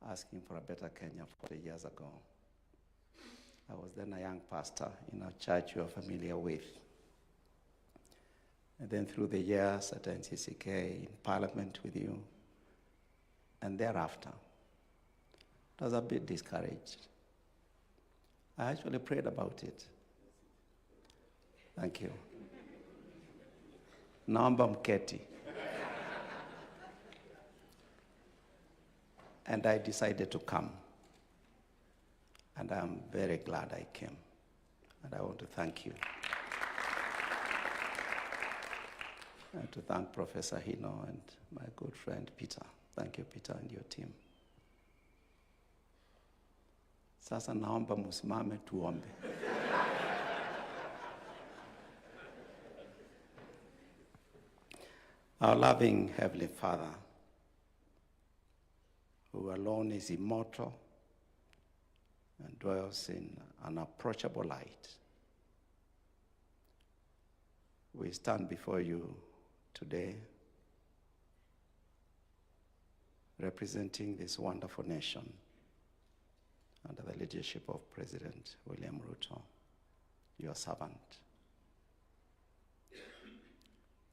asking for a better Kenya 40 years ago. I was then a young pastor in a church you are familiar with. And then through the years at NCCK, in Parliament with you, and thereafter, I was a bit discouraged. I actually prayed about it. Thank you. Naomba mketi. And I decided to come. And I'm very glad I came. And I want to thank you. And to thank Professor Hino and my good friend Peter. Thank you, Peter, and your team. Sasa naomba musimame tuombe. Our loving Heavenly Father, who alone is immortal and dwells in unapproachable light, we stand before you today representing this wonderful nation under the leadership of President William Ruto, your servant.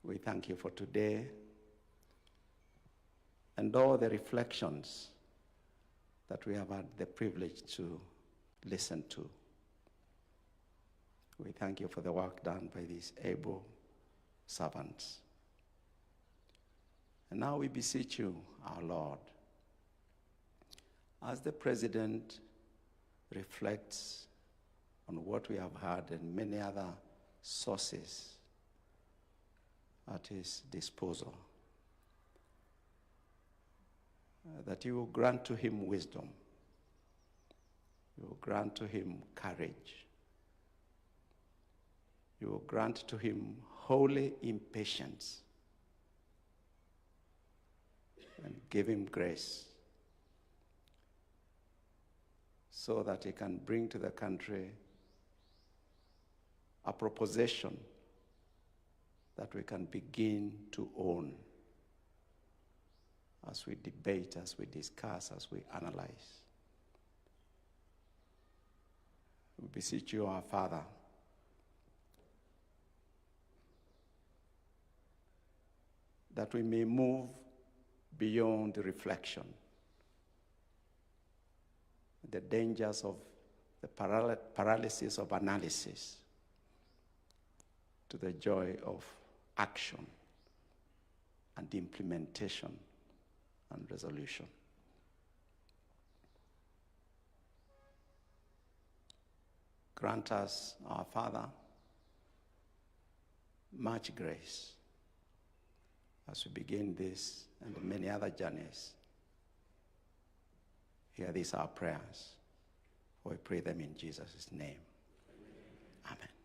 We thank you for today and all the reflections that we have had the privilege to listen to. We thank you for the work done by these able servants. And now we beseech you, our Lord, as the President reflects on what we have heard and many other sources at his disposal, that you will grant to him wisdom, you will grant to him courage, you will grant to him holy impatience, and give him grace so that he can bring to the country a proposition that we can begin to own as we debate, as we discuss, as we analyze. We beseech you, our Father, that we may move beyond reflection, the dangers of the paralysis of analysis, to the joy of action and implementation and resolution. Grant us, our Father, much grace as we begin this and many other journeys. Hear these our prayers. We pray them in Jesus' name. Amen.